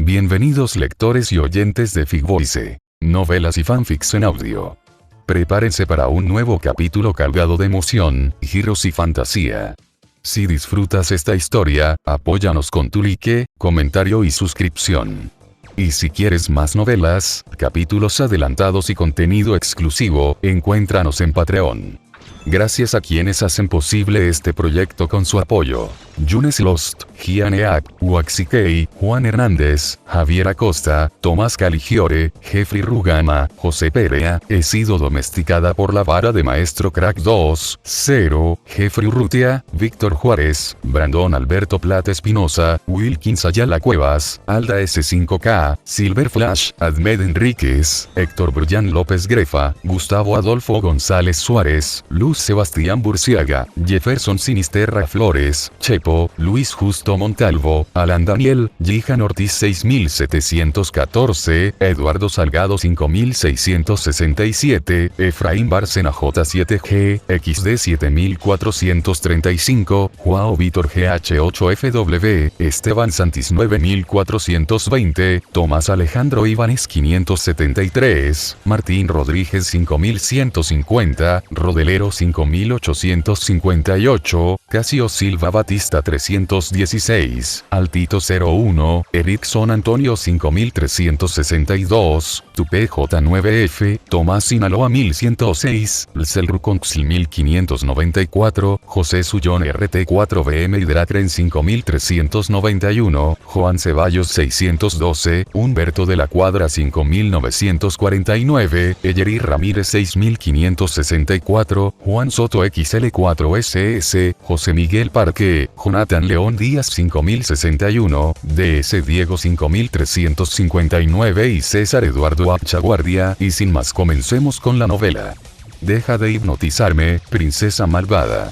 Bienvenidos lectores y oyentes de Figvoice, novelas y fanfics en audio. Prepárense para un nuevo capítulo cargado de emoción, giros y fantasía. Si disfrutas esta historia, apóyanos con tu like, comentario y suscripción. Y si quieres más novelas, capítulos adelantados y contenido exclusivo, encuéntranos en Patreon. Gracias a quienes hacen posible este proyecto con su apoyo: Yunes Lost, Gianeak, Waxikei, Juan Hernández, Javier Acosta, Tomás Caligiore, Jeffrey Rugama, José Perea, He sido domesticada por la vara de Maestro Crack 2, 0, Jeffrey Urrutia, Víctor Juárez, Brandon Alberto Plata Espinosa, Wilkins Ayala Cuevas, Alda S5K, Silver Flash, Ahmed Enríquez, Héctor Bryan López Grefa, Gustavo Adolfo González Suárez, Luz Sebastián Burciaga, Jefferson Sinisterra Flores, Chepo, Luis Justo Montalvo, Alan Daniel, Jihan Ortiz 6714, Eduardo Salgado 5667, Efraín Bárcena J7G, XD 7435, Joao Víctor GH8FW, Esteban Santis 9420, Tomás Alejandro Ibanes 573, Martín Rodríguez 5150, Rodelero 5858, Casio Silva Batista 316, Altito 01, Erickson Antonio 5362, Tupe J9F, Tomás Sinaloa 1106, Lcelruconxil 1594, José Sullón RT4BM Hidrakren 5391, Juan Ceballos 612, Humberto de la Cuadra 5949, Eyeri Ramírez 6564, Juan Soto XL4SS, José Miguel Parque, Jonathan León Díaz 5061, DS Diego 5359 y César Eduardo Apchaguardia. Y sin más, comencemos con la novela. Deja de hipnotizarme, princesa malvada.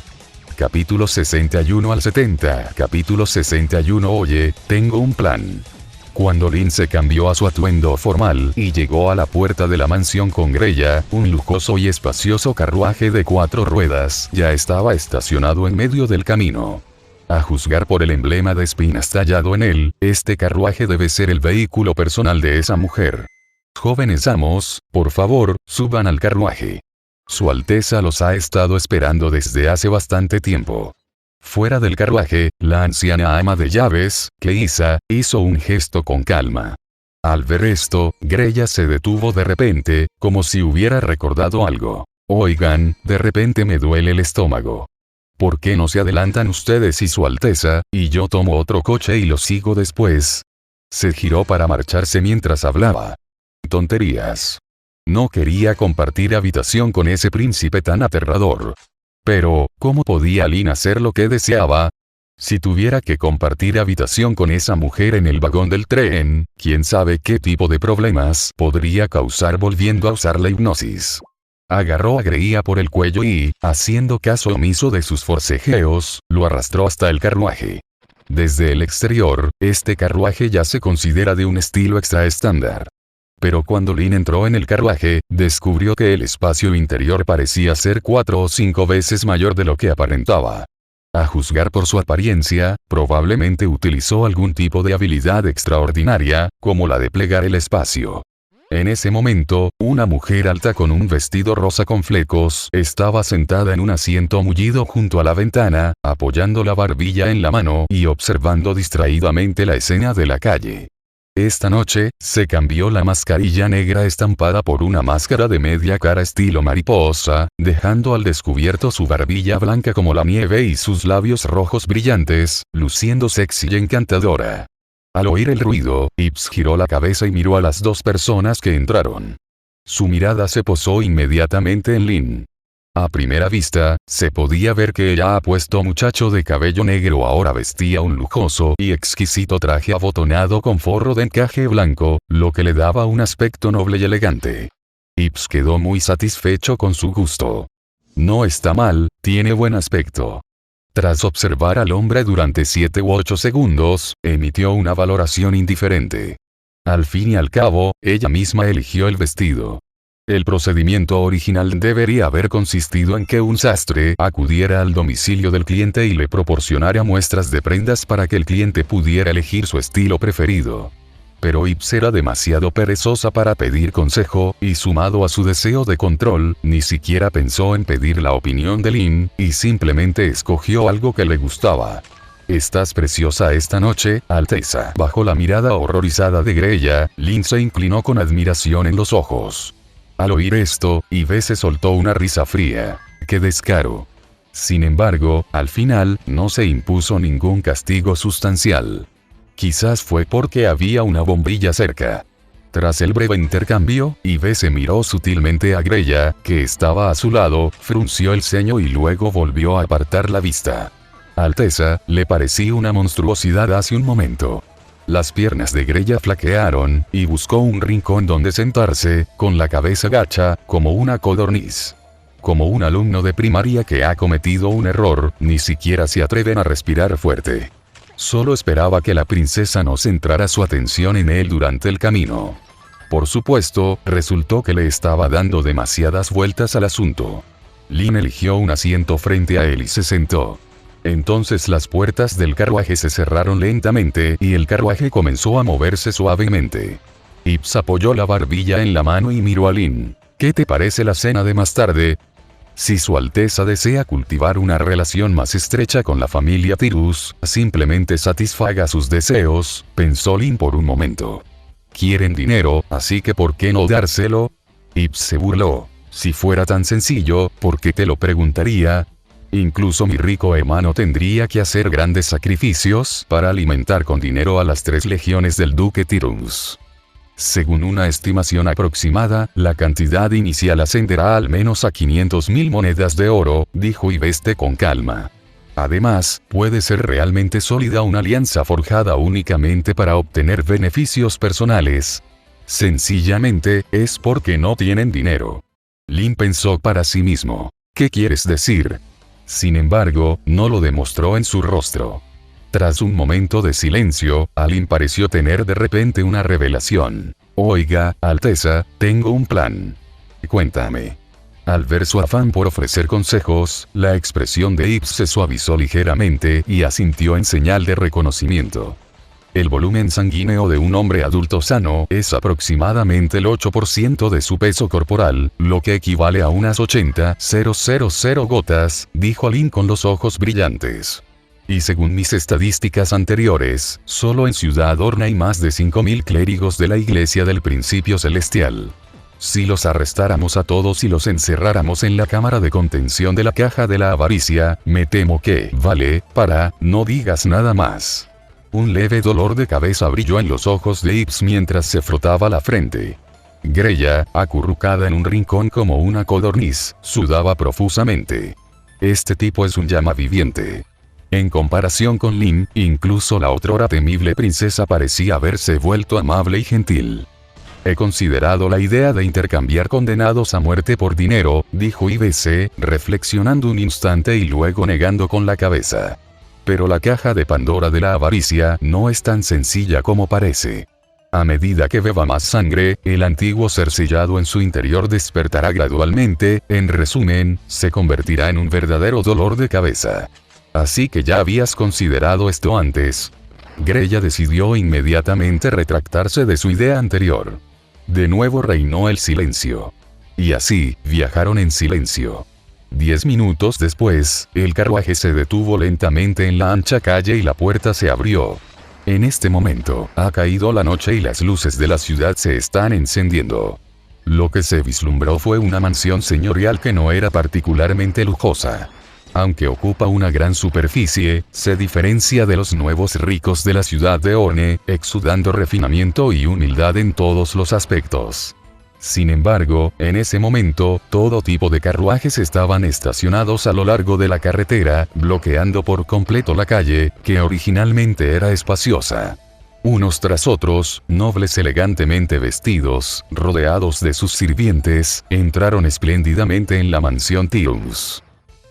Capítulo 61 al 70. Capítulo 61. Oye, tengo un plan. Cuando Lin se cambió a su atuendo formal y llegó a la puerta de la mansión con Greya, un lujoso y espacioso carruaje de 4 ruedas ya estaba estacionado en medio del camino. A juzgar por el emblema de espinas tallado en él, este carruaje debe ser el vehículo personal de esa mujer. Jóvenes amos, por favor, suban al carruaje. Su Alteza los ha estado esperando desde hace bastante tiempo. Fuera del carruaje, la anciana ama de llaves, Keisa, hizo un gesto con calma. Al ver esto, Greya se detuvo de repente, como si hubiera recordado algo. Oigan, de repente me duele el estómago. ¿Por qué no se adelantan ustedes y su Alteza, y yo tomo otro coche y lo sigo después? Se giró para marcharse mientras hablaba. Tonterías. No quería compartir habitación con ese príncipe tan aterrador. Pero, ¿cómo podía Lin hacer lo que deseaba? Si tuviera que compartir habitación con esa mujer en el vagón del tren, quién sabe qué tipo de problemas podría causar volviendo a usar la hipnosis. Agarró a Greya por el cuello y, haciendo caso omiso de sus forcejeos, lo arrastró hasta el carruaje. Desde el exterior, este carruaje ya se considera de un estilo extra estándar. Pero cuando Lin entró en el carruaje, descubrió que el espacio interior parecía ser 4 o 5 veces mayor de lo que aparentaba. A juzgar por su apariencia, probablemente utilizó algún tipo de habilidad extraordinaria, como la de plegar el espacio. En ese momento, una mujer alta con un vestido rosa con flecos estaba sentada en un asiento mullido junto a la ventana, apoyando la barbilla en la mano y observando distraídamente la escena de la calle. Esta noche, se cambió la mascarilla negra estampada por una máscara de media cara estilo mariposa, dejando al descubierto su barbilla blanca como la nieve y sus labios rojos brillantes, luciendo sexy y encantadora. Al oír el ruido, Ips giró la cabeza y miró a las 2 personas que entraron. Su mirada se posó inmediatamente en Lin. A primera vista, se podía ver que el apuesto muchacho de cabello negro ahora vestía un lujoso y exquisito traje abotonado con forro de encaje blanco, lo que le daba un aspecto noble y elegante. Ips quedó muy satisfecho con su gusto. No está mal, tiene buen aspecto. Tras observar al hombre durante 7 u 8 segundos, emitió una valoración indiferente. Al fin y al cabo, ella misma eligió el vestido. El procedimiento original debería haber consistido en que un sastre acudiera al domicilio del cliente y le proporcionara muestras de prendas para que el cliente pudiera elegir su estilo preferido. pero Ips era demasiado perezosa para pedir consejo, y sumado a su deseo de control, ni siquiera pensó en pedir la opinión de Lin, y simplemente escogió algo que le gustaba. «Estás preciosa esta noche, Alteza». Bajo la mirada horrorizada de Greya, Lin se inclinó con admiración en los ojos. Al oír esto, Ibe se soltó una risa fría. ¡Qué descaro! Sin embargo, al final, no se impuso ningún castigo sustancial. Quizás fue porque había una bombilla cerca. Tras el breve intercambio, Ibe se miró sutilmente a Greya, que estaba a su lado, frunció el ceño y luego volvió a apartar la vista. Alteza, le parecía una monstruosidad hace un momento. Las piernas de Greya flaquearon, y buscó un rincón donde sentarse, con la cabeza gacha, como una codorniz. Como un alumno de primaria que ha cometido un error, ni siquiera se atreven a respirar fuerte. Solo esperaba que la princesa no centrara su atención en él durante el camino. Por supuesto, resultó que le estaba dando demasiadas vueltas al asunto. Lin eligió un asiento frente a él y se sentó. Entonces las puertas del carruaje se cerraron lentamente y el carruaje comenzó a moverse suavemente. Ips apoyó la barbilla en la mano y miró a Lin. ¿Qué te parece la cena de más tarde? Si Su Alteza desea cultivar una relación más estrecha con la familia Tirus, simplemente satisfaga sus deseos, pensó Lin por un momento. Quieren dinero, así que ¿por qué no dárselo? Ips se burló. Si fuera tan sencillo, ¿por qué te lo preguntaría? Incluso mi rico hermano tendría que hacer grandes sacrificios para alimentar con dinero a las 3 legiones del duque Tirus. Según una estimación aproximada, la cantidad inicial ascenderá al menos a 500.000 monedas de oro, dijo Ibeste con calma. Además, puede ser realmente sólida una alianza forjada únicamente para obtener beneficios personales. Sencillamente, es porque no tienen dinero. Lin pensó para sí mismo. ¿Qué quieres decir? Sin embargo, no lo demostró en su rostro. Tras un momento de silencio, Lin pareció tener de repente una revelación. Oiga, Alteza, tengo un plan. Cuéntame. Al ver su afán por ofrecer consejos, la expresión de Ips se suavizó ligeramente y asintió en señal de reconocimiento. El volumen sanguíneo de un hombre adulto sano es aproximadamente el 8% de su peso corporal, lo que equivale a unas 80.000 gotas, dijo Lin con los ojos brillantes. Y según mis estadísticas anteriores, solo en Ciudad Orne hay más de 5.000 clérigos de la Iglesia del Principio Celestial. Si los arrestáramos a todos y los encerráramos en la cámara de contención de la Caja de la Avaricia, me temo que, no digas nada más. Un leve dolor de cabeza brilló en los ojos de Ips mientras se frotaba la frente. Greya, acurrucada en un rincón como una codorniz, sudaba profusamente. Este tipo es un llama viviente. En comparación con Lin, incluso la otrora temible princesa parecía haberse vuelto amable y gentil. He considerado la idea de intercambiar condenados a muerte por dinero, dijo IBC, reflexionando un instante y luego negando con la cabeza. Pero la caja de Pandora de la avaricia no es tan sencilla como parece. A medida que beba más sangre, el antiguo ser sellado en su interior despertará gradualmente, en resumen, se convertirá en un verdadero dolor de cabeza. Así que ya habías considerado esto antes. Greya decidió inmediatamente retractarse de su idea anterior. De nuevo reinó el silencio. Y así, viajaron en silencio. 10 minutos después, el carruaje se detuvo lentamente en la ancha calle y la puerta se abrió. En este momento, ha caído la noche y las luces de la ciudad se están encendiendo. Lo que se vislumbró fue una mansión señorial que no era particularmente lujosa. Aunque ocupa una gran superficie, se diferencia de los nuevos ricos de la ciudad de Orne, exudando refinamiento y humildad en todos los aspectos. Sin embargo, en ese momento, todo tipo de carruajes estaban estacionados a lo largo de la carretera, bloqueando por completo la calle, que originalmente era espaciosa. Unos tras otros, nobles elegantemente vestidos, rodeados de sus sirvientes, entraron espléndidamente en la mansión Tirus.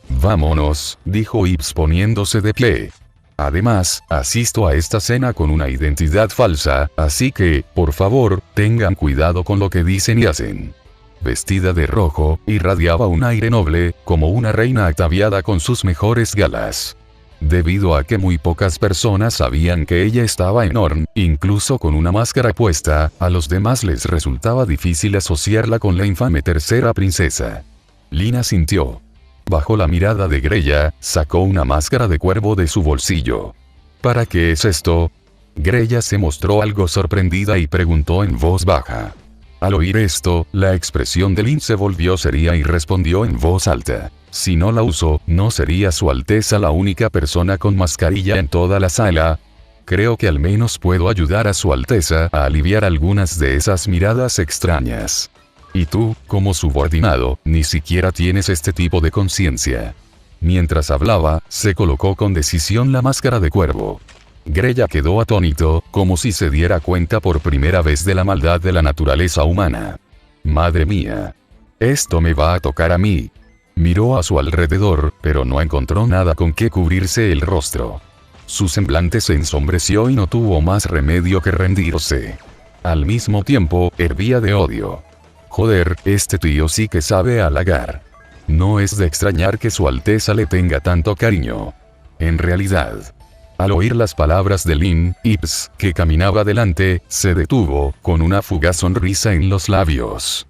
Vámonos, dijo Ips poniéndose de pie. Además, asisto a esta cena con una identidad falsa, así que, por favor, tengan cuidado con lo que dicen y hacen. Vestida de rojo, irradiaba un aire noble, como una reina ataviada con sus mejores galas. Debido a que muy pocas personas sabían que ella estaba en Orn, incluso con una máscara puesta, a los demás les resultaba difícil asociarla con la infame tercera princesa. Lin asintió. Bajo la mirada de Greya, sacó una máscara de cuervo de su bolsillo. ¿Para qué es esto? Greya se mostró algo sorprendida y preguntó en voz baja. Al oír esto, la expresión de Lin se volvió seria y respondió en voz alta. Si no la uso, ¿no sería Su Alteza la única persona con mascarilla en toda la sala? Creo que al menos puedo ayudar a Su Alteza a aliviar algunas de esas miradas extrañas. Y tú, como subordinado, ni siquiera tienes este tipo de conciencia. Mientras hablaba, se colocó con decisión la máscara de cuervo. Greya quedó atónito, como si se diera cuenta por primera vez de la maldad de la naturaleza humana. Madre mía. Esto me va a tocar a mí. Miró a su alrededor, pero no encontró nada con qué cubrirse el rostro. Su semblante se ensombreció y no tuvo más remedio que rendirse. Al mismo tiempo, hervía de odio. Joder, este tío sí que sabe halagar. No es de extrañar que Su Alteza le tenga tanto cariño. En realidad. Al oír las palabras de Lin, Ips, que caminaba delante, se detuvo, con una fugaz sonrisa en los labios.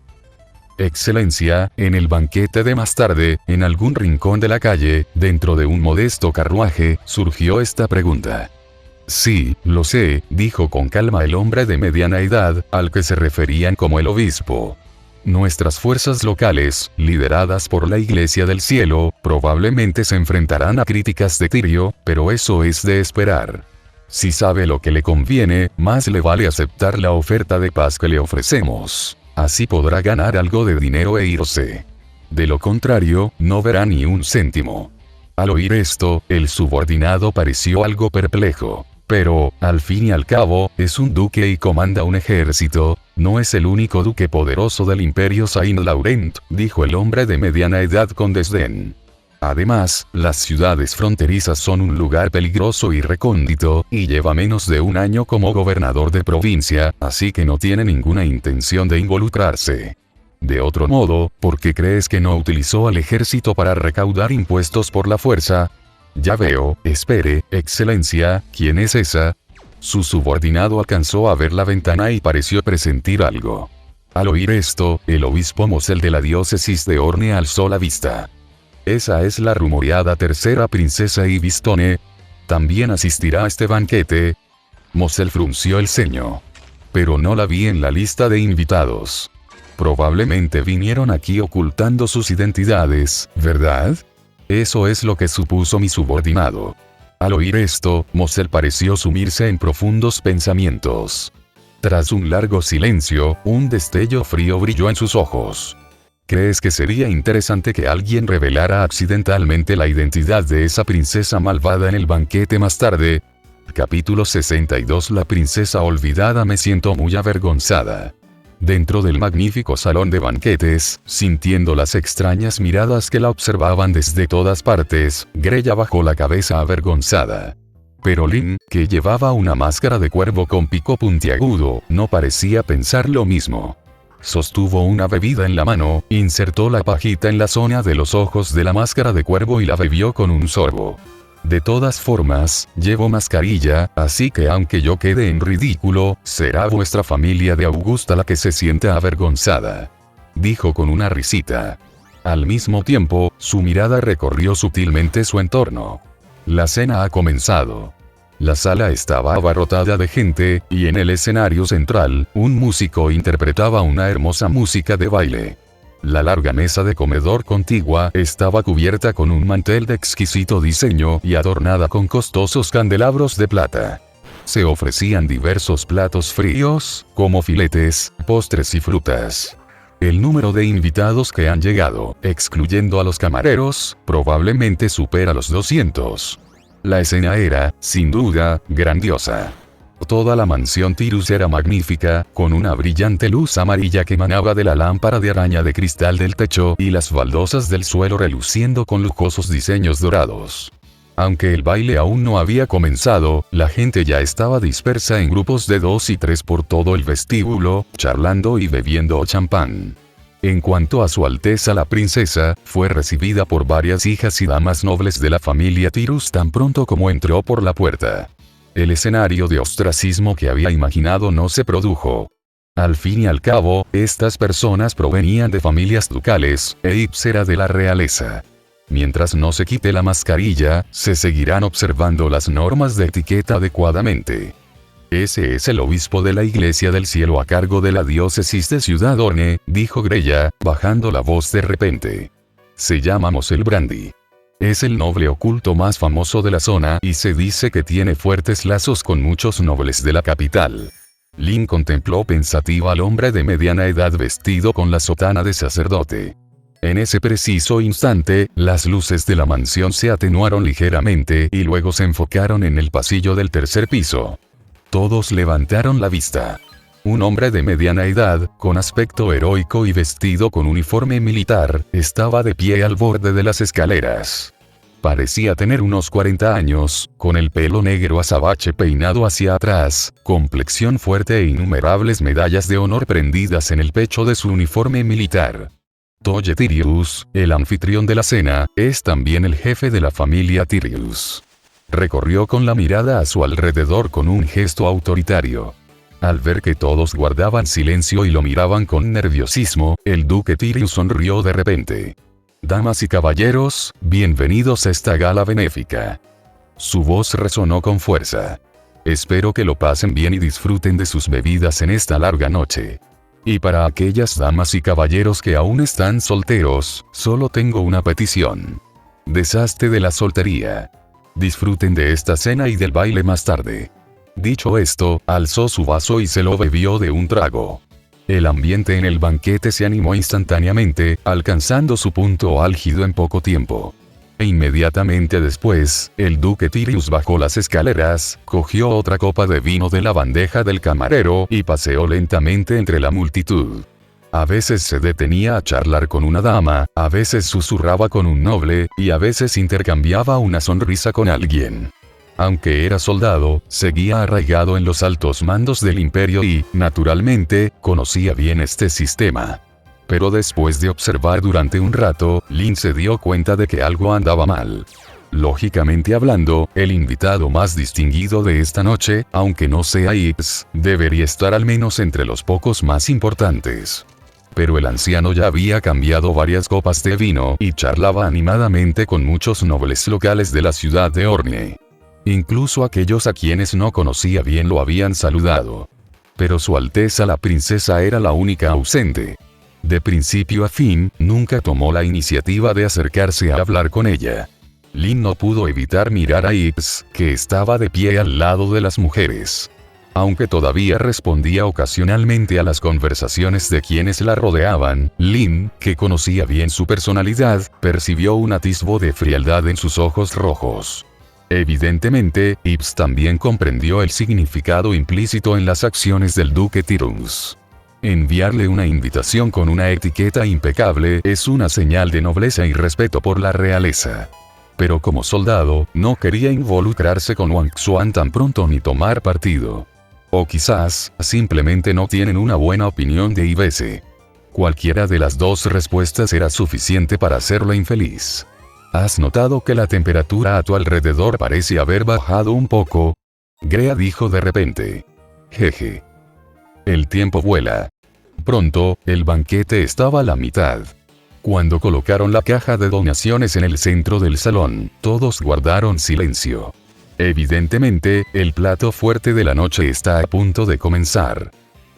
Excelencia, en el banquete de más tarde, en algún rincón de la calle, dentro de un modesto carruaje, surgió esta pregunta. Sí, lo sé, dijo con calma el hombre de mediana edad, al que se referían como el obispo. Nuestras fuerzas locales, lideradas por la Iglesia del Cielo, probablemente se enfrentarán a críticas de Tyrio, pero eso es de esperar. Si sabe lo que le conviene, más le vale aceptar la oferta de paz que le ofrecemos. Así podrá ganar algo de dinero e irse. De lo contrario, no verá ni un céntimo. Al oír esto, el subordinado pareció algo perplejo. Pero, al fin y al cabo, es un duque y comanda un ejército, no es el único duque poderoso del imperio Saint Laurent, dijo el hombre de mediana edad con desdén. Además, las ciudades fronterizas son un lugar peligroso y recóndito, y lleva menos de un año como gobernador de provincia, así que no tiene ninguna intención de involucrarse. De otro modo, ¿por qué crees que no utilizó al ejército para recaudar impuestos por la fuerza? Ya veo, espere, excelencia, ¿quién es esa? Su subordinado alcanzó a ver la ventana y pareció presentir algo. Al oír esto, el obispo Mosel de la diócesis de Orne alzó la vista. Esa es la rumoreada tercera princesa Ibistone. ¿También asistirá a este banquete? Mosel frunció el ceño. Pero no la vi en la lista de invitados. Probablemente vinieron aquí ocultando sus identidades, ¿verdad? Eso es lo que supuso mi subordinado. Al oír esto, Mosel pareció sumirse en profundos pensamientos. Tras un largo silencio, un destello frío brilló en sus ojos. ¿Crees que sería interesante que alguien revelara accidentalmente la identidad de esa princesa malvada en el banquete más tarde? Capítulo 62. La princesa olvidada. Me siento muy avergonzada. Dentro del magnífico salón de banquetes, sintiendo las extrañas miradas que la observaban desde todas partes, Greya bajó la cabeza avergonzada. Pero Lin, que llevaba una máscara de cuervo con pico puntiagudo, no parecía pensar lo mismo. Sostuvo una bebida en la mano, insertó la pajita en la zona de los ojos de la máscara de cuervo y la bebió con un sorbo. De todas formas, llevo mascarilla, así que aunque yo quede en ridículo, será vuestra familia de Augusta la que se sienta avergonzada. Dijo con una risita. Al mismo tiempo, su mirada recorrió sutilmente su entorno. La cena ha comenzado. La sala estaba abarrotada de gente, y en el escenario central, un músico interpretaba una hermosa música de baile. La larga mesa de comedor contigua estaba cubierta con un mantel de exquisito diseño y adornada con costosos candelabros de plata. Se ofrecían diversos platos fríos, como filetes, postres y frutas. El número de invitados que han llegado, excluyendo a los camareros, probablemente supera los 200. La escena era, sin duda, grandiosa. Toda la mansión Tirus era magnífica, con una brillante luz amarilla que emanaba de la lámpara de araña de cristal del techo y las baldosas del suelo reluciendo con lujosos diseños dorados. Aunque el baile aún no había comenzado, la gente ya estaba dispersa en grupos de 2 y 3 por todo el vestíbulo, charlando y bebiendo champán. En cuanto a Su Alteza la princesa, fue recibida por varias hijas y damas nobles de la familia Tirus tan pronto como entró por la puerta. El escenario de ostracismo que había imaginado no se produjo. Al fin y al cabo, estas personas provenían de familias ducales, e Ips era de la realeza. Mientras no se quite la mascarilla, se seguirán observando las normas de etiqueta adecuadamente. Ese es el obispo de la Iglesia del Cielo a cargo de la diócesis de Ciudad Orne, dijo Greya, bajando la voz de repente. Se llama Mosel Brandy. Es el noble oculto más famoso de la zona y se dice que tiene fuertes lazos con muchos nobles de la capital. Lin contempló pensativa al hombre de mediana edad vestido con la sotana de sacerdote. En ese preciso instante, las luces de la mansión se atenuaron ligeramente y luego se enfocaron en el pasillo del tercer piso. Todos levantaron la vista. Un hombre de mediana edad, con aspecto heroico y vestido con uniforme militar, estaba de pie al borde de las escaleras. Parecía tener unos 40 años, con el pelo negro azabache peinado hacia atrás, complexión fuerte e innumerables medallas de honor prendidas en el pecho de su uniforme militar. Toye Tirius, el anfitrión de la cena, es también el jefe de la familia Tirius. Recorrió con la mirada a su alrededor con un gesto autoritario. Al ver que todos guardaban silencio y lo miraban con nerviosismo, el duque Tirius sonrió de repente. Damas y caballeros, bienvenidos a esta gala benéfica. Su voz resonó con fuerza. Espero que lo pasen bien y disfruten de sus bebidas en esta larga noche. Y para aquellas damas y caballeros que aún están solteros, solo tengo una petición. Deshazte de la soltería. Disfruten de esta cena y del baile más tarde. Dicho esto, alzó su vaso y se lo bebió de un trago. El ambiente en el banquete se animó instantáneamente, alcanzando su punto álgido en poco tiempo. E inmediatamente después, el duque Tirius bajó las escaleras, cogió otra copa de vino de la bandeja del camarero y paseó lentamente entre la multitud. A veces se detenía a charlar con una dama, a veces susurraba con un noble, y a veces intercambiaba una sonrisa con alguien. Aunque era soldado, seguía arraigado en los altos mandos del imperio y, naturalmente, conocía bien este sistema. Pero después de observar durante un rato, Lin se dio cuenta de que algo andaba mal. Lógicamente hablando, el invitado más distinguido de esta noche, aunque no sea Ips, debería estar al menos entre los pocos más importantes. Pero el anciano ya había cambiado varias copas de vino y charlaba animadamente con muchos nobles locales de la ciudad de Orne. Incluso aquellos a quienes no conocía bien lo habían saludado. Pero Su Alteza la princesa era la única ausente. De principio a fin, nunca tomó la iniciativa de acercarse a hablar con ella. Lin no pudo evitar mirar a Ips, que estaba de pie al lado de las mujeres. Aunque todavía respondía ocasionalmente a las conversaciones de quienes la rodeaban, Lin, que conocía bien su personalidad, percibió un atisbo de frialdad en sus ojos rojos. Evidentemente, Ips también comprendió el significado implícito en las acciones del duque Tirius. Enviarle una invitación con una etiqueta impecable es una señal de nobleza y respeto por la realeza. Pero como soldado, no quería involucrarse con Wang Xuan tan pronto ni tomar partido. O quizás, simplemente no tienen una buena opinión de Ibese. Cualquiera de las dos respuestas era suficiente para hacerlo infeliz. ¿Has notado que la temperatura a tu alrededor parece haber bajado un poco? Grea dijo de repente. Jeje. El tiempo vuela. Pronto, el banquete estaba a la mitad. Cuando colocaron la caja de donaciones en el centro del salón, todos guardaron silencio. Evidentemente, el plato fuerte de la noche está a punto de comenzar.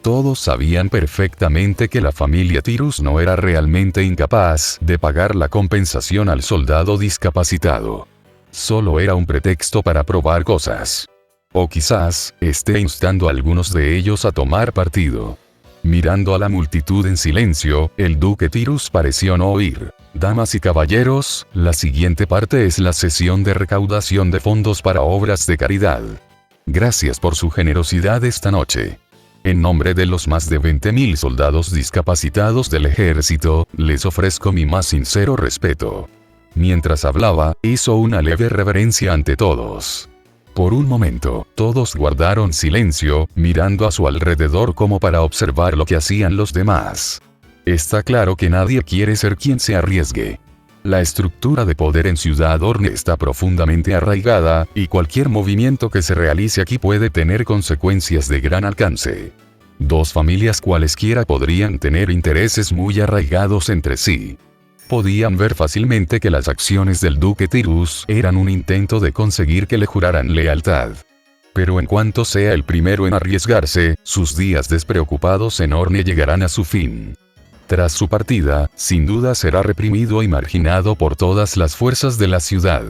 Todos sabían perfectamente que la familia Tirus no era realmente incapaz de pagar la compensación al soldado discapacitado. Solo era un pretexto para probar cosas. O quizás, esté instando a algunos de ellos a tomar partido. Mirando a la multitud en silencio, el duque Tirus pareció no oír. Damas y caballeros, la siguiente parte es la sesión de recaudación de fondos para obras de caridad. Gracias por su generosidad esta noche. En nombre de los más de 20.000 soldados discapacitados del ejército, les ofrezco mi más sincero respeto. Mientras hablaba, hizo una leve reverencia ante todos. Por un momento, todos guardaron silencio, mirando a su alrededor como para observar lo que hacían los demás. Está claro que nadie quiere ser quien se arriesgue. La estructura de poder en Ciudad Orne está profundamente arraigada, y cualquier movimiento que se realice aquí puede tener consecuencias de gran alcance. Dos familias cualesquiera podrían tener intereses muy arraigados entre sí. Podían ver fácilmente que las acciones del duque Tirus eran un intento de conseguir que le juraran lealtad. Pero en cuanto sea el primero en arriesgarse, sus días despreocupados en Orne llegarán a su fin. Tras su partida, sin duda será reprimido y marginado por todas las fuerzas de la ciudad.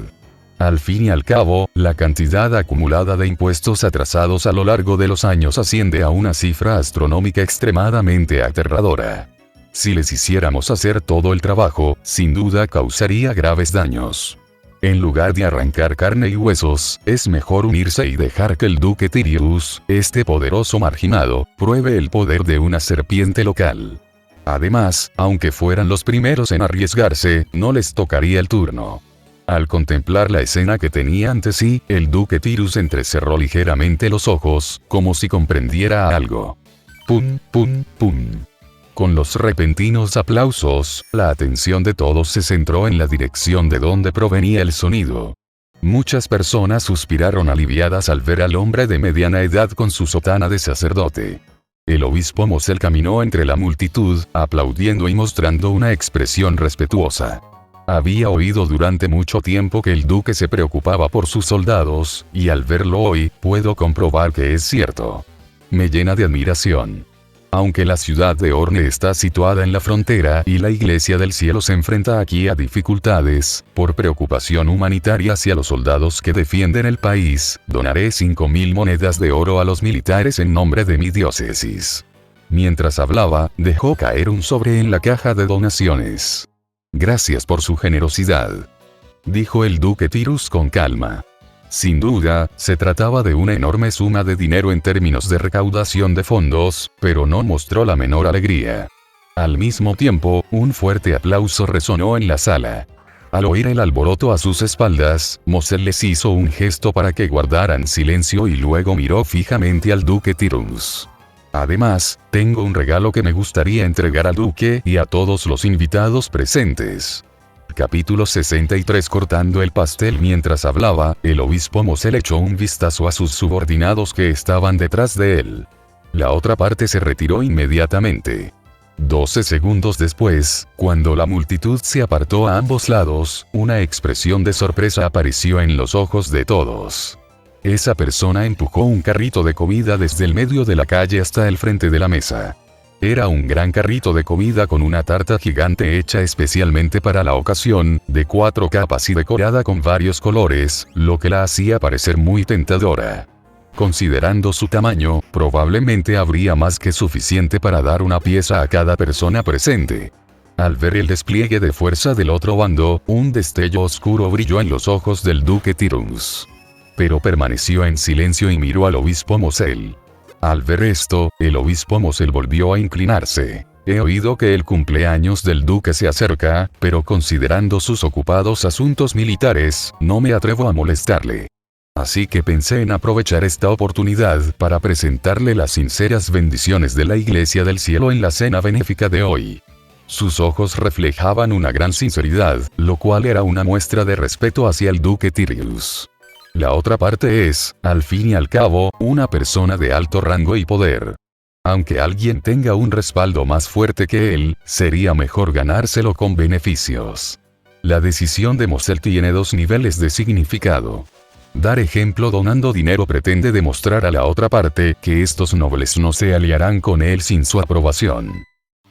Al fin y al cabo, la cantidad acumulada de impuestos atrasados a lo largo de los años asciende a una cifra astronómica extremadamente aterradora. Si les hiciéramos hacer todo el trabajo, sin duda causaría graves daños. En lugar de arrancar carne y huesos, es mejor unirse y dejar que el duque Tirus, este poderoso marginado, pruebe el poder de una serpiente local. Además, aunque fueran los primeros en arriesgarse, no les tocaría el turno. Al contemplar la escena que tenía ante sí, el duque Tirus entrecerró ligeramente los ojos, como si comprendiera algo. Pum, pum, pum. Con los repentinos aplausos, la atención de todos se centró en la dirección de donde provenía el sonido. Muchas personas suspiraron aliviadas al ver al hombre de mediana edad con su sotana de sacerdote. El obispo Mosel caminó entre la multitud, aplaudiendo y mostrando una expresión respetuosa. Había oído durante mucho tiempo que el duque se preocupaba por sus soldados, y al verlo hoy, puedo comprobar que es cierto. Me llena de admiración. Aunque la ciudad de Orne está situada en la frontera y la Iglesia del Cielo se enfrenta aquí a dificultades, por preocupación humanitaria hacia los soldados que defienden el país, donaré 5.000 monedas de oro a los militares en nombre de mi diócesis. Mientras hablaba, dejó caer un sobre en la caja de donaciones. Gracias por su generosidad, dijo el duque Tirus con calma. Sin duda, se trataba de una enorme suma de dinero en términos de recaudación de fondos, pero no mostró la menor alegría. Al mismo tiempo, un fuerte aplauso resonó en la sala. Al oír el alboroto a sus espaldas, Mosel les hizo un gesto para que guardaran silencio y luego miró fijamente al duque Tirus. Además, tengo un regalo que me gustaría entregar al duque y a todos los invitados presentes. Capítulo 63. Cortando el pastel. Mientras hablaba, el obispo Mosel echó un vistazo a sus subordinados que estaban detrás de él. La otra parte se retiró inmediatamente. 12 segundos después, cuando la multitud se apartó a ambos lados, una expresión de sorpresa apareció en los ojos de todos. Esa persona empujó un carrito de comida desde el medio de la calle hasta el frente de la mesa. Era un gran carrito de comida con una tarta gigante hecha especialmente para la ocasión, de 4 capas y decorada con varios colores, lo que la hacía parecer muy tentadora. Considerando su tamaño, probablemente habría más que suficiente para dar una pieza a cada persona presente. Al ver el despliegue de fuerza del otro bando, un destello oscuro brilló en los ojos del duque Tirus. Pero permaneció en silencio y miró al obispo Mosel. Al ver esto, el obispo Mosel volvió a inclinarse. He oído que el cumpleaños del duque se acerca, pero considerando sus ocupados asuntos militares, no me atrevo a molestarle. Así que pensé en aprovechar esta oportunidad para presentarle las sinceras bendiciones de la Iglesia del Cielo en la cena benéfica de hoy. Sus ojos reflejaban una gran sinceridad, lo cual era una muestra de respeto hacia el duque Tirus. La otra parte es, al fin y al cabo, una persona de alto rango y poder. Aunque alguien tenga un respaldo más fuerte que él, sería mejor ganárselo con beneficios. La decisión de Mosel tiene 2 niveles de significado. Dar ejemplo donando dinero pretende demostrar a la otra parte que estos nobles no se aliarán con él sin su aprobación.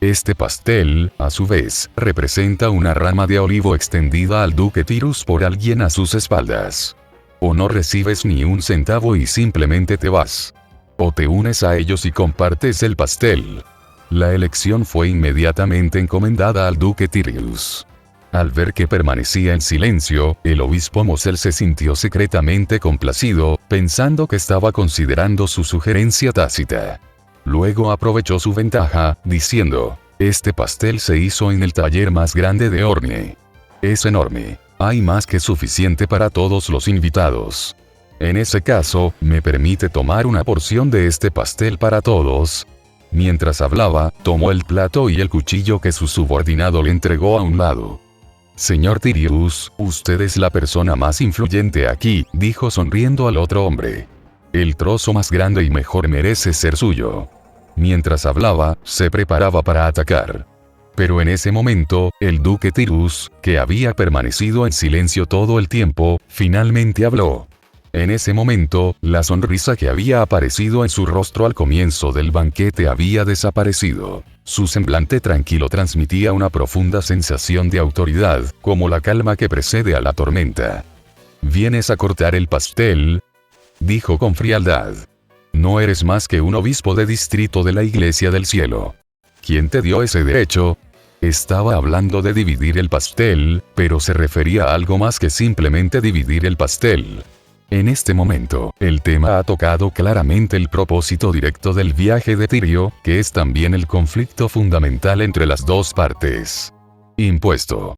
Este pastel, a su vez, representa una rama de olivo extendida al duque Tirus por alguien a sus espaldas. O no recibes ni un centavo y simplemente te vas. O te unes a ellos y compartes el pastel. La elección fue inmediatamente encomendada al duque Tirus. Al ver que permanecía en silencio, el obispo Mosel se sintió secretamente complacido, pensando que estaba considerando su sugerencia tácita. Luego aprovechó su ventaja, diciendo: este pastel se hizo en el taller más grande de Orne. Es enorme. Hay más que suficiente para todos los invitados. En ese caso, ¿me permite tomar una porción de este pastel para todos? Mientras hablaba, tomó el plato y el cuchillo que su subordinado le entregó a un lado. Señor Tirius, usted es la persona más influyente aquí, dijo sonriendo al otro hombre. El trozo más grande y mejor merece ser suyo. Mientras hablaba, se preparaba para atacar. Pero en ese momento, el duque Tirius, que había permanecido en silencio todo el tiempo, finalmente habló. En ese momento, la sonrisa que había aparecido en su rostro al comienzo del banquete había desaparecido. Su semblante tranquilo transmitía una profunda sensación de autoridad, como la calma que precede a la tormenta. ¿Vienes a cortar el pastel?, dijo con frialdad. No eres más que un obispo de distrito de la Iglesia del Cielo. ¿Quién te dio ese derecho? Estaba hablando de dividir el pastel, pero se refería a algo más que simplemente dividir el pastel. En este momento, el tema ha tocado claramente el propósito directo del viaje de Tirio, que es también el conflicto fundamental entre las dos partes. Impuesto.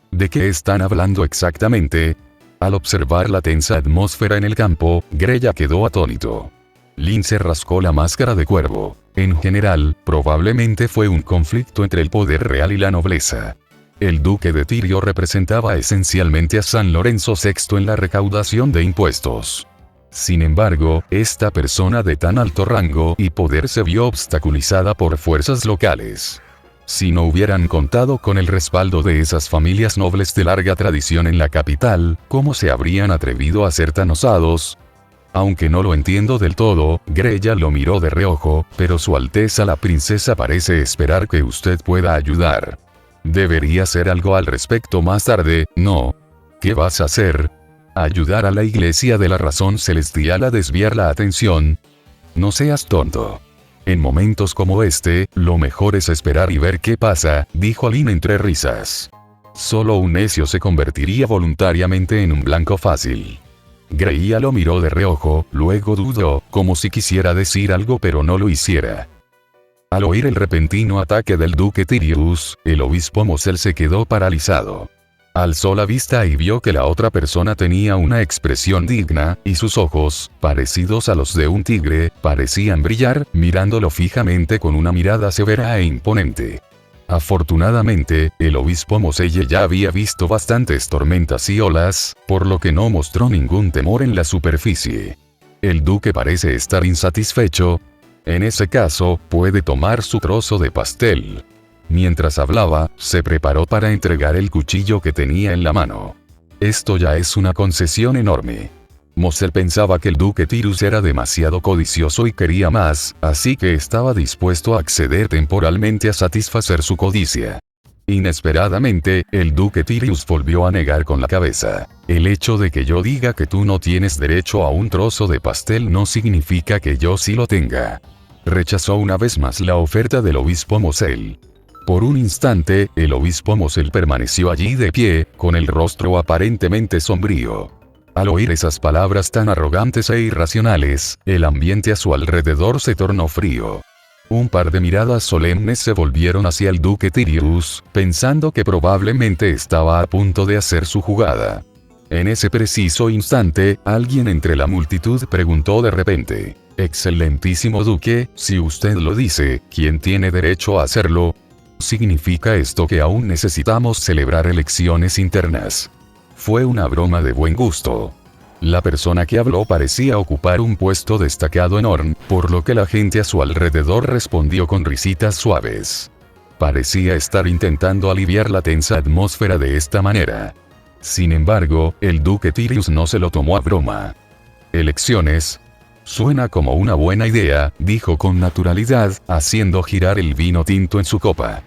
¿De qué están hablando exactamente? Al observar la tensa atmósfera en el campo, Greya quedó atónito. Lin se rascó la máscara de cuervo. En general, probablemente fue un conflicto entre el poder real y la nobleza. El duque de Tirio representaba esencialmente a San Lorenzo VI en la recaudación de impuestos. Sin embargo, esta persona de tan alto rango y poder se vio obstaculizada por fuerzas locales. Si no hubieran contado con el respaldo de esas familias nobles de larga tradición en la capital, ¿cómo se habrían atrevido a ser tan osados? Aunque no lo entiendo del todo, Greya lo miró de reojo, pero Su Alteza la princesa parece esperar que usted pueda ayudar. Debería hacer algo al respecto más tarde, ¿no? ¿Qué vas a hacer? ¿Ayudar a la Iglesia de la Razón Celestial a desviar la atención? No seas tonto. En momentos como este, lo mejor es esperar y ver qué pasa, dijo Lin entre risas. Solo un necio se convertiría voluntariamente en un blanco fácil. Greya lo miró de reojo, luego dudó, como si quisiera decir algo pero no lo hiciera. Al oír el repentino ataque del duque Tirius, el obispo Mosel se quedó paralizado. Alzó la vista y vio que la otra persona tenía una expresión digna, y sus ojos, parecidos a los de un tigre, parecían brillar, mirándolo fijamente con una mirada severa e imponente. Afortunadamente, el obispo Moselle ya había visto bastantes tormentas y olas, por lo que no mostró ningún temor en la superficie. El duque parece estar insatisfecho. En ese caso, puede tomar su trozo de pastel. Mientras hablaba, se preparó para entregar el cuchillo que tenía en la mano. Esto ya es una concesión enorme. Mosel pensaba que el duque Tirius era demasiado codicioso y quería más, así que estaba dispuesto a acceder temporalmente a satisfacer su codicia. Inesperadamente, el duque Tirius volvió a negar con la cabeza. El hecho de que yo diga que tú no tienes derecho a un trozo de pastel no significa que yo sí lo tenga. Rechazó una vez más la oferta del obispo Mosel. Por un instante, el obispo Mosel permaneció allí de pie, con el rostro aparentemente sombrío. Al oír esas palabras tan arrogantes e irracionales, el ambiente a su alrededor se tornó frío. Un par de miradas solemnes se volvieron hacia el duque Tirius, pensando que probablemente estaba a punto de hacer su jugada. En ese preciso instante, alguien entre la multitud preguntó de repente: «Excelentísimo duque, si usted lo dice, ¿quién tiene derecho a hacerlo? ¿Significa esto que aún necesitamos celebrar elecciones internas?» Fue una broma de buen gusto. La persona que habló parecía ocupar un puesto destacado en Orn, por lo que la gente a su alrededor respondió con risitas suaves. Parecía estar intentando aliviar la tensa atmósfera de esta manera. Sin embargo, el duque Tirius no se lo tomó a broma. «¿Elecciones? Suena como una buena idea», dijo con naturalidad, haciendo girar el vino tinto en su copa.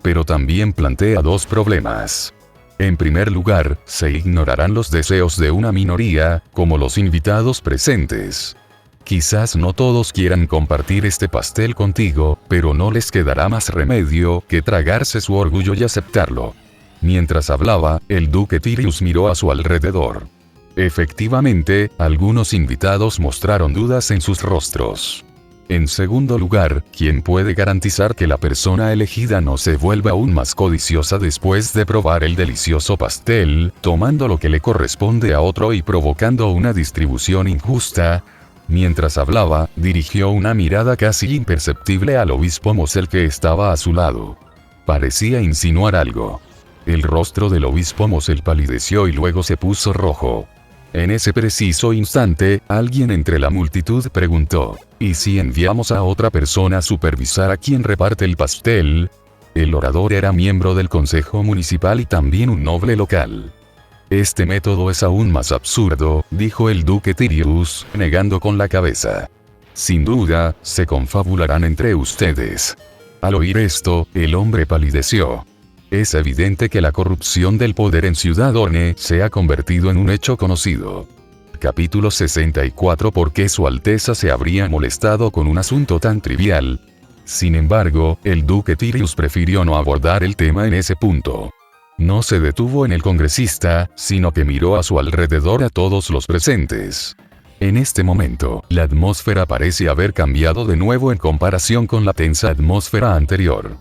«Pero también plantea dos problemas. En primer lugar, se ignorarán los deseos de una minoría, como los invitados presentes. Quizás no todos quieran compartir este pastel contigo, pero no les quedará más remedio que tragarse su orgullo y aceptarlo». Mientras hablaba, el duque Tirius miró a su alrededor. Efectivamente, algunos invitados mostraron dudas en sus rostros. En segundo lugar, ¿quién puede garantizar que la persona elegida no se vuelva aún más codiciosa después de probar el delicioso pastel, tomando lo que le corresponde a otro y provocando una distribución injusta? Mientras hablaba, dirigió una mirada casi imperceptible al obispo Mosel que estaba a su lado. Parecía insinuar algo. El rostro del obispo Mosel palideció y luego se puso rojo. En ese preciso instante, alguien entre la multitud preguntó: ¿y si enviamos a otra persona a supervisar a quien reparte el pastel? El orador era miembro del consejo municipal y también un noble local. Este método es aún más absurdo, dijo el duque Tirius, negando con la cabeza. Sin duda, se confabularán entre ustedes. Al oír esto, el hombre palideció. Es evidente que la corrupción del poder en Ciudad Orne se ha convertido en un hecho conocido. Capítulo 64. ¿Por qué Su Alteza se habría molestado con un asunto tan trivial? Sin embargo, el duque Tirius prefirió no abordar el tema en ese punto. No se detuvo en el congresista, sino que miró a su alrededor a todos los presentes. En este momento, la atmósfera parece haber cambiado de nuevo en comparación con la tensa atmósfera anterior.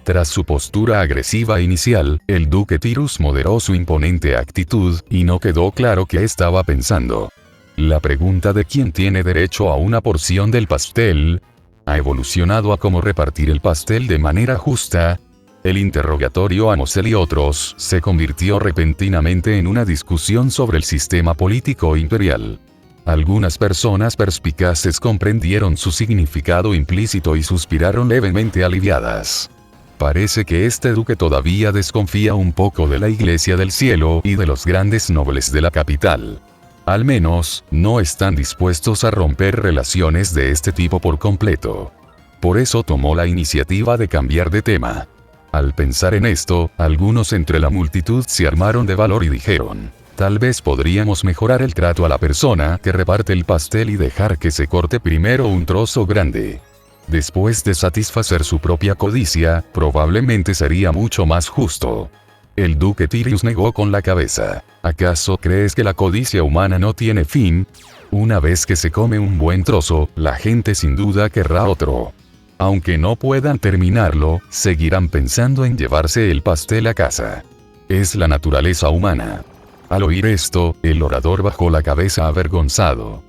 Tras su postura agresiva inicial, el duque Tirius moderó su imponente actitud, y no quedó claro qué estaba pensando. La pregunta de quién tiene derecho a una porción del pastel ha evolucionado a cómo repartir el pastel de manera justa. El interrogatorio a Mosel y otros se convirtió repentinamente en una discusión sobre el sistema político imperial. Algunas personas perspicaces comprendieron su significado implícito y suspiraron levemente aliviadas. Parece que este duque todavía desconfía un poco de la Iglesia del Cielo y de los grandes nobles de la capital. Al menos, no están dispuestos a romper relaciones de este tipo por completo. Por eso tomó la iniciativa de cambiar de tema. Al pensar en esto, algunos entre la multitud se armaron de valor y dijeron: tal vez podríamos mejorar el trato a la persona que reparte el pastel y dejar que se corte primero un trozo grande. Después de satisfacer su propia codicia, probablemente sería mucho más justo. El duque Tirius negó con la cabeza. ¿Acaso crees que la codicia humana no tiene fin? Una vez que se come un buen trozo, la gente sin duda querrá otro. Aunque no puedan terminarlo, seguirán pensando en llevarse el pastel a casa. Es la naturaleza humana. Al oír esto, el orador bajó la cabeza avergonzado.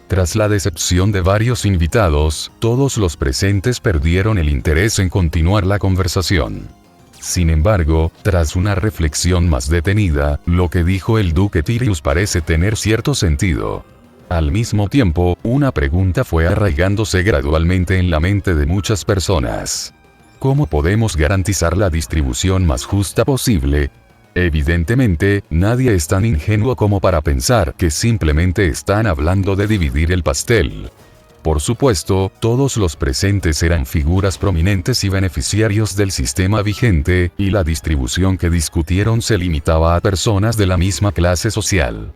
Tras la decepción de varios invitados, todos los presentes perdieron el interés en continuar la conversación. Sin embargo, tras una reflexión más detenida, lo que dijo el duque Tirius parece tener cierto sentido. Al mismo tiempo, una pregunta fue arraigándose gradualmente en la mente de muchas personas. ¿Cómo podemos garantizar la distribución más justa posible? Evidentemente, nadie es tan ingenuo como para pensar que simplemente están hablando de dividir el pastel. Por supuesto, todos los presentes eran figuras prominentes y beneficiarios del sistema vigente, y la distribución que discutieron se limitaba a personas de la misma clase social.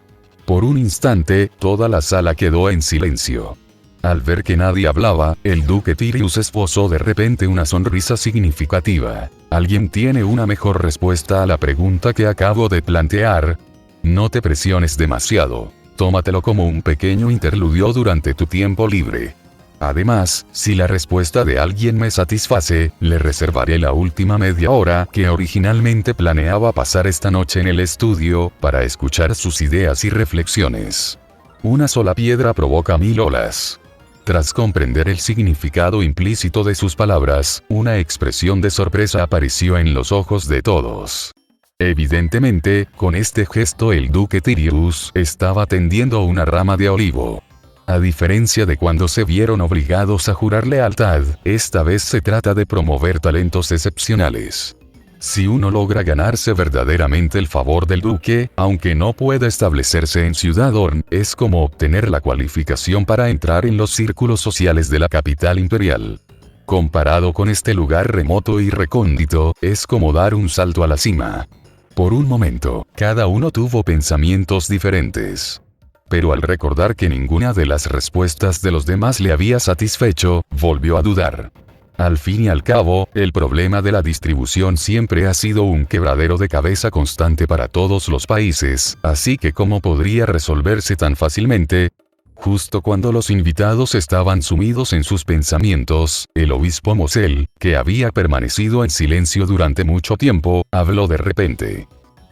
Por un instante, toda la sala quedó en silencio. Al ver que nadie hablaba, el duque Tirius esbozó de repente una sonrisa significativa. ¿Alguien tiene una mejor respuesta a la pregunta que acabo de plantear? No te presiones demasiado. Tómatelo como un pequeño interludio durante tu tiempo libre. Además, si la respuesta de alguien me satisface, le reservaré la última media hora que originalmente planeaba pasar esta noche en el estudio, para escuchar sus ideas y reflexiones. Una sola piedra provoca 1000 olas. Tras comprender el significado implícito de sus palabras, una expresión de sorpresa apareció en los ojos de todos. Evidentemente, con este gesto el duque Tirius estaba tendiendo una rama de olivo. A diferencia de cuando se vieron obligados a jurar lealtad, esta vez se trata de promover talentos excepcionales. Si uno logra ganarse verdaderamente el favor del duque, aunque no pueda establecerse en Ciudad Orne, es como obtener la cualificación para entrar en los círculos sociales de la capital imperial. Comparado con este lugar remoto y recóndito, es como dar un salto a la cima. Por un momento, cada uno tuvo pensamientos diferentes. Pero al recordar que ninguna de las respuestas de los demás le había satisfecho, volvió a dudar. Al fin y al cabo, el problema de la distribución siempre ha sido un quebradero de cabeza constante para todos los países, así que ¿cómo podría resolverse tan fácilmente? Justo cuando los invitados estaban sumidos en sus pensamientos, el obispo Mosel, que había permanecido en silencio durante mucho tiempo, habló de repente.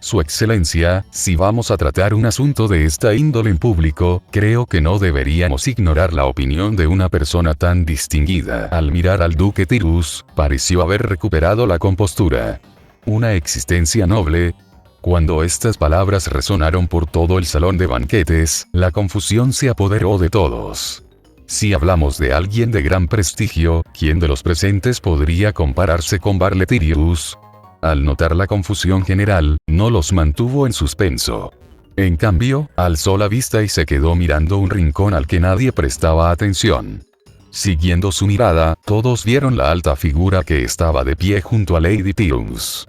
Su Excelencia, si vamos a tratar un asunto de esta índole en público, creo que no deberíamos ignorar la opinión de una persona tan distinguida. Al mirar al duque Tirus, pareció haber recuperado la compostura. Una existencia noble. Cuando estas palabras resonaron por todo el salón de banquetes, la confusión se apoderó de todos. Si hablamos de alguien de gran prestigio, ¿quién de los presentes podría compararse con Barletirius? Al notar la confusión general, no los mantuvo en suspenso. En cambio, alzó la vista y se quedó mirando un rincón al que nadie prestaba atención. Siguiendo su mirada, todos vieron la alta figura que estaba de pie junto a Lady Tirus.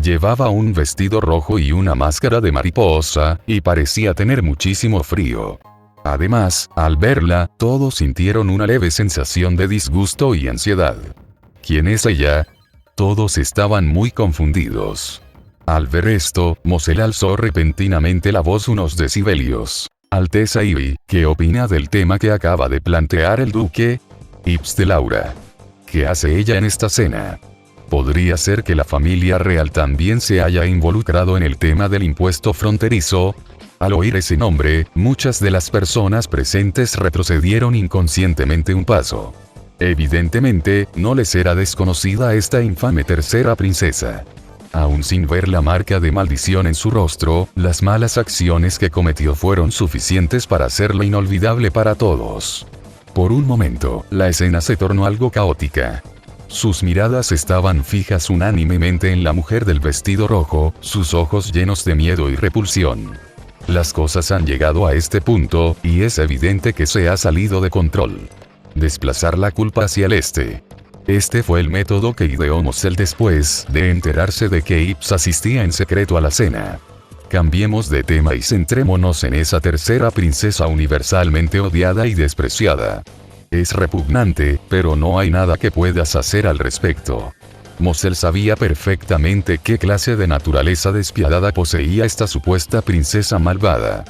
Llevaba un vestido rojo y una máscara de mariposa, y parecía tener muchísimo frío. Además, al verla, todos sintieron una leve sensación de disgusto y ansiedad. ¿Quién es ella? Todos estaban muy confundidos. Al ver esto, Mosel alzó repentinamente la voz unos decibelios. Alteza Ivy, ¿qué opina del tema que acaba de plantear el duque? Ips de Laura. ¿Qué hace ella en esta cena? ¿Podría ser que la familia real también se haya involucrado en el tema del impuesto fronterizo? Al oír ese nombre, muchas de las personas presentes retrocedieron inconscientemente un paso. Evidentemente, no les era desconocida esta infame tercera princesa. Aún sin ver la marca de maldición en su rostro, las malas acciones que cometió fueron suficientes para hacerlo inolvidable para todos. Por un momento, la escena se tornó algo caótica. Sus miradas estaban fijas unánimemente en la mujer del vestido rojo, sus ojos llenos de miedo y repulsión. Las cosas han llegado a este punto, y es evidente que se ha salido de control. Desplazar la culpa hacia el este. Este fue el método que ideó Mosel después de enterarse de que Ips asistía en secreto a la cena. Cambiemos de tema y centrémonos en esa tercera princesa universalmente odiada y despreciada. Es repugnante, pero no hay nada que puedas hacer al respecto. Mosel sabía perfectamente qué clase de naturaleza despiadada poseía esta supuesta princesa malvada.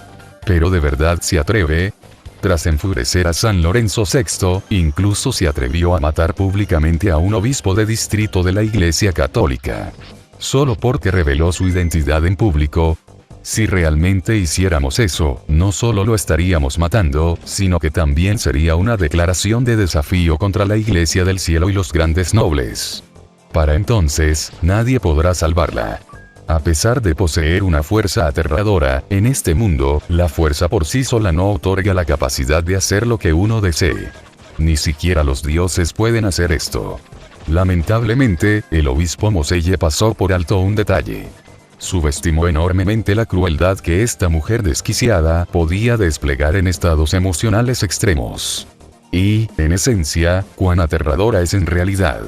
Pero ¿de verdad se atreve? Tras enfurecer a San Lorenzo VI, incluso se atrevió a matar públicamente a un obispo de distrito de la Iglesia Católica. Solo porque reveló su identidad en público. Si realmente hiciéramos eso, no solo lo estaríamos matando, sino que también sería una declaración de desafío contra la Iglesia del Cielo y los grandes nobles. Para entonces, nadie podrá salvarla. A pesar de poseer una fuerza aterradora, en este mundo, la fuerza por sí sola no otorga la capacidad de hacer lo que uno desee. Ni siquiera los dioses pueden hacer esto. Lamentablemente, el obispo Moselle pasó por alto un detalle. Subestimó enormemente la crueldad que esta mujer desquiciada podía desplegar en estados emocionales extremos. Y, en esencia, cuán aterradora es en realidad.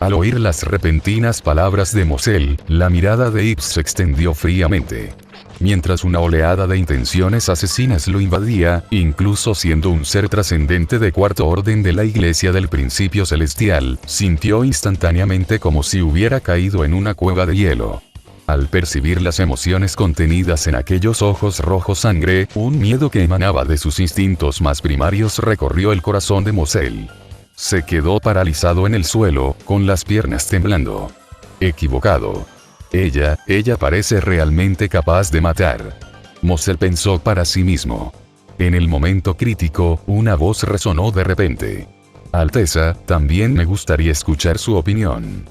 Al oír las repentinas palabras de Mosel, la mirada de Ips se extendió fríamente. Mientras una oleada de intenciones asesinas lo invadía, incluso siendo un ser trascendente de cuarto orden de la Iglesia del Principio Celestial, sintió instantáneamente como si hubiera caído en una cueva de hielo. Al percibir las emociones contenidas en aquellos ojos rojos sangre, un miedo que emanaba de sus instintos más primarios recorrió el corazón de Mosel. Se quedó paralizado en el suelo, con las piernas temblando. Equivocado. Ella parece realmente capaz de matar. Mosel pensó para sí mismo. En el momento crítico, una voz resonó de repente. Alteza, también me gustaría escuchar su opinión.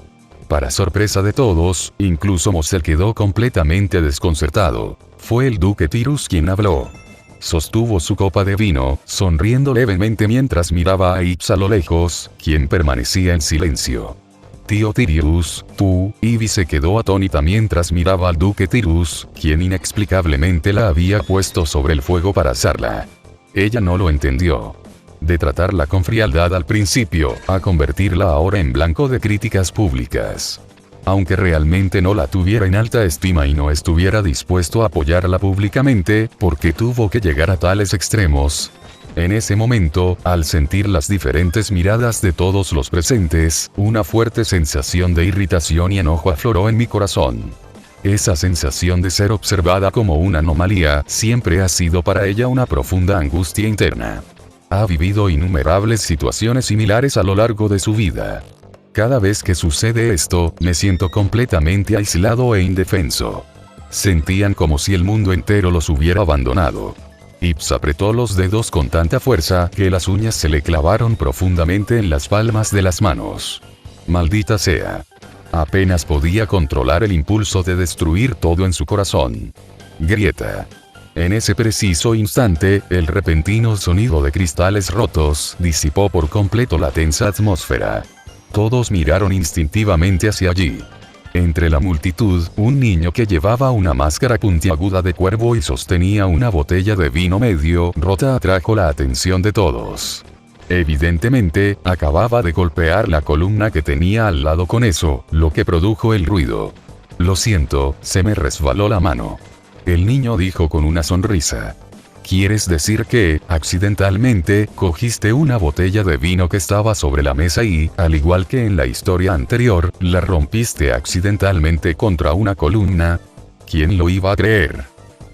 Para sorpresa de todos, incluso Mosel quedó completamente desconcertado. Fue el duque Tirus quien habló. Sostuvo su copa de vino, sonriendo levemente mientras miraba a Ips a lo lejos, quien permanecía en silencio. Tío Tirus, Ivy se quedó atónita mientras miraba al duque Tirus, quien inexplicablemente la había puesto sobre el fuego para asarla. Ella no lo entendió. De tratarla con frialdad al principio, a convertirla ahora en blanco de críticas públicas. Aunque realmente no la tuviera en alta estima y no estuviera dispuesto a apoyarla públicamente, porque tuvo que llegar a tales extremos. En ese momento, al sentir las diferentes miradas de todos los presentes, una fuerte sensación de irritación y enojo afloró en mi corazón. Esa sensación de ser observada como una anomalía siempre ha sido para ella una profunda angustia interna. Ha vivido innumerables situaciones similares a lo largo de su vida. Cada vez que sucede esto, me siento completamente aislado e indefenso. Sentían como si el mundo entero los hubiera abandonado. Ips apretó los dedos con tanta fuerza que las uñas se le clavaron profundamente en las palmas de las manos. Maldita sea. Apenas podía controlar el impulso de destruir todo en su corazón. Grieta. En ese preciso instante, el repentino sonido de cristales rotos disipó por completo la tensa atmósfera. Todos miraron instintivamente hacia allí. Entre la multitud, un niño que llevaba una máscara puntiaguda de cuervo y sostenía una botella de vino medio rota atrajo la atención de todos. Evidentemente, acababa de golpear la columna que tenía al lado con eso, lo que produjo el ruido. Lo siento, se me resbaló la mano. El niño dijo con una sonrisa. ¿Quieres decir que, accidentalmente, cogiste una botella de vino que estaba sobre la mesa y, al igual que en la historia anterior, la rompiste accidentalmente contra una columna? ¿Quién lo iba a creer?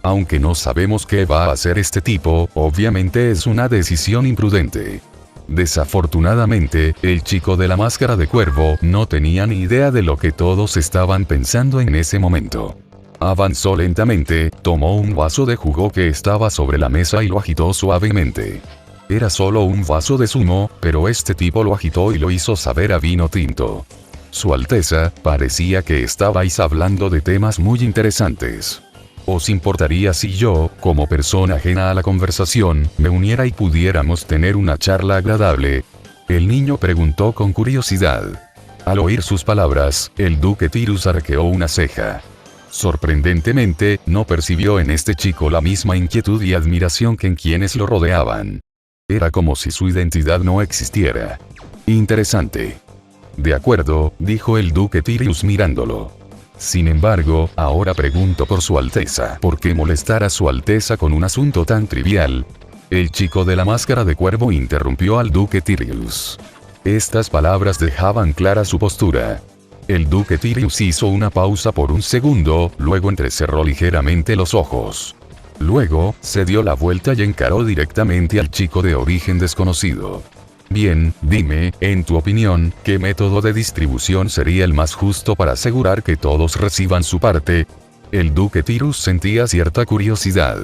Aunque no sabemos qué va a hacer este tipo, obviamente es una decisión imprudente. Desafortunadamente, el chico de la máscara de cuervo no tenía ni idea de lo que todos estaban pensando en ese momento. Avanzó lentamente, tomó un vaso de jugo que estaba sobre la mesa y lo agitó suavemente. Era solo un vaso de zumo, pero este tipo lo agitó y lo hizo saber a vino tinto. Su Alteza, parecía que estabais hablando de temas muy interesantes. ¿Os importaría si yo, como persona ajena a la conversación, me uniera y pudiéramos tener una charla agradable? El niño preguntó con curiosidad. Al oír sus palabras, el duque Tirus arqueó una ceja. Sorprendentemente, no percibió en este chico la misma inquietud y admiración que en quienes lo rodeaban. Era como si su identidad no existiera. Interesante. De acuerdo, dijo el duque Tirus mirándolo. Sin embargo, ahora pregunto por su Alteza. ¿Por qué molestar a su Alteza con un asunto tan trivial? El chico de la máscara de cuervo interrumpió al duque Tirus. Estas palabras dejaban clara su postura. El duque Tirus hizo una pausa por un segundo, luego entrecerró ligeramente los ojos. Luego, se dio la vuelta y encaró directamente al chico de origen desconocido. Bien, dime, en tu opinión, ¿qué método de distribución sería el más justo para asegurar que todos reciban su parte? El duque Tirus sentía cierta curiosidad.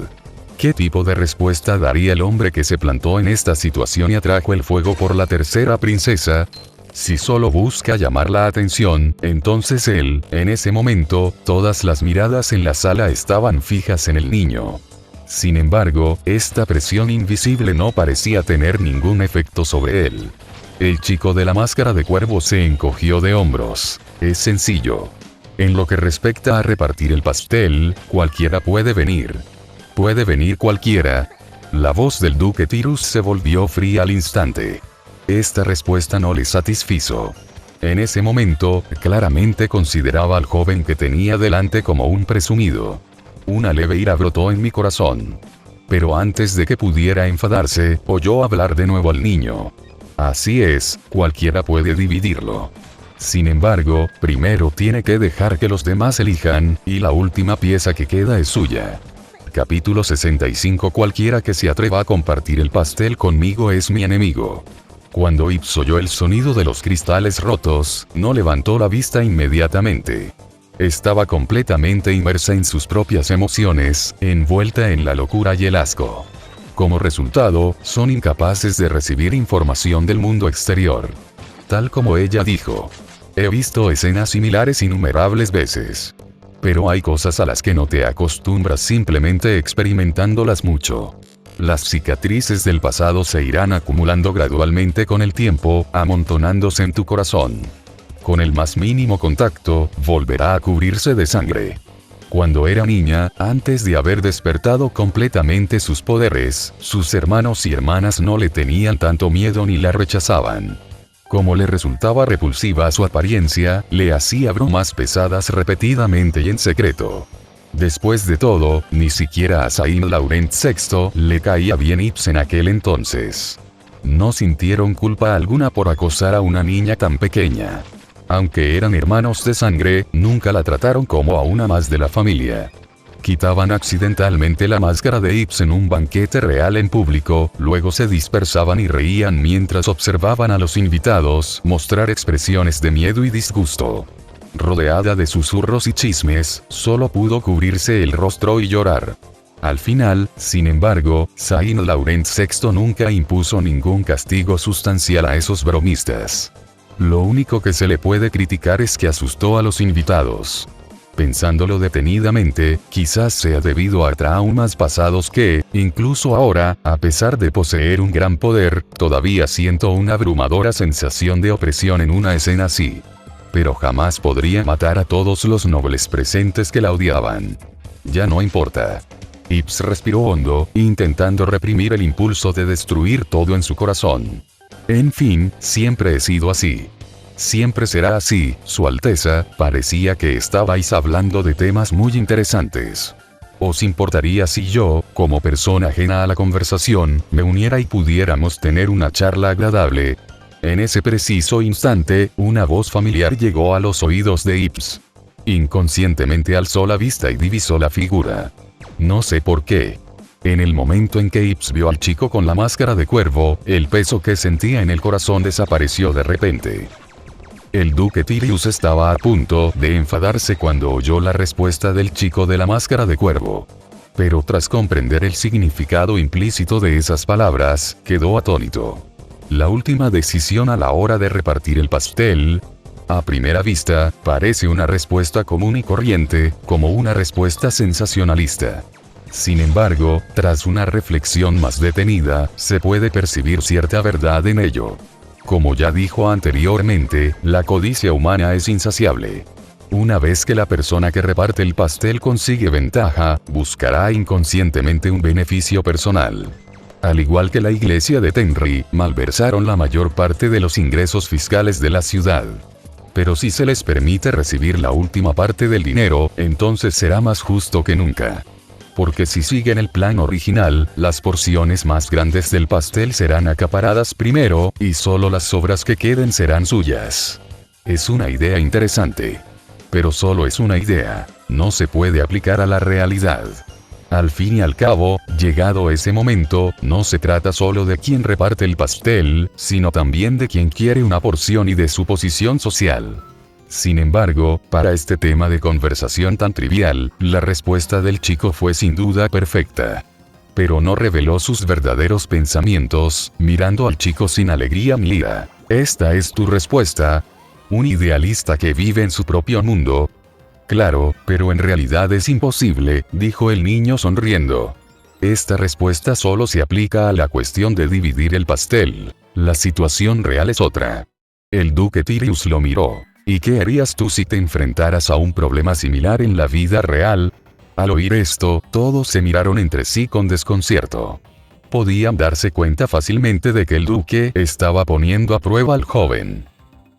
¿Qué tipo de respuesta daría el hombre que se plantó en esta situación y atrajo el fuego por la tercera princesa? Si solo busca llamar la atención, entonces él, en ese momento, todas las miradas en la sala estaban fijas en el niño. Sin embargo, esta presión invisible no parecía tener ningún efecto sobre él. El chico de la máscara de cuervo se encogió de hombros. Es sencillo. En lo que respecta a repartir el pastel, cualquiera puede venir. ¿Puede venir cualquiera? La voz del duque Tirus se volvió fría al instante. Esta respuesta no le satisfizo. En ese momento, claramente consideraba al joven que tenía delante como un presumido. Una leve ira brotó en mi corazón. Pero antes de que pudiera enfadarse, oyó hablar de nuevo al niño. Así es, cualquiera puede dividirlo. Sin embargo, primero tiene que dejar que los demás elijan, y la última pieza que queda es suya. Capítulo 65. Cualquiera que se atreva a compartir el pastel conmigo es mi enemigo. Cuando Ips oyó el sonido de los cristales rotos, no levantó la vista inmediatamente. Estaba completamente inmersa en sus propias emociones, envuelta en la locura y el asco. Como resultado, son incapaces de recibir información del mundo exterior. Tal como ella dijo. He visto escenas similares innumerables veces. Pero hay cosas a las que no te acostumbras simplemente experimentándolas mucho. Las cicatrices del pasado se irán acumulando gradualmente con el tiempo, amontonándose en tu corazón. Con el más mínimo contacto, volverá a cubrirse de sangre. Cuando era niña, antes de haber despertado completamente sus poderes, sus hermanos y hermanas no le tenían tanto miedo ni la rechazaban. Como le resultaba repulsiva su apariencia, le hacía bromas pesadas repetidamente y en secreto. Después de todo, ni siquiera a Saint Laurent VI le caía bien Ips en aquel entonces. No sintieron culpa alguna por acosar a una niña tan pequeña. Aunque eran hermanos de sangre, nunca la trataron como a una más de la familia. Quitaban accidentalmente la máscara de Ips en un banquete real en público, luego se dispersaban y reían mientras observaban a los invitados mostrar expresiones de miedo y disgusto. rodeada de susurros y chismes, solo pudo cubrirse el rostro y llorar. Al final, sin embargo, Saint Laurent VI nunca impuso ningún castigo sustancial a esos bromistas. Lo único que se le puede criticar es que asustó a los invitados. Pensándolo detenidamente, quizás sea debido a traumas pasados que, incluso ahora, a pesar de poseer un gran poder, todavía siento una abrumadora sensación de opresión en una escena así. Pero jamás podría matar a todos los nobles presentes que la odiaban. Ya no importa. Ips respiró hondo, intentando reprimir el impulso de destruir todo en su corazón. En fin, siempre he sido así. Siempre será así, Su Alteza, parecía que estabais hablando de temas muy interesantes. ¿Os importaría si yo, como persona ajena a la conversación, me uniera y pudiéramos tener una charla agradable? En ese preciso instante, una voz familiar llegó a los oídos de Ips. Inconscientemente alzó la vista y divisó la figura. No sé por qué. En el momento en que Ips vio al chico con la máscara de cuervo, el peso que sentía en el corazón desapareció de repente. El duque Tirius estaba a punto de enfadarse cuando oyó la respuesta del chico de la máscara de cuervo. Pero tras comprender el significado implícito de esas palabras, quedó atónito. La última decisión a la hora de repartir el pastel, a primera vista, parece una respuesta común y corriente, como una respuesta sensacionalista. Sin embargo, tras una reflexión más detenida, se puede percibir cierta verdad en ello. Como ya dijo anteriormente, la codicia humana es insaciable. Una vez que la persona que reparte el pastel consigue ventaja, buscará inconscientemente un beneficio personal. Al igual que la iglesia de Tenri, malversaron la mayor parte de los ingresos fiscales de la ciudad. Pero si se les permite recibir la última parte del dinero, entonces será más justo que nunca. Porque si siguen el plan original, las porciones más grandes del pastel serán acaparadas primero, y solo las sobras que queden serán suyas. Es una idea interesante. Pero solo es una idea, no se puede aplicar a la realidad. Al fin y al cabo, llegado ese momento, no se trata solo de quien reparte el pastel, sino también de quien quiere una porción y de su posición social. Sin embargo, para este tema de conversación tan trivial, la respuesta del chico fue sin duda perfecta. Pero no reveló sus verdaderos pensamientos, mirando al chico sin alegría ni ira. ¿Esta es tu respuesta? ¿Un idealista que vive en su propio mundo? Claro, pero en realidad es imposible, dijo el niño sonriendo. Esta respuesta solo se aplica a la cuestión de dividir el pastel. La situación real es otra. El duque Tirius lo miró. ¿Y qué harías tú si te enfrentaras a un problema similar en la vida real? Al oír esto, todos se miraron entre sí con desconcierto. Podían darse cuenta fácilmente de que el duque estaba poniendo a prueba al joven.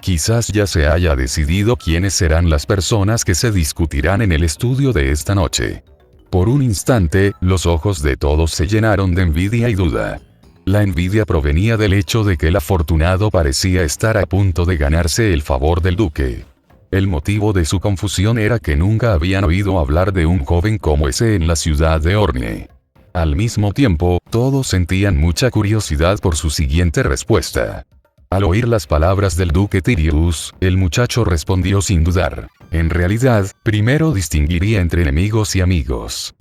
Quizás ya se haya decidido quiénes serán las personas que se discutirán en el estudio de esta noche. Por un instante, los ojos de todos se llenaron de envidia y duda. La envidia provenía del hecho de que el afortunado parecía estar a punto de ganarse el favor del duque. El motivo de su confusión era que nunca habían oído hablar de un joven como ese en la ciudad de Orne. Al mismo tiempo, todos sentían mucha curiosidad por su siguiente respuesta. Al oír las palabras del duque Tirius, el muchacho respondió sin dudar. En realidad, primero distinguiría entre enemigos y amigos.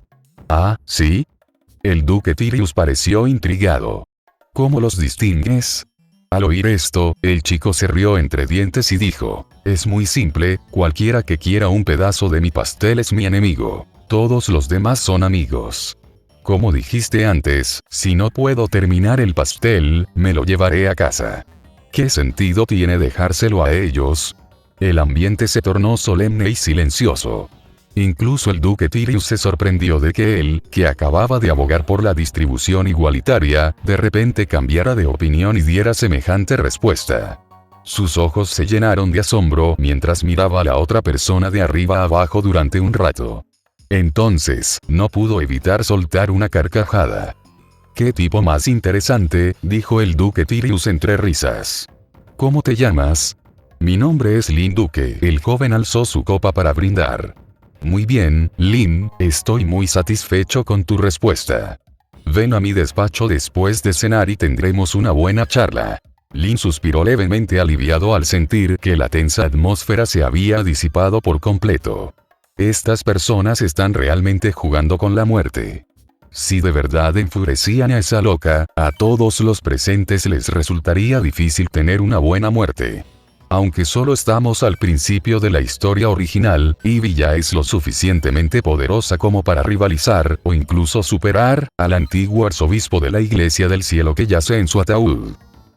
¿Ah, sí? El duque Tirius pareció intrigado. ¿Cómo los distingues? Al oír esto, el chico se rió entre dientes y dijo, es muy simple, cualquiera que quiera un pedazo de mi pastel es mi enemigo. Todos los demás son amigos. Como dijiste antes, si no puedo terminar el pastel, me lo llevaré a casa. ¿Qué sentido tiene dejárselo a ellos? El ambiente se tornó solemne y silencioso. Incluso el duque Tirius se sorprendió de que él, que acababa de abogar por la distribución igualitaria, de repente cambiara de opinión y diera semejante respuesta. Sus ojos se llenaron de asombro mientras miraba a la otra persona de arriba a abajo durante un rato. Entonces, no pudo evitar soltar una carcajada. «¡Qué tipo más interesante!», dijo el duque Tirius entre risas. «¿Cómo te llamas?» «Mi nombre es Lin Duque». El joven alzó su copa para brindar. «Muy bien, Lin, estoy muy satisfecho con tu respuesta. Ven a mi despacho después de cenar y tendremos una buena charla». Lin suspiró levemente aliviado al sentir que la tensa atmósfera se había disipado por completo. Estas personas están realmente jugando con la muerte. Si de verdad enfurecían a esa loca, a todos los presentes les resultaría difícil tener una buena muerte. Aunque solo estamos al principio de la historia original, Ivy ya es lo suficientemente poderosa como para rivalizar, o incluso superar, al antiguo arzobispo de la Iglesia del Cielo que yace en su ataúd.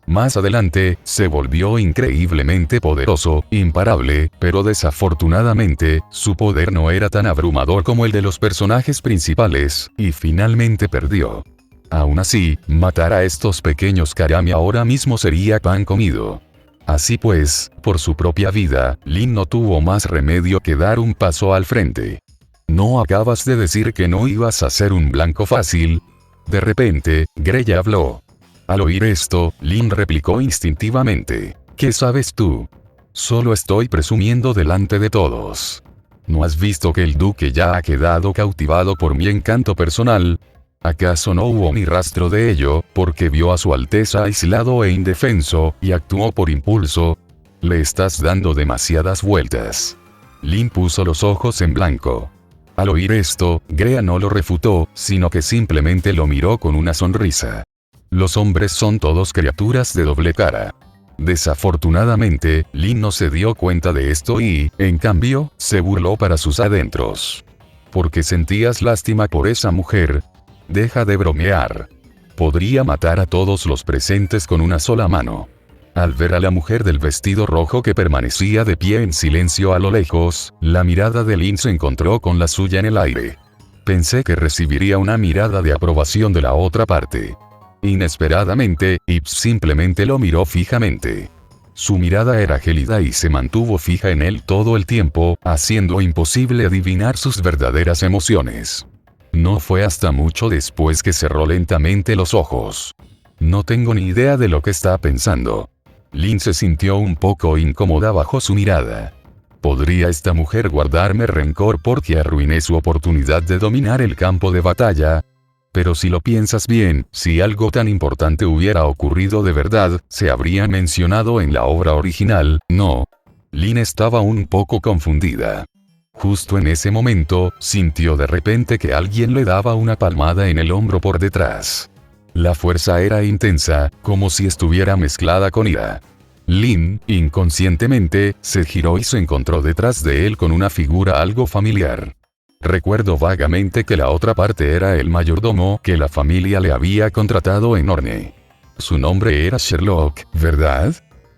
Más adelante, se volvió increíblemente poderoso, imparable, pero desafortunadamente, su poder no era tan abrumador como el de los personajes principales, y finalmente perdió. Aún así, matar a estos pequeños Karami ahora mismo sería pan comido. Así pues, por su propia vida, Lin no tuvo más remedio que dar un paso al frente. ¿No acabas de decir que no ibas a ser un blanco fácil? De repente, Greya habló. Al oír esto, Lin replicó instintivamente. ¿Qué sabes tú? Solo estoy presumiendo delante de todos. ¿No has visto que el duque ya ha quedado cautivado por mi encanto personal? ¿Acaso no hubo ni rastro de ello, porque vio a su Alteza aislado e indefenso, y actuó por impulso? Le estás dando demasiadas vueltas. Lin puso los ojos en blanco. Al oír esto, Greya no lo refutó, sino que simplemente lo miró con una sonrisa. Los hombres son todos criaturas de doble cara. Desafortunadamente, Lin no se dio cuenta de esto y, en cambio, se burló para sus adentros. ¿Por qué sentías lástima por esa mujer? Deja de bromear. Podría matar a todos los presentes con una sola mano. Al ver a la mujer del vestido rojo que permanecía de pie en silencio a lo lejos, la mirada de Lin se encontró con la suya en el aire. Pensé que recibiría una mirada de aprobación de la otra parte. Inesperadamente, Ips simplemente lo miró fijamente. Su mirada era gélida y se mantuvo fija en él todo el tiempo, haciendo imposible adivinar sus verdaderas emociones. No fue hasta mucho después que cerró lentamente los ojos. No tengo ni idea de lo que está pensando. Lin se sintió un poco incómoda bajo su mirada. ¿Podría esta mujer guardarme rencor porque arruiné su oportunidad de dominar el campo de batalla? Pero si lo piensas bien, si algo tan importante hubiera ocurrido de verdad, se habría mencionado en la obra original, ¿no? Lin estaba un poco confundida. Justo en ese momento, sintió de repente que alguien le daba una palmada en el hombro por detrás. La fuerza era intensa, como si estuviera mezclada con ira. Lin, inconscientemente, se giró y se encontró detrás de él con una figura algo familiar. Recuerdo vagamente que la otra parte era el mayordomo que la familia le había contratado en Orne. Su nombre era Sherlock, ¿verdad?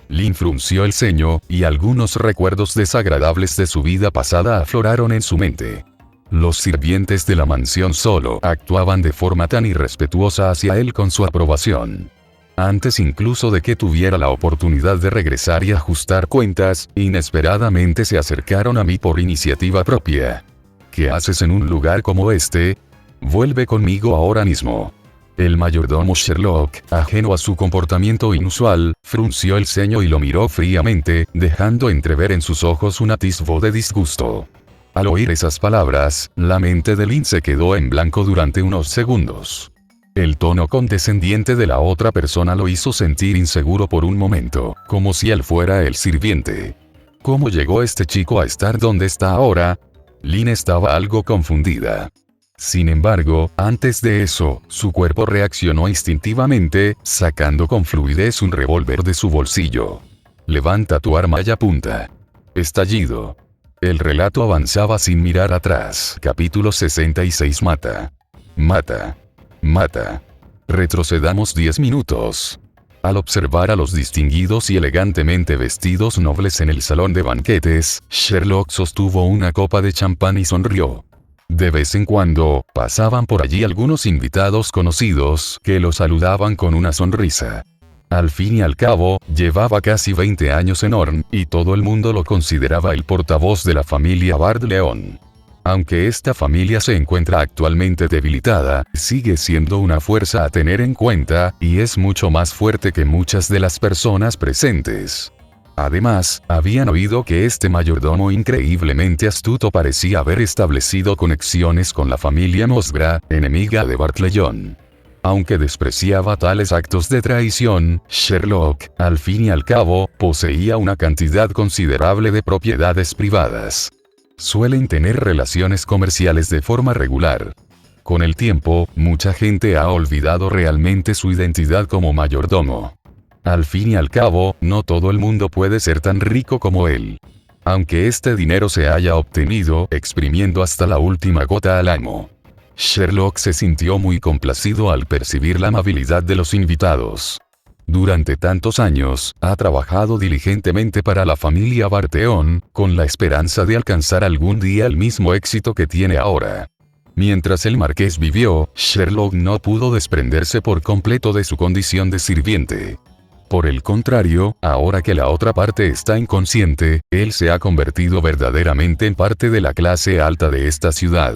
Lin frunció el ceño, y algunos recuerdos desagradables de su vida pasada afloraron en su mente. Los sirvientes de la mansión solo actuaban de forma tan irrespetuosa hacia él con su aprobación. Antes incluso de que tuviera la oportunidad de regresar y ajustar cuentas, inesperadamente se acercaron a mí por iniciativa propia. ¿Qué haces en un lugar como este? Vuelve conmigo ahora mismo. El mayordomo Sherlock, ajeno a su comportamiento inusual, frunció el ceño y lo miró fríamente, dejando entrever en sus ojos un atisbo de disgusto. Al oír esas palabras, la mente de Lin se quedó en blanco durante unos segundos. El tono condescendiente de la otra persona lo hizo sentir inseguro por un momento, como si él fuera el sirviente. ¿Cómo llegó este chico a estar donde está ahora? Lin estaba algo confundida. Sin embargo, antes de eso, su cuerpo reaccionó instintivamente, sacando con fluidez un revólver de su bolsillo. Levanta tu arma y apunta. Estallido. El relato avanzaba sin mirar atrás. Capítulo 66. Mata. Mata. Mata. Retrocedamos 10 minutos. Al observar a los distinguidos y elegantemente vestidos nobles en el salón de banquetes, Sherlock sostuvo una copa de champán y sonrió. De vez en cuando, pasaban por allí algunos invitados conocidos, que lo saludaban con una sonrisa. Al fin y al cabo, llevaba casi 20 años en Orn, y todo el mundo lo consideraba el portavoz de la familia Bard León. Aunque esta familia se encuentra actualmente debilitada, sigue siendo una fuerza a tener en cuenta, y es mucho más fuerte que muchas de las personas presentes. Además, habían oído que este mayordomo increíblemente astuto parecía haber establecido conexiones con la familia Mosgra, enemiga de Bard León. Aunque despreciaba tales actos de traición, Sherlock, al fin y al cabo, poseía una cantidad considerable de propiedades privadas. Suelen tener relaciones comerciales de forma regular. Con el tiempo, mucha gente ha olvidado realmente su identidad como mayordomo. Al fin y al cabo, no todo el mundo puede ser tan rico como él. Aunque este dinero se haya obtenido exprimiendo hasta la última gota al amo. Sherlock se sintió muy complacido al percibir la amabilidad de los invitados. Durante tantos años, ha trabajado diligentemente para la familia Barteón, con la esperanza de alcanzar algún día el mismo éxito que tiene ahora. Mientras el marqués vivió, Sherlock no pudo desprenderse por completo de su condición de sirviente. Por el contrario, ahora que la otra parte está inconsciente, él se ha convertido verdaderamente en parte de la clase alta de esta ciudad.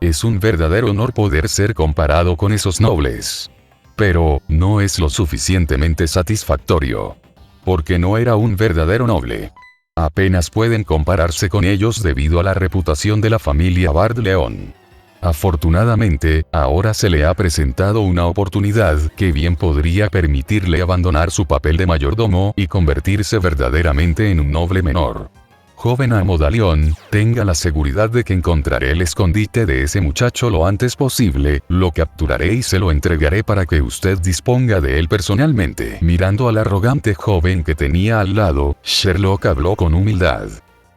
Es un verdadero honor poder ser comparado con esos nobles. Pero, no es lo suficientemente satisfactorio. Porque no era un verdadero noble. Apenas pueden compararse con ellos debido a la reputación de la familia Bard-León. Afortunadamente, ahora se le ha presentado una oportunidad que bien podría permitirle abandonar su papel de mayordomo y convertirse verdaderamente en un noble menor. Joven amo Dalión, tenga la seguridad de que encontraré el escondite de ese muchacho lo antes posible, lo capturaré y se lo entregaré para que usted disponga de él personalmente. Mirando al arrogante joven que tenía al lado, Sherlock habló con humildad.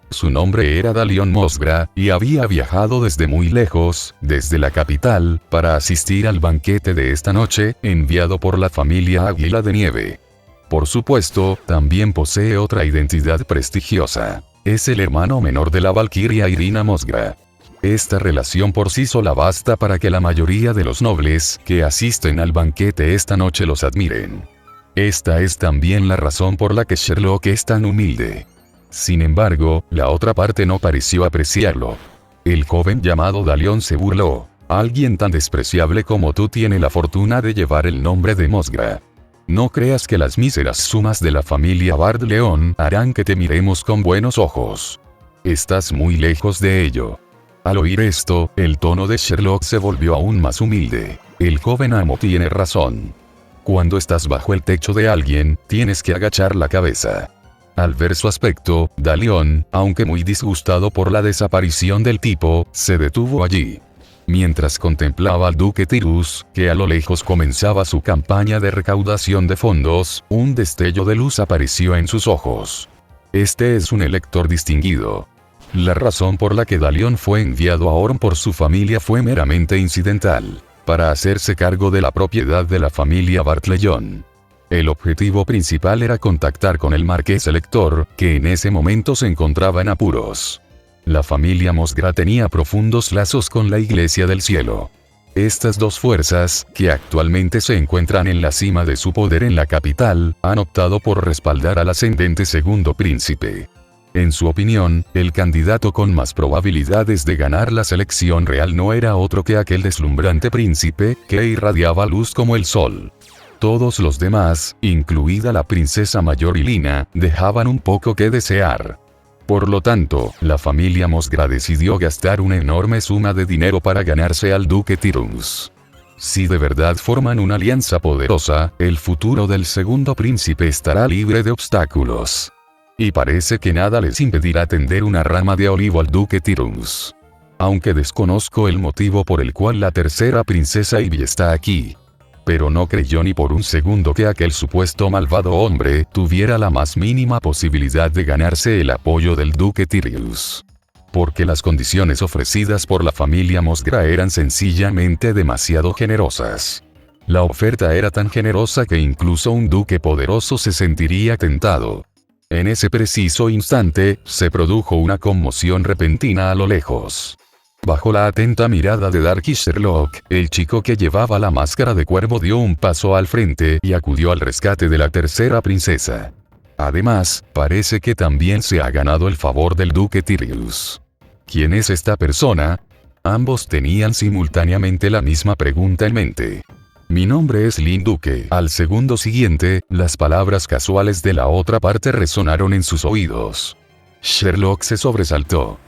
Su nombre era Dalión Mosgra, y había viajado desde muy lejos, desde la capital, para asistir al banquete de esta noche, enviado por la familia Águila de Nieve. Por supuesto, también posee otra identidad prestigiosa. Es el hermano menor de la valquiria Irina Mosgra. Esta relación por sí sola basta para que la mayoría de los nobles que asisten al banquete esta noche los admiren. Esta es también la razón por la que Sherlock es tan humilde. Sin embargo, la otra parte no pareció apreciarlo. El joven llamado Dalión se burló. Alguien tan despreciable como tú tiene la fortuna de llevar el nombre de Mosgra. No creas que las míseras sumas de la familia Bard-León harán que te miremos con buenos ojos. Estás muy lejos de ello. Al oír esto, el tono de Sherlock se volvió aún más humilde. El joven amo tiene razón. Cuando estás bajo el techo de alguien, tienes que agachar la cabeza. Al ver su aspecto, Dalión, aunque muy disgustado por la desaparición del tipo, se detuvo allí. Mientras contemplaba al duque Tirus, que a lo lejos comenzaba su campaña de recaudación de fondos, un destello de luz apareció en sus ojos. Este es un elector distinguido. La razón por la que Dalión fue enviado a Orm por su familia fue meramente incidental, para hacerse cargo de la propiedad de la familia Bard-León. El objetivo principal era contactar con el marqués elector, que en ese momento se encontraba en apuros. La familia Mosgra tenía profundos lazos con la Iglesia del Cielo. Estas dos fuerzas, que actualmente se encuentran en la cima de su poder en la capital, han optado por respaldar al ascendente segundo príncipe. En su opinión, el candidato con más probabilidades de ganar la selección real no era otro que aquel deslumbrante príncipe, que irradiaba luz como el sol. Todos los demás, incluida la princesa mayor Ilina, dejaban un poco que desear. Por lo tanto, la familia Mosgra decidió gastar una enorme suma de dinero para ganarse al duque Tirus. Si de verdad forman una alianza poderosa, el futuro del segundo príncipe estará libre de obstáculos. Y parece que nada les impedirá tender una rama de olivo al duque Tirus. Aunque desconozco el motivo por el cual la tercera princesa Ivy está aquí. Pero no creyó ni por un segundo que aquel supuesto malvado hombre tuviera la más mínima posibilidad de ganarse el apoyo del duque Tirus. Porque las condiciones ofrecidas por la familia Mosgra eran sencillamente demasiado generosas. La oferta era tan generosa que incluso un duque poderoso se sentiría tentado. En ese preciso instante, se produjo una conmoción repentina a lo lejos. Bajo la atenta mirada de Darky Sherlock, el chico que llevaba la máscara de cuervo dio un paso al frente y acudió al rescate de la tercera princesa. Además, parece que también se ha ganado el favor del duque Tirus. ¿Quién es esta persona? Ambos tenían simultáneamente la misma pregunta en mente. Mi nombre es Lin Duque. Al segundo siguiente, las palabras casuales de la otra parte resonaron en sus oídos. Sherlock se sobresaltó.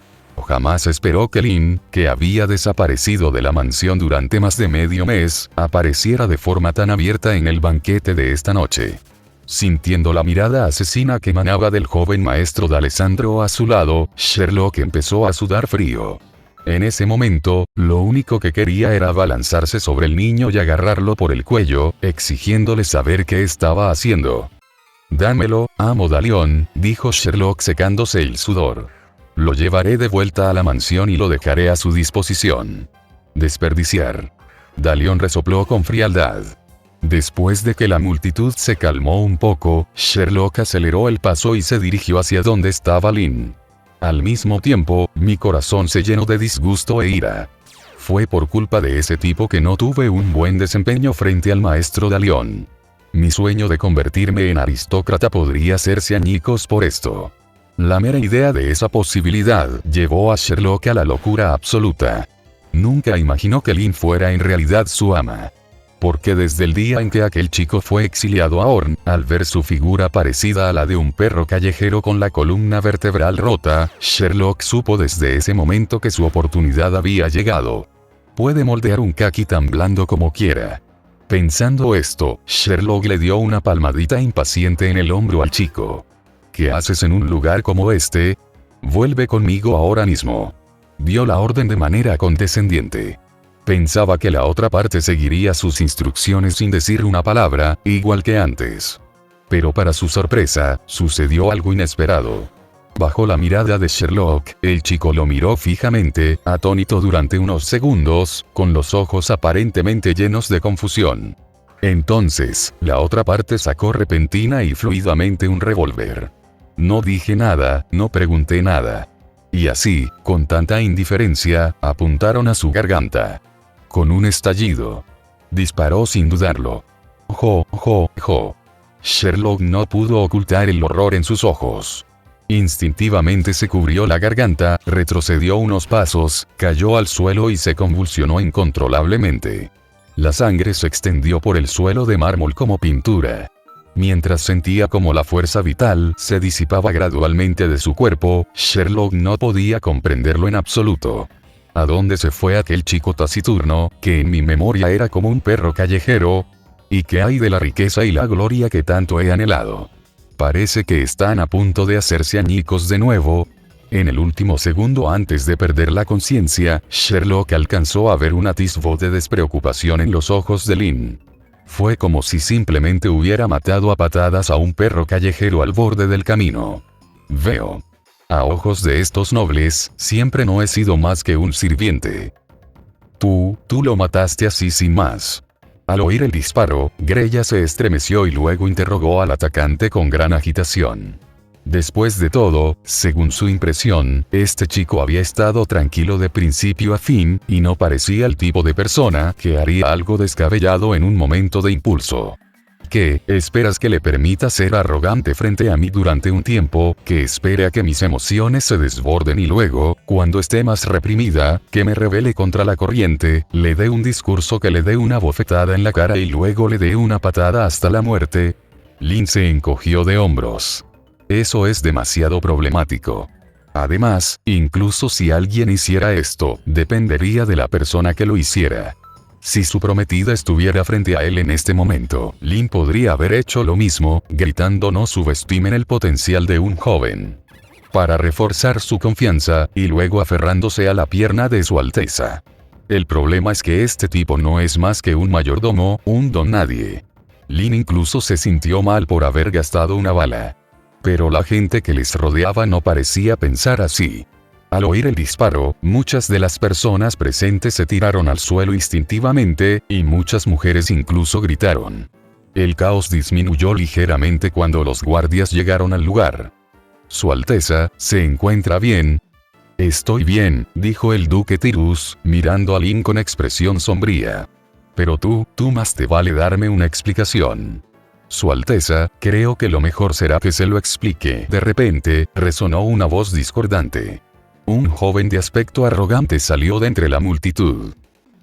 Jamás esperó que Lin, que había desaparecido de la mansión durante más de medio mes, apareciera de forma tan abierta en el banquete de esta noche. Sintiendo la mirada asesina que emanaba del joven maestro de Alessandro a su lado, Sherlock empezó a sudar frío. En ese momento, lo único que quería era abalanzarse sobre el niño y agarrarlo por el cuello, exigiéndole saber qué estaba haciendo. «Dámelo, amo Dalión», dijo Sherlock secándose el sudor. «Lo llevaré de vuelta a la mansión y lo dejaré a su disposición». «Desperdiciar». Dalión resopló con frialdad. Después de que la multitud se calmó un poco, Sherlock aceleró el paso y se dirigió hacia donde estaba Lin. Al mismo tiempo, mi corazón se llenó de disgusto e ira. Fue por culpa de ese tipo que no tuve un buen desempeño frente al maestro Dalión. Mi sueño de convertirme en aristócrata podría hacerse añicos por esto. La mera idea de esa posibilidad llevó a Sherlock a la locura absoluta. Nunca imaginó que Lin fuera en realidad su ama. Porque desde el día en que aquel chico fue exiliado a Orn, al ver su figura parecida a la de un perro callejero con la columna vertebral rota, Sherlock supo desde ese momento que su oportunidad había llegado. Puede moldear un kaki tan blando como quiera. Pensando esto, Sherlock le dio una palmadita impaciente en el hombro al chico. ¿Qué haces en un lugar como este? Vuelve conmigo ahora mismo. Dio la orden de manera condescendiente. Pensaba que la otra parte seguiría sus instrucciones sin decir una palabra, igual que antes. Pero para su sorpresa, sucedió algo inesperado. Bajo la mirada de Sherlock, el chico lo miró fijamente, atónito durante unos segundos, con los ojos aparentemente llenos de confusión. Entonces, la otra parte sacó repentina y fluidamente un revólver. No dije nada, no pregunté nada. Y así, con tanta indiferencia, apuntaron a su garganta. Con un estallido. Disparó sin dudarlo. ¡Jo, jo, jo! Sherlock no pudo ocultar el horror en sus ojos. Instintivamente se cubrió la garganta, retrocedió unos pasos, cayó al suelo y se convulsionó incontrolablemente. La sangre se extendió por el suelo de mármol como pintura. Mientras sentía como la fuerza vital se disipaba gradualmente de su cuerpo, Sherlock no podía comprenderlo en absoluto. ¿A dónde se fue aquel chico taciturno, que en mi memoria era como un perro callejero? ¿Y qué hay de la riqueza y la gloria que tanto he anhelado? Parece que están a punto de hacerse añicos de nuevo. En el último segundo antes de perder la conciencia, Sherlock alcanzó a ver un atisbo de despreocupación en los ojos de Lin. Fue como si simplemente hubiera matado a patadas a un perro callejero al borde del camino. Veo. A ojos de estos nobles, siempre no he sido más que un sirviente. Tú lo mataste así sin más. Al oír el disparo, Grella se estremeció y luego interrogó al atacante con gran agitación. Después de todo, según su impresión, este chico había estado tranquilo de principio a fin, y no parecía el tipo de persona que haría algo descabellado en un momento de impulso. ¿Qué, esperas que le permita ser arrogante frente a mí durante un tiempo, que espere a que mis emociones se desborden y luego, cuando esté más reprimida, que me rebele contra la corriente, le dé un discurso que le dé una bofetada en la cara y luego le dé una patada hasta la muerte? Lin se encogió de hombros. Eso es demasiado problemático. Además, incluso si alguien hiciera esto, dependería de la persona que lo hiciera. Si su prometida estuviera frente a él en este momento, Lin podría haber hecho lo mismo, gritando no subestimen el potencial de un joven. Para reforzar su confianza, y luego aferrándose a la pierna de su Alteza. El problema es que este tipo no es más que un mayordomo, un don nadie. Lin incluso se sintió mal por haber gastado una bala. Pero la gente que les rodeaba no parecía pensar así. Al oír el disparo, muchas de las personas presentes se tiraron al suelo instintivamente, y muchas mujeres incluso gritaron. El caos disminuyó ligeramente cuando los guardias llegaron al lugar. Su Alteza, ¿se encuentra bien? Estoy bien, dijo el duque Tirus, mirando a Lin con expresión sombría. Pero tú más te vale darme una explicación. Su Alteza, creo que lo mejor será que se lo explique. De repente, resonó una voz discordante. Un joven de aspecto arrogante salió de entre la multitud.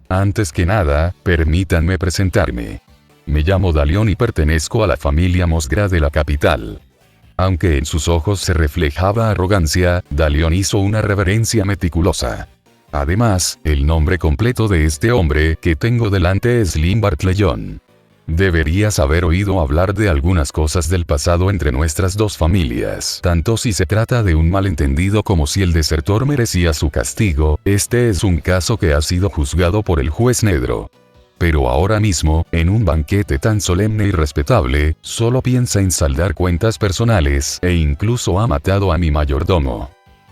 Antes que nada, permítanme presentarme. Me llamo Dalión y pertenezco a la familia Mosgra de la capital. Aunque en sus ojos se reflejaba arrogancia, Dalion hizo una reverencia meticulosa. Además, el nombre completo de este hombre que tengo delante es Lynn Bartlejon. Deberías haber oído hablar de algunas cosas del pasado entre nuestras dos familias. Tanto si se trata de un malentendido como si el desertor merecía su castigo, este es un caso que ha sido juzgado por el juez Nedro. Pero ahora mismo, en un banquete tan solemne y respetable, solo piensa en saldar cuentas personales e incluso ha matado a mi mayordomo.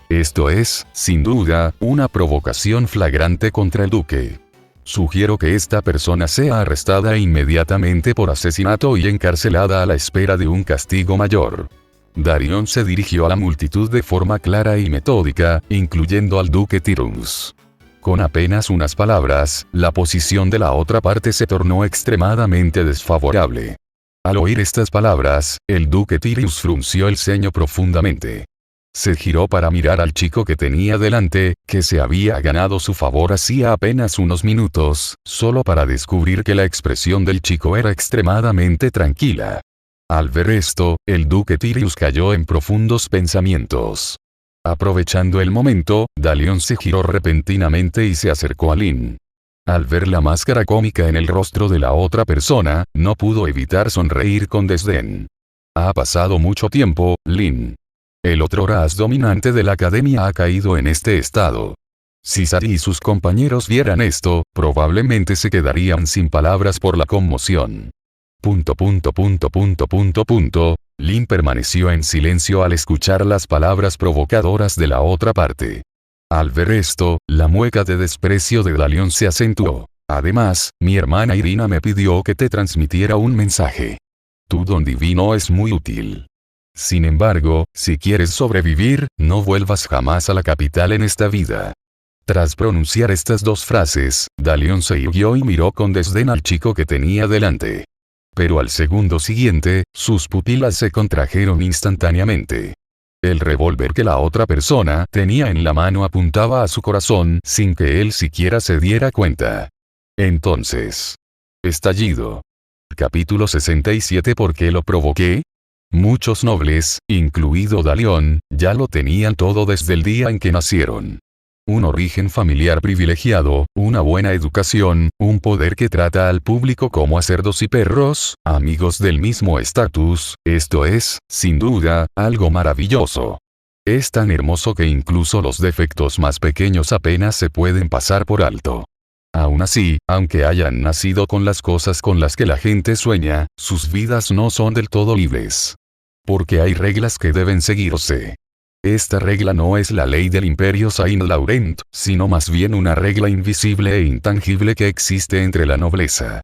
Esto es, sin duda, una provocación flagrante contra el duque. Sugiero que esta persona sea arrestada inmediatamente por asesinato y encarcelada a la espera de un castigo mayor. Dalion se dirigió a la multitud de forma clara y metódica, incluyendo al duque Tyrus. Con apenas unas palabras, la posición de la otra parte se tornó extremadamente desfavorable. Al oír estas palabras, el duque Tyrus frunció el ceño profundamente. Se giró para mirar al chico que tenía delante, que se había ganado su favor hacía apenas unos minutos, solo para descubrir que la expresión del chico era extremadamente tranquila. Al ver esto, el duque Tyrus cayó en profundos pensamientos. Aprovechando el momento, Dalion se giró repentinamente y se acercó a Lynn. Al ver la máscara cómica en el rostro de la otra persona, no pudo evitar sonreír con desdén. Ha pasado mucho tiempo, Lynn. El otrora as dominante de la academia ha caído en este estado. Si Sari y sus compañeros vieran esto, probablemente se quedarían sin palabras por la conmoción. Lynn permaneció en silencio al escuchar las palabras provocadoras de la otra parte. Al ver esto, la mueca de desprecio de Dalion se acentuó. Además, mi hermana Irina me pidió que te transmitiera un mensaje. Tu don divino es muy útil. Sin embargo, si quieres sobrevivir, no vuelvas jamás a la capital en esta vida. Tras pronunciar estas dos frases, Dalion se irguió y miró con desdén al chico que tenía delante. Pero al segundo siguiente, sus pupilas se contrajeron instantáneamente. El revólver que la otra persona tenía en la mano apuntaba a su corazón sin que él siquiera se diera cuenta. Entonces. Estallido. Capítulo 67. ¿Por qué lo provoqué? Muchos nobles, incluido Dalion, ya lo tenían todo desde el día en que nacieron. Un origen familiar privilegiado, una buena educación, un poder que trata al público como a cerdos y perros, amigos del mismo estatus, esto es, sin duda, algo maravilloso. Es tan hermoso que incluso los defectos más pequeños apenas se pueden pasar por alto. Aún así, aunque hayan nacido con las cosas con las que la gente sueña, sus vidas no son del todo libres. Porque hay reglas que deben seguirse. Esta regla no es la ley del Imperio Saint Laurent, sino más bien una regla invisible e intangible que existe entre la nobleza.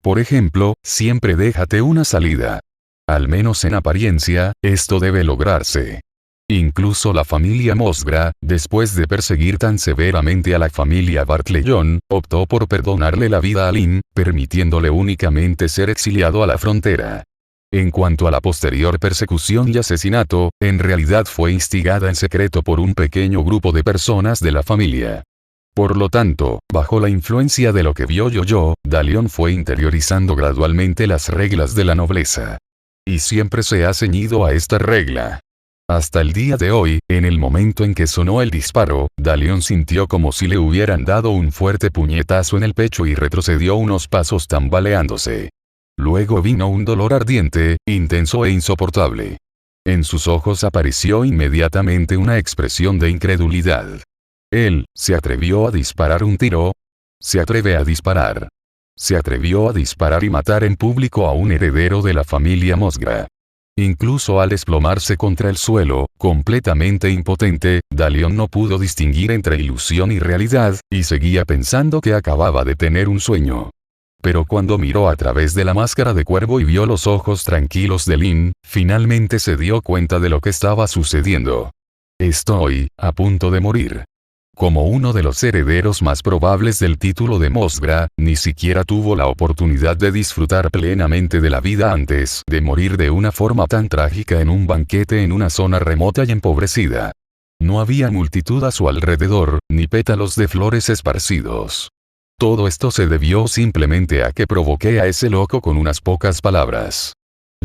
Por ejemplo, siempre déjate una salida. Al menos en apariencia, esto debe lograrse. Incluso la familia Mosgra, después de perseguir tan severamente a la familia Bartlejon, optó por perdonarle la vida a Lynn, permitiéndole únicamente ser exiliado a la frontera. En cuanto a la posterior persecución y asesinato, en realidad fue instigada en secreto por un pequeño grupo de personas de la familia. Por lo tanto, bajo la influencia de lo que vio Dalion fue interiorizando gradualmente las reglas de la nobleza. Y siempre se ha ceñido a esta regla. Hasta el día de hoy, en el momento en que sonó el disparo, Dalion sintió como si le hubieran dado un fuerte puñetazo en el pecho y retrocedió unos pasos tambaleándose. Luego vino un dolor ardiente, intenso e insoportable. En sus ojos apareció inmediatamente una expresión de incredulidad. Él, ¿se atrevió a disparar un tiro? ¿Se atreve a disparar? ¿Se atrevió a disparar y matar en público a un heredero de la familia Mosgra? Incluso al desplomarse contra el suelo, completamente impotente, Dalion no pudo distinguir entre ilusión y realidad, y seguía pensando que acababa de tener un sueño. Pero cuando miró a través de la máscara de cuervo y vio los ojos tranquilos de Lynn, finalmente se dio cuenta de lo que estaba sucediendo. Estoy a punto de morir. Como uno de los herederos más probables del título de Mosgra, ni siquiera tuvo la oportunidad de disfrutar plenamente de la vida antes de morir de una forma tan trágica en un banquete en una zona remota y empobrecida. No había multitud a su alrededor, ni pétalos de flores esparcidos. Todo esto se debió simplemente a que provoqué a ese loco con unas pocas palabras.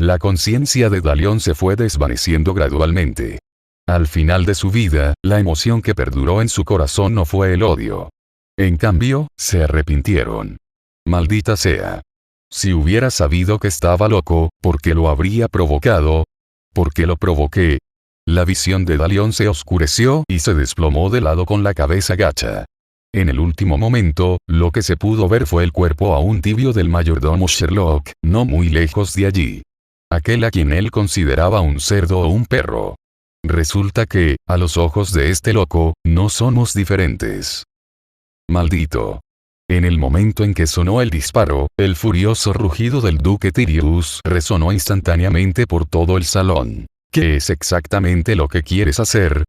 la conciencia de Dalión se fue desvaneciendo gradualmente. Al final de su vida, la emoción que perduró en su corazón no fue el odio. En cambio, se arrepintieron. Maldita sea. Si hubiera sabido que estaba loco, ¿por qué lo habría provocado? ¿Por qué lo provoqué? La visión de Dalión se oscureció y se desplomó de lado con la cabeza gacha. En el último momento, lo que se pudo ver fue el cuerpo aún tibio del mayordomo Sherlock, no muy lejos de allí. Aquel a quien él consideraba un cerdo o un perro. Resulta que, a los ojos de este loco, no somos diferentes. Maldito. En el momento en que sonó el disparo, el furioso rugido del duque Tirius resonó instantáneamente por todo el salón. ¿Qué es exactamente lo que quieres hacer?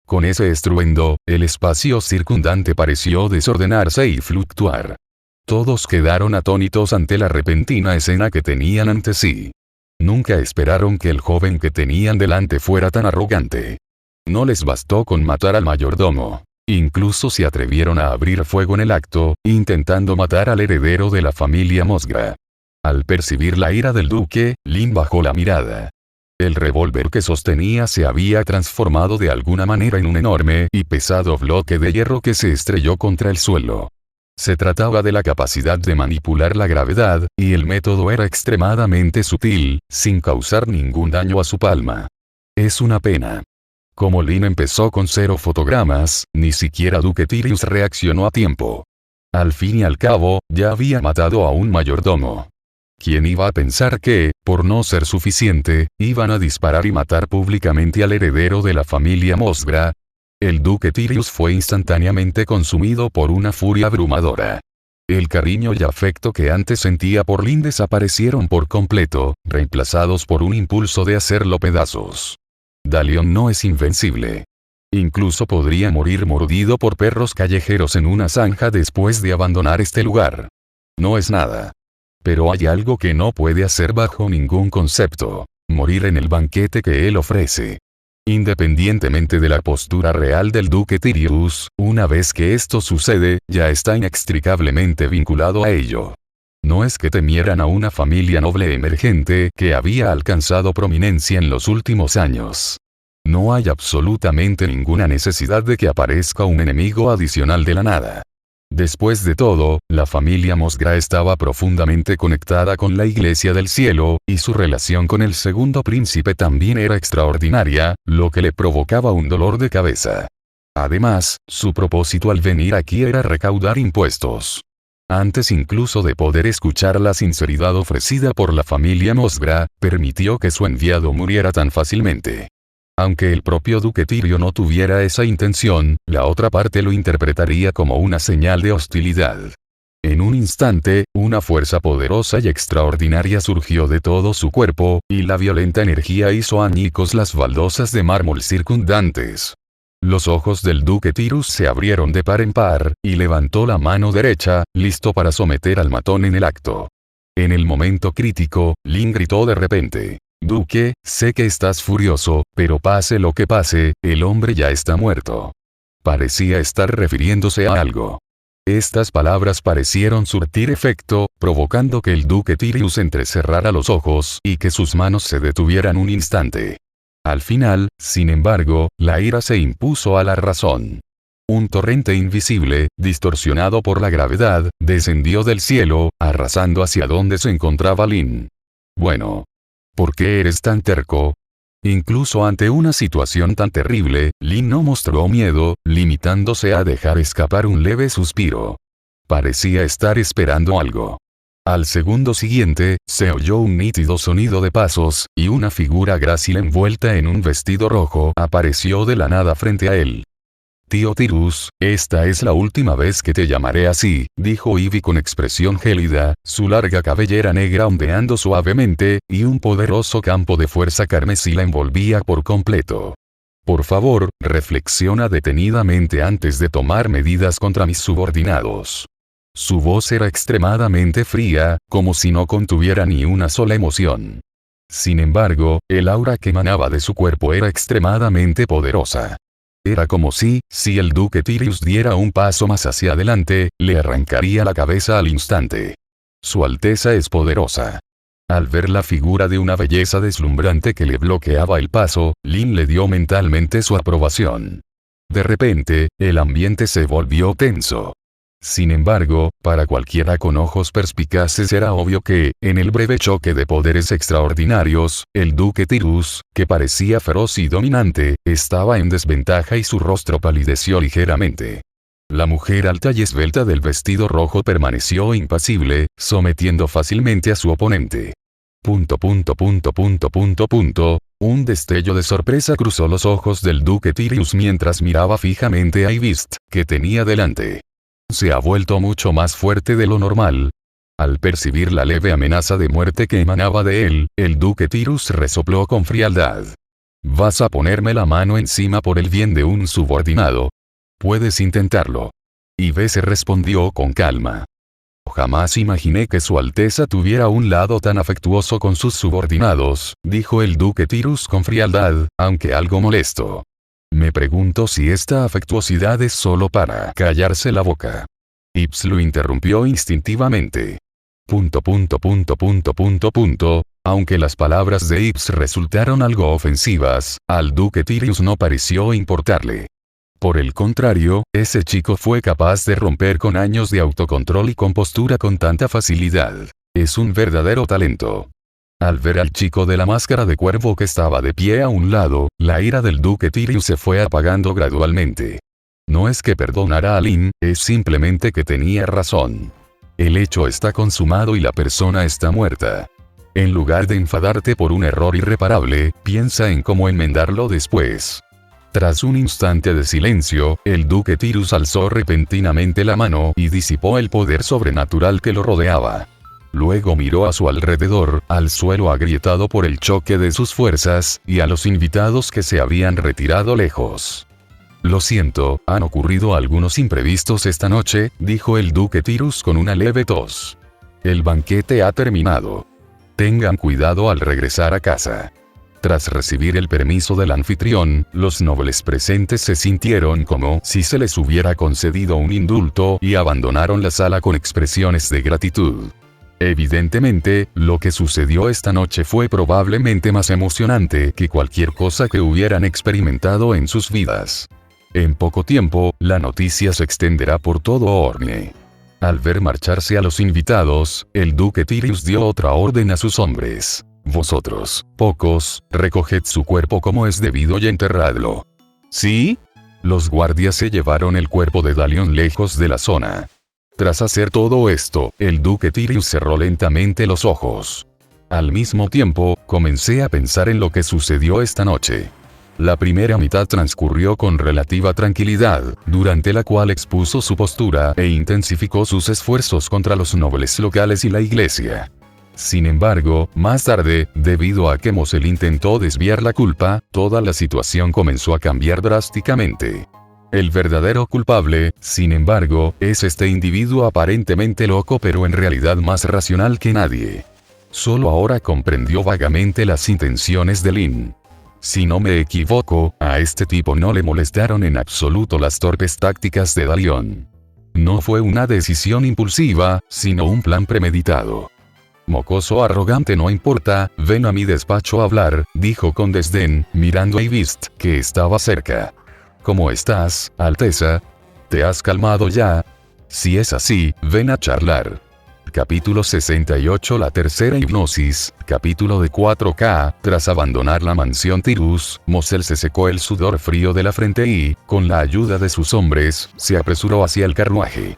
Con ese estruendo, el espacio circundante pareció desordenarse y fluctuar. Todos quedaron atónitos ante la repentina escena que tenían ante sí. Nunca esperaron que el joven que tenían delante fuera tan arrogante. No les bastó con matar al mayordomo. Incluso se atrevieron a abrir fuego en el acto, intentando matar al heredero de la familia Mosgra. Al percibir la ira del duque, Lin bajó la mirada. El revólver que sostenía se había transformado de alguna manera en un enorme y pesado bloque de hierro que se estrelló contra el suelo. Se trataba de la capacidad de manipular la gravedad, y el método era extremadamente sutil, sin causar ningún daño a su palma. Es una pena. Como Lin empezó con 0 fotogramas, ni siquiera Duque Tirius reaccionó a tiempo. Al fin y al cabo, ya había matado a un mayordomo. ¿Quién iba a pensar que, por no ser suficiente, iban a disparar y matar públicamente al heredero de la familia Mosgra? El duque Tirius fue instantáneamente consumido por una furia abrumadora. El cariño y afecto que antes sentía por Lin desaparecieron por completo, reemplazados por un impulso de hacerlo pedazos. Dalión no es invencible. Incluso podría morir mordido por perros callejeros en una zanja después de abandonar este lugar. No es nada. Pero hay algo que no puede hacer bajo ningún concepto: morir en el banquete que él ofrece. Independientemente de la postura real del duque Tirius, una vez que esto sucede, ya está inextricablemente vinculado a ello. No es que temieran a una familia noble emergente que había alcanzado prominencia en los últimos años. No hay absolutamente ninguna necesidad de que aparezca un enemigo adicional de la nada. Después de todo, la familia Mosgra estaba profundamente conectada con la Iglesia del Cielo, y su relación con el segundo príncipe también era extraordinaria, lo que le provocaba un dolor de cabeza. Además, su propósito al venir aquí era recaudar impuestos. Antes incluso de poder escuchar la sinceridad ofrecida por la familia Mosgra, permitió que su enviado muriera tan fácilmente. Aunque el propio duque Tirio no tuviera esa intención, la otra parte lo interpretaría como una señal de hostilidad. En un instante, una fuerza poderosa y extraordinaria surgió de todo su cuerpo, y la violenta energía hizo añicos las baldosas de mármol circundantes. Los ojos del duque Tirus se abrieron de par en par, y levantó la mano derecha, listo para someter al matón en el acto. En el momento crítico, Lin gritó de repente: «Duque, sé que estás furioso, pero pase lo que pase, el hombre ya está muerto». Parecía estar refiriéndose a algo. Estas palabras parecieron surtir efecto, provocando que el duque Tirius entrecerrara los ojos y que sus manos se detuvieran un instante. Al final, sin embargo, la ira se impuso a la razón. Un torrente invisible, distorsionado por la gravedad, descendió del cielo, arrasando hacia donde se encontraba Lin. «Bueno. ¿Por qué eres tan terco?» Incluso ante una situación tan terrible, Lin no mostró miedo, limitándose a dejar escapar un leve suspiro. Parecía estar esperando algo. Al segundo siguiente, se oyó un nítido sonido de pasos, y una figura grácil envuelta en un vestido rojo apareció de la nada frente a él. «Tío Tirus, esta es la última vez que te llamaré así», dijo Ivy con expresión gélida, su larga cabellera negra ondeando suavemente, y un poderoso campo de fuerza carmesí la envolvía por completo. «Por favor, reflexiona detenidamente antes de tomar medidas contra mis subordinados». Su voz era extremadamente fría, como si no contuviera ni una sola emoción. Sin embargo, el aura que emanaba de su cuerpo era extremadamente poderosa. Era como si el duque Tirius diera un paso más hacia adelante, le arrancaría la cabeza al instante. Su Alteza es poderosa. Al ver la figura de una belleza deslumbrante que le bloqueaba el paso, Lin le dio mentalmente su aprobación. De repente, el ambiente se volvió tenso. Sin embargo, para cualquiera con ojos perspicaces era obvio que, en el breve choque de poderes extraordinarios, el duque Tirus, que parecía feroz y dominante, estaba en desventaja y su rostro palideció ligeramente. La mujer alta y esbelta del vestido rojo permaneció impasible, sometiendo fácilmente a su oponente. Un destello de sorpresa cruzó los ojos del duque Tirus mientras miraba fijamente a Ivist, que tenía delante. Se ha vuelto mucho más fuerte de lo normal. Al percibir la leve amenaza de muerte que emanaba de él, el duque Tirus resopló con frialdad. ¿Vas a ponerme la mano encima por el bien de un subordinado? Puedes intentarlo. Ive se respondió con calma. Jamás imaginé que Su Alteza tuviera un lado tan afectuoso con sus subordinados, dijo el duque Tirus con frialdad, aunque algo molesto. Me pregunto si esta afectuosidad es solo para callarse la boca. Ips lo interrumpió instintivamente. Aunque las palabras de Ips resultaron algo ofensivas, al duque Tirus no pareció importarle. Por el contrario, ese chico fue capaz de romper con años de autocontrol y compostura con tanta facilidad. Es un verdadero talento. Al ver al chico de la máscara de cuervo que estaba de pie a un lado, la ira del duque Tirus se fue apagando gradualmente. No es que perdonara a Lin, es simplemente que tenía razón. El hecho está consumado y la persona está muerta. En lugar de enfadarte por un error irreparable, piensa en cómo enmendarlo después. Tras un instante de silencio, el duque Tirus alzó repentinamente la mano y disipó el poder sobrenatural que lo rodeaba. Luego miró a su alrededor, al suelo agrietado por el choque de sus fuerzas, y a los invitados que se habían retirado lejos. Lo siento, han ocurrido algunos imprevistos esta noche, dijo el duque Tirus con una leve tos. El banquete ha terminado. Tengan cuidado al regresar a casa. Tras recibir el permiso del anfitrión, los nobles presentes se sintieron como si se les hubiera concedido un indulto y abandonaron la sala con expresiones de gratitud. Evidentemente, lo que sucedió esta noche fue probablemente más emocionante que cualquier cosa que hubieran experimentado en sus vidas. En poco tiempo, la noticia se extenderá por todo Orne. Al ver marcharse a los invitados, el duque Tirus dio otra orden a sus hombres. Vosotros, pocos, recoged su cuerpo como es debido y enterradlo. ¿Sí? Los guardias se llevaron el cuerpo de Dalion lejos de la zona. Tras hacer todo esto, el duque Tirus cerró lentamente los ojos. Al mismo tiempo, comencé a pensar en lo que sucedió esta noche. La primera mitad transcurrió con relativa tranquilidad, durante la cual expuso su postura e intensificó sus esfuerzos contra los nobles locales y la iglesia. Sin embargo, más tarde, debido a que Mosel intentó desviar la culpa, toda la situación comenzó a cambiar drásticamente. El verdadero culpable, sin embargo, es este individuo aparentemente loco pero en realidad más racional que nadie. Solo ahora comprendió vagamente las intenciones de Lin. Si no me equivoco, a este tipo no le molestaron en absoluto las torpes tácticas de Dalion. No fue una decisión impulsiva, sino un plan premeditado. Mocoso arrogante no importa, ven a mi despacho a hablar, dijo con desdén, mirando a Ivist, que estaba cerca. ¿Cómo estás, Alteza? ¿Te has calmado ya? Si es así, ven a charlar. Capítulo 68. La tercera hipnosis, capítulo de 4K. Tras abandonar la mansión Tirus, Mosel se secó el sudor frío de la frente y, con la ayuda de sus hombres, se apresuró hacia el carruaje.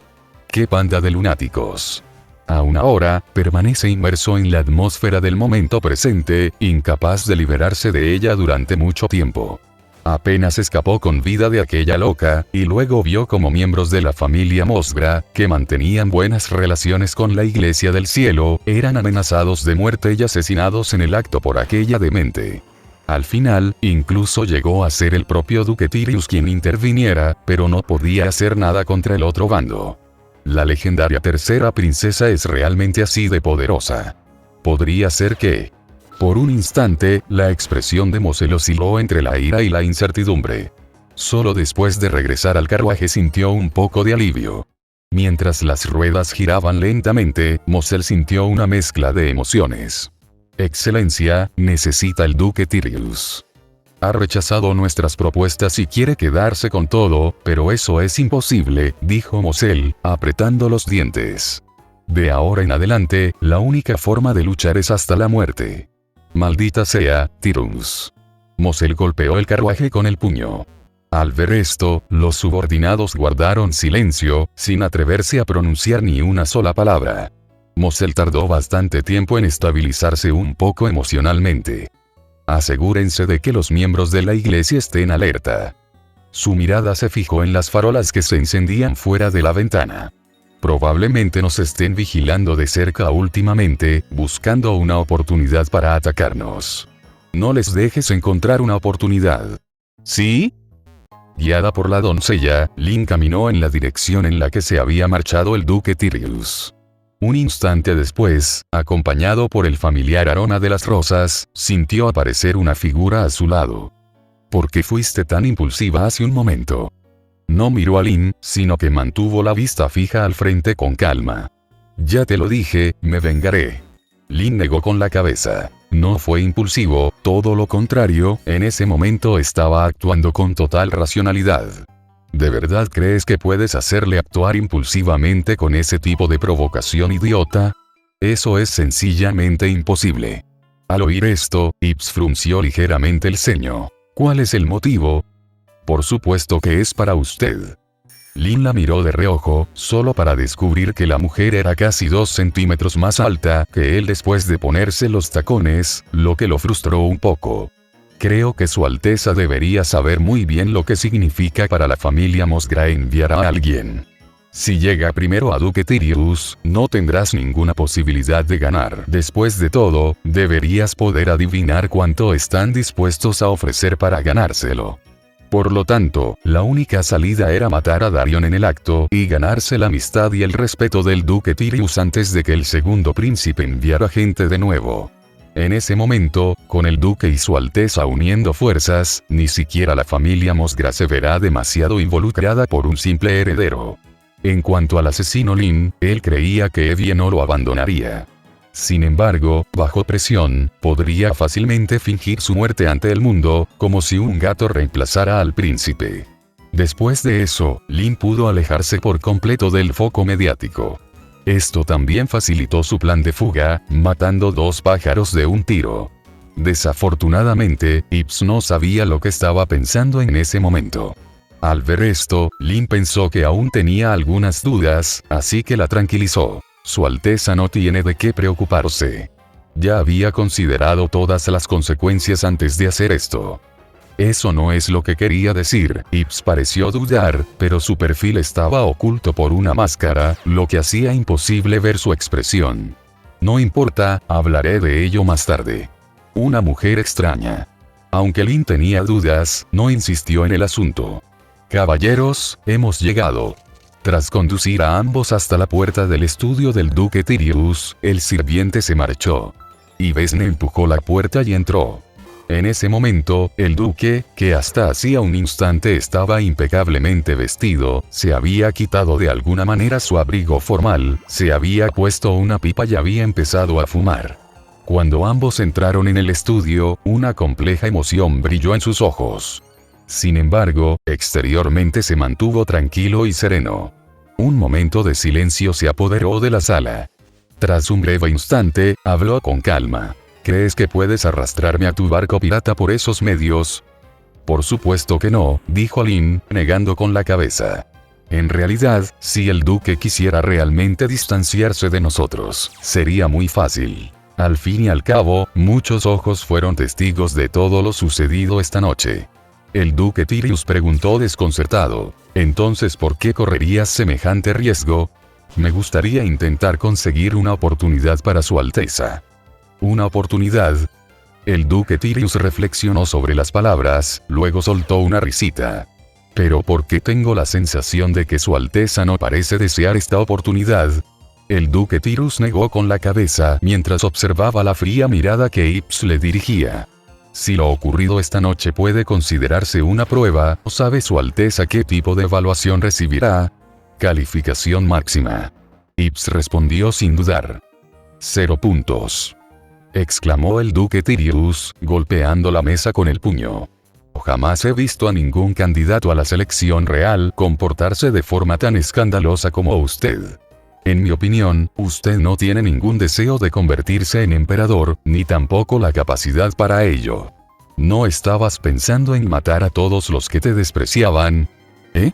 ¡Qué banda de lunáticos! Aún ahora, permanece inmerso en la atmósfera del momento presente, incapaz de liberarse de ella durante mucho tiempo. Apenas escapó con vida de aquella loca, y luego vio como miembros de la familia Mosgra, que mantenían buenas relaciones con la Iglesia del Cielo, eran amenazados de muerte y asesinados en el acto por aquella demente. Al final, incluso llegó a ser el propio duque Tirus quien interviniera, pero no podía hacer nada contra el otro bando. La legendaria tercera princesa es realmente así de poderosa. Podría ser que... Por un instante, la expresión de Mosel osciló entre la ira y la incertidumbre. Solo después de regresar al carruaje sintió un poco de alivio. Mientras las ruedas giraban lentamente, Mosel sintió una mezcla de emociones. Excelencia, necesita el duque Tirius. Ha rechazado nuestras propuestas y quiere quedarse con todo, pero eso es imposible, dijo Moselle, apretando los dientes. De ahora en adelante, la única forma de luchar es hasta la muerte. Maldita sea, Tirius. Moselle golpeó el carruaje con el puño. Al ver esto, los subordinados guardaron silencio, sin atreverse a pronunciar ni una sola palabra. Moselle tardó bastante tiempo en estabilizarse un poco emocionalmente. Asegúrense de que los miembros de la iglesia estén alerta. Su mirada se fijó en las farolas que se encendían fuera de la ventana. Probablemente nos estén vigilando de cerca últimamente, buscando una oportunidad para atacarnos. No les dejes encontrar una oportunidad. ¿Sí? Guiada por la doncella, Lynn caminó en la dirección en la que se había marchado el duque Tirius. Un instante después, acompañado por el familiar Arona de las Rosas, sintió aparecer una figura a su lado. ¿Por qué fuiste tan impulsiva hace un momento? No miró a Lynn, sino que mantuvo la vista fija al frente con calma. Ya te lo dije, me vengaré. Lynn negó con la cabeza. No fue impulsivo, todo lo contrario, en ese momento estaba actuando con total racionalidad. ¿De verdad crees que puedes hacerle actuar impulsivamente con ese tipo de provocación idiota? Eso es sencillamente imposible. Al oír esto, Ips frunció ligeramente el ceño. ¿Cuál es el motivo? Por supuesto que es para usted. Lynn la miró de reojo, solo para descubrir que la mujer era casi 2 centímetros más alta que él después de ponerse los tacones, lo que lo frustró un poco. Creo que Su Alteza debería saber muy bien lo que significa para la familia Mosgra enviar a alguien. Si llega primero a Duque Tirius, no tendrás ninguna posibilidad de ganar. Después de todo, deberías poder adivinar cuánto están dispuestos a ofrecer para ganárselo. Por lo tanto, la única salida era matar a Darion en el acto y ganarse la amistad y el respeto del Duque Tirius antes de que el segundo príncipe enviara gente de nuevo. En ese momento, con el duque y Su Alteza uniendo fuerzas, ni siquiera la familia Mosgra se verá demasiado involucrada por un simple heredero. En cuanto al asesino Lynn, él creía que Evie no lo abandonaría. Sin embargo, bajo presión, podría fácilmente fingir su muerte ante el mundo, como si un gato reemplazara al príncipe. Después de eso, Lynn pudo alejarse por completo del foco mediático. Esto también facilitó su plan de fuga, matando 2 pájaros de un tiro. Desafortunadamente, Ips no sabía lo que estaba pensando en ese momento. Al ver esto, Lynn pensó que aún tenía algunas dudas, así que la tranquilizó. Su Alteza no tiene de qué preocuparse. Ya había considerado todas las consecuencias antes de hacer esto. Eso no es lo que quería decir. Ips pareció dudar, pero su perfil estaba oculto por una máscara, lo que hacía imposible ver su expresión. No importa, hablaré de ello más tarde. Una mujer extraña. Aunque Lynn tenía dudas, no insistió en el asunto. Caballeros, hemos llegado. Tras conducir a ambos hasta la puerta del estudio del duque Tirius, el sirviente se marchó. Ivesne empujó la puerta y entró. En ese momento, el duque, que hasta hacía un instante estaba impecablemente vestido, se había quitado de alguna manera su abrigo formal, se había puesto una pipa y había empezado a fumar. Cuando ambos entraron en el estudio, una compleja emoción brilló en sus ojos. Sin embargo, exteriormente se mantuvo tranquilo y sereno. Un momento de silencio se apoderó de la sala. Tras un breve instante, habló con calma. ¿Crees que puedes arrastrarme a tu barco pirata por esos medios? Por supuesto que no, dijo Lynn, negando con la cabeza. En realidad, si el duque quisiera realmente distanciarse de nosotros, sería muy fácil. Al fin y al cabo, muchos ojos fueron testigos de todo lo sucedido esta noche. El duque Tirius preguntó desconcertado. Entonces, ¿por qué correrías semejante riesgo? Me gustaría intentar conseguir una oportunidad para Su Alteza. ¿Una oportunidad? El duque Tirius reflexionó sobre las palabras, luego soltó una risita. ¿Pero por qué tengo la sensación de que Su Alteza no parece desear esta oportunidad? El duque Tirius negó con la cabeza mientras observaba la fría mirada que Ips le dirigía. Si lo ocurrido esta noche puede considerarse una prueba, ¿sabe Su Alteza qué tipo de evaluación recibirá? Calificación máxima. Ips respondió sin dudar. 0 puntos. exclamó el duque Tirius, golpeando la mesa con el puño. Jamás he visto a ningún candidato a la selección real comportarse de forma tan escandalosa como usted. En mi opinión, usted no tiene ningún deseo de convertirse en emperador, ni tampoco la capacidad para ello. ¿No estabas pensando en matar a todos los que te despreciaban? ¿Eh?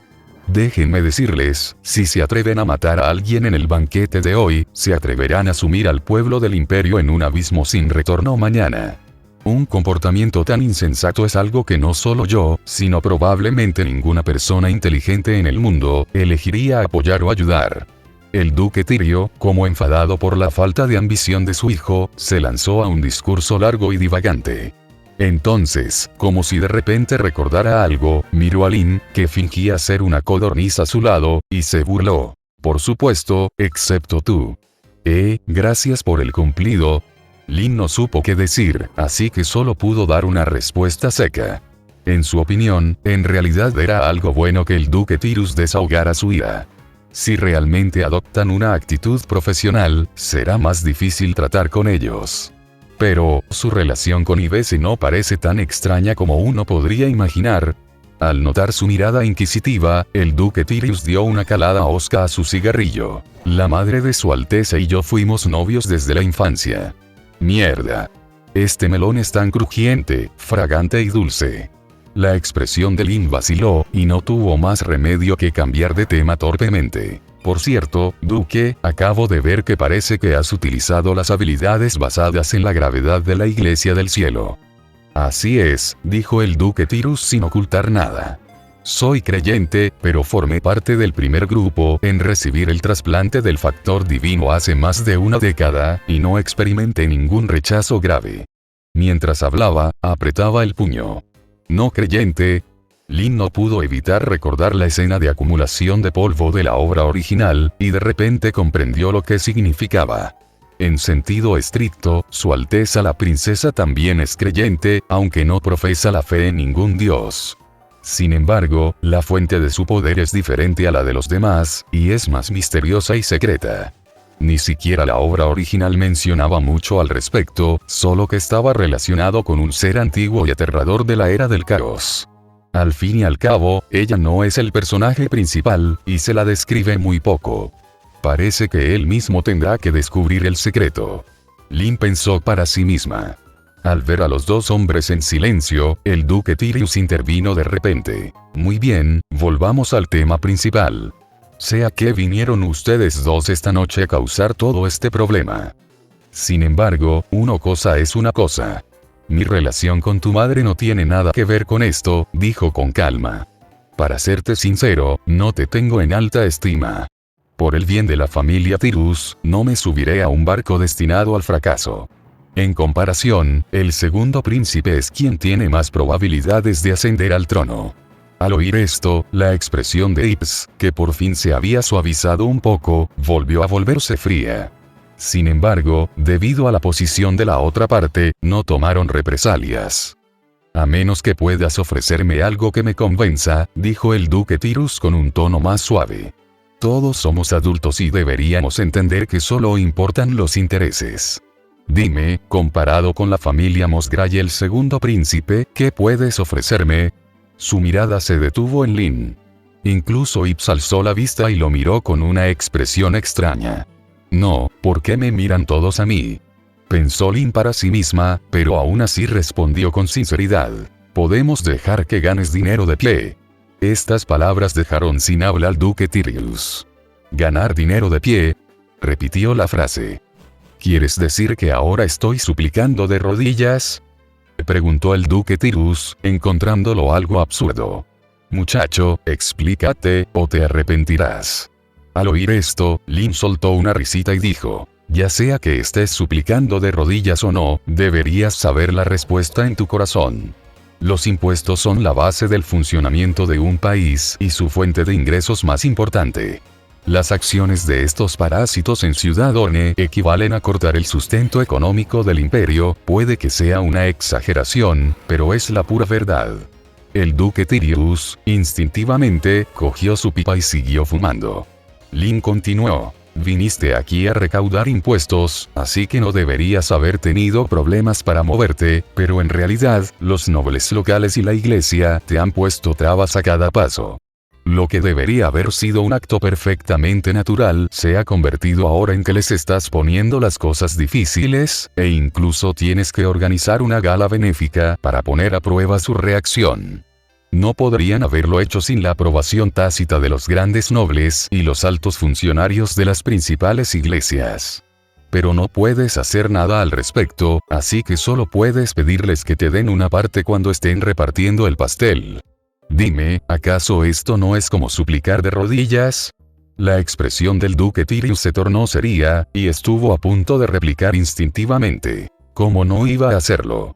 Déjenme decirles, si se atreven a matar a alguien en el banquete de hoy, se atreverán a sumir al pueblo del imperio en un abismo sin retorno mañana. Un comportamiento tan insensato es algo que no solo yo, sino probablemente ninguna persona inteligente en el mundo, elegiría apoyar o ayudar. El duque Tirio, como enfadado por la falta de ambición de su hijo, se lanzó a un discurso largo y divagante. Entonces, como si de repente recordara algo, miró a Lin, que fingía ser una codorniz a su lado, y se burló. Por supuesto, excepto tú. Gracias por el cumplido. Lin no supo qué decir, así que solo pudo dar una respuesta seca. En su opinión, en realidad era algo bueno que el duque Tirus desahogara su ira. Si realmente adoptan una actitud profesional, será más difícil tratar con ellos. Pero, su relación con Ibese no parece tan extraña como uno podría imaginar. Al notar su mirada inquisitiva, el duque Tirius dio una calada hosca a su cigarrillo. La madre de su Alteza y yo fuimos novios desde la infancia. Mierda. Este melón es tan crujiente, fragante y dulce. La expresión de Lin vaciló, y no tuvo más remedio que cambiar de tema torpemente. Por cierto, duque, acabo de ver que parece que has utilizado las habilidades basadas en la gravedad de la Iglesia del Cielo. Así es, dijo el duque Tirus sin ocultar nada. Soy creyente, pero formé parte del primer grupo en recibir el trasplante del factor divino hace más de una década, y no experimenté ningún rechazo grave. Mientras hablaba, apretaba el puño. No creyente. Lin no pudo evitar recordar la escena de acumulación de polvo de la obra original, y de repente comprendió lo que significaba. En sentido estricto, Su Alteza la Princesa también es creyente, aunque no profesa la fe en ningún dios. Sin embargo, la fuente de su poder es diferente a la de los demás, y es más misteriosa y secreta. Ni siquiera la obra original mencionaba mucho al respecto, solo que estaba relacionado con un ser antiguo y aterrador de la era del caos. Al fin y al cabo, ella no es el personaje principal, y se la describe muy poco. Parece que él mismo tendrá que descubrir el secreto. Lin pensó para sí misma. Al ver a los dos hombres en silencio, el duque Tirius intervino de repente. Muy bien, volvamos al tema principal. Sé a qué vinieron ustedes dos esta noche a causar todo este problema. Sin embargo, una cosa es una cosa. Mi relación con tu madre no tiene nada que ver con esto, dijo con calma. Para serte sincero, no te tengo en alta estima. Por el bien de la familia Tirus, no me subiré a un barco destinado al fracaso. En comparación, el segundo príncipe es quien tiene más probabilidades de ascender al trono. Al oír esto, la expresión de Ips, que por fin se había suavizado un poco, volvió a volverse fría. Sin embargo, debido a la posición de la otra parte, no tomaron represalias. A menos que puedas ofrecerme algo que me convenza, dijo el duque Tirus con un tono más suave. Todos somos adultos y deberíamos entender que solo importan los intereses. Dime, comparado con la familia Mosgray y el segundo príncipe, ¿qué puedes ofrecerme? Su mirada se detuvo en Lin. Incluso Ips alzó la vista y lo miró con una expresión extraña. No, ¿por qué me miran todos a mí? Pensó Lin para sí misma, pero aún así respondió con sinceridad. Podemos dejar que ganes dinero de pie. Estas palabras dejaron sin habla al duque Tirius. ¿Ganar dinero de pie? Repitió la frase. ¿Quieres decir que ahora estoy suplicando de rodillas? Preguntó el duque Tirus, encontrándolo algo absurdo. Muchacho, explícate, o te arrepentirás. Al oír esto, Lin soltó una risita y dijo, ya sea que estés suplicando de rodillas o no, deberías saber la respuesta en tu corazón. Los impuestos son la base del funcionamiento de un país y su fuente de ingresos más importante. Las acciones de estos parásitos en Ciudad One equivalen a cortar el sustento económico del imperio, puede que sea una exageración, pero es la pura verdad. El duque Tirius, instintivamente, cogió su pipa y siguió fumando. Lin continuó. Viniste aquí a recaudar impuestos, así que no deberías haber tenido problemas para moverte, pero en realidad, los nobles locales y la iglesia te han puesto trabas a cada paso. Lo que debería haber sido un acto perfectamente natural se ha convertido ahora en que les estás poniendo las cosas difíciles, e incluso tienes que organizar una gala benéfica para poner a prueba su reacción. No podrían haberlo hecho sin la aprobación tácita de los grandes nobles y los altos funcionarios de las principales iglesias. Pero no puedes hacer nada al respecto, así que solo puedes pedirles que te den una parte cuando estén repartiendo el pastel. Dime, ¿acaso esto no es como suplicar de rodillas? La expresión del duque Tirius se tornó seria, y estuvo a punto de replicar instintivamente. ¿Cómo no iba a hacerlo?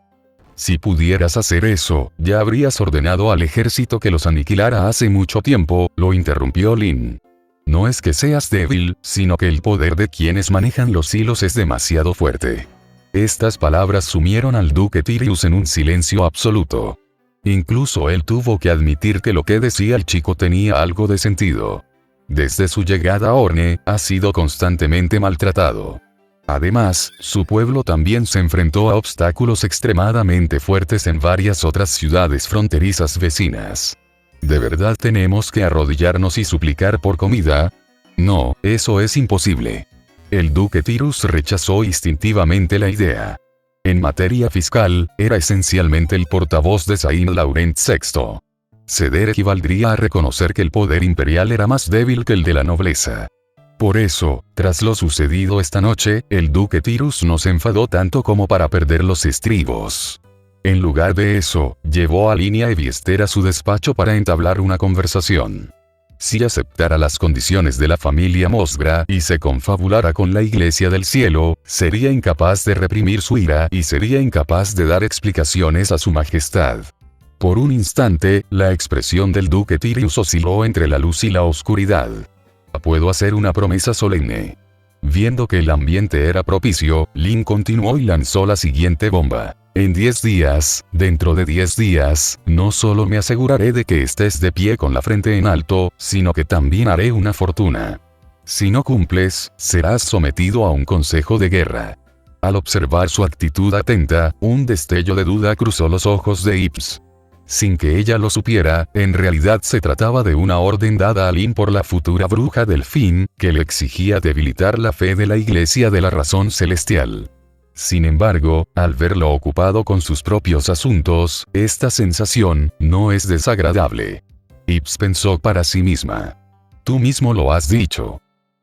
Si pudieras hacer eso, ya habrías ordenado al ejército que los aniquilara hace mucho tiempo, lo interrumpió Lin. No es que seas débil, sino que el poder de quienes manejan los hilos es demasiado fuerte. Estas palabras sumieron al duque Tirius en un silencio absoluto. Incluso él tuvo que admitir que lo que decía el chico tenía algo de sentido. Desde su llegada a Orne, ha sido constantemente maltratado. Además, su pueblo también se enfrentó a obstáculos extremadamente fuertes en varias otras ciudades fronterizas vecinas. ¿De verdad tenemos que arrodillarnos y suplicar por comida? No, eso es imposible. El duque Tirius rechazó instintivamente la idea. En materia fiscal, era esencialmente el portavoz de Saint Laurent VI. Ceder equivaldría a reconocer que el poder imperial era más débil que el de la nobleza. Por eso, tras lo sucedido esta noche, el duque Tirius no se enfadó tanto como para perder los estribos. En lugar de eso, llevó a Lin y a Eviester a su despacho para entablar una conversación. Si aceptara las condiciones de la familia Mosgra y se confabulara con la Iglesia del Cielo, sería incapaz de reprimir su ira y sería incapaz de dar explicaciones a su majestad. Por un instante, la expresión del duque Tirius osciló entre la luz y la oscuridad. Puedo hacer una promesa solemne. Viendo que el ambiente era propicio, Lin continuó y lanzó la siguiente bomba. En 10 días, dentro de 10 días, no solo me aseguraré de que estés de pie con la frente en alto, sino que también haré una fortuna. Si no cumples, serás sometido a un consejo de guerra. Al observar su actitud atenta, un destello de duda cruzó los ojos de Ips. Sin que ella lo supiera, en realidad se trataba de una orden dada a Lin por la futura bruja Delfín, que le exigía debilitar la fe de la Iglesia de la Razón Celestial. Sin embargo, al verlo ocupado con sus propios asuntos, esta sensación no es desagradable. Ips pensó para sí misma. Tú mismo lo has dicho.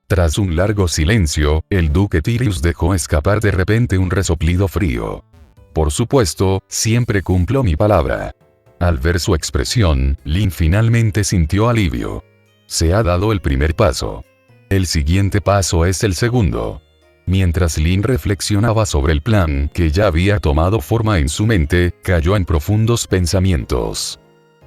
Tras un largo silencio, el duque Tirius dejó escapar de repente un resoplido frío. Por supuesto, siempre cumplo mi palabra. Al ver su expresión, Lin finalmente sintió alivio. Se ha dado el primer paso. El siguiente paso es el segundo. Mientras Lin reflexionaba sobre el plan que ya había tomado forma en su mente, cayó en profundos pensamientos.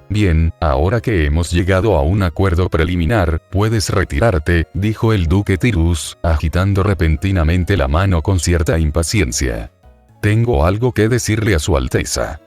Bien, ahora que hemos llegado a un acuerdo preliminar, puedes retirarte, dijo el duque Tirius, agitando repentinamente la mano con cierta impaciencia. Tengo algo que decirle a su Alteza.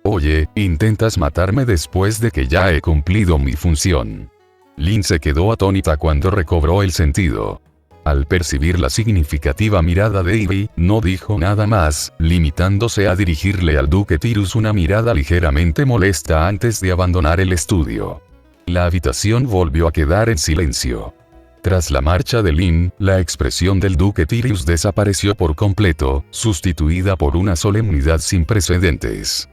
Oye, intentas matarme después de que ya he cumplido mi función. Lin se quedó atónita cuando recobró el sentido. Al percibir la significativa mirada de Ivy, no dijo nada más, limitándose a dirigirle al duque Tirius una mirada ligeramente molesta antes de abandonar el estudio. La habitación volvió a quedar en silencio. Tras la marcha de Lin, la expresión del duque Tirius desapareció por completo, sustituida por una solemnidad sin precedentes.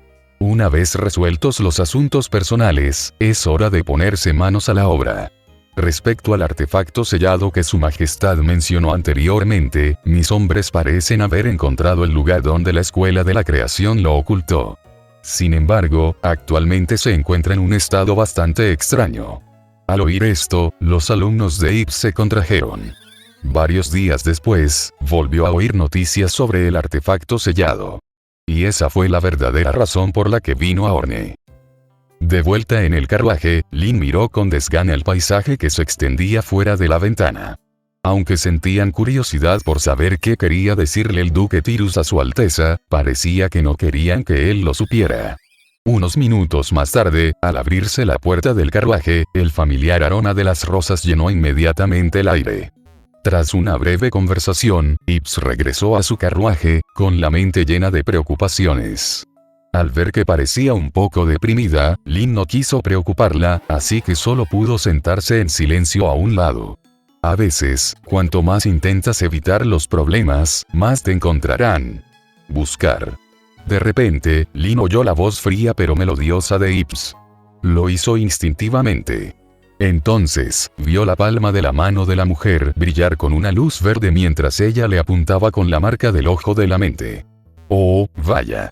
Una vez resueltos los asuntos personales, es hora de ponerse manos a la obra. Respecto al artefacto sellado que su majestad mencionó anteriormente, mis hombres parecen haber encontrado el lugar donde la escuela de la creación lo ocultó. Sin embargo, actualmente se encuentra en un estado bastante extraño. Al oír esto, los alumnos de Ips se contrajeron. Varios días después, volvió a oír noticias sobre el artefacto sellado. Y esa fue la verdadera razón por la que vino a Orne. De vuelta en el carruaje, Lin miró con desgana el paisaje que se extendía fuera de la ventana. Aunque sentían curiosidad por saber qué quería decirle el duque Tirius a su Alteza, parecía que no querían que él lo supiera. Unos minutos más tarde, al abrirse la puerta del carruaje, el familiar aroma de las rosas llenó inmediatamente el aire. Tras una breve conversación, Ips regresó a su carruaje, con la mente llena de preocupaciones. Al ver que parecía un poco deprimida, Lin no quiso preocuparla, así que solo pudo sentarse en silencio a un lado. A veces, cuanto más intentas evitar los problemas, más te encontrarán. Buscar. De repente, Lin oyó la voz fría pero melodiosa de Ips. Lo hizo instintivamente. Entonces, vio la palma de la mano de la mujer brillar con una luz verde mientras ella le apuntaba con la marca del ojo de la mente. ¡Oh, vaya!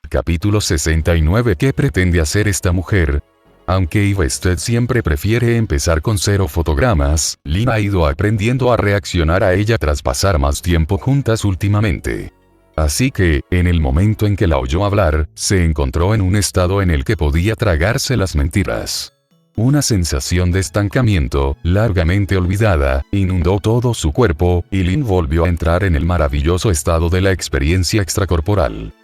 Capítulo 69. ¿Qué pretende hacer esta mujer? Aunque Yvested siempre prefiere empezar con 0 fotogramas, Lin ha ido aprendiendo a reaccionar a ella tras pasar más tiempo juntas últimamente. Así que, en el momento en que la oyó hablar, se encontró en un estado en el que podía tragarse las mentiras. Una sensación de estancamiento, largamente olvidada, inundó todo su cuerpo, y Lin volvió a entrar en el maravilloso estado de la experiencia extracorporal.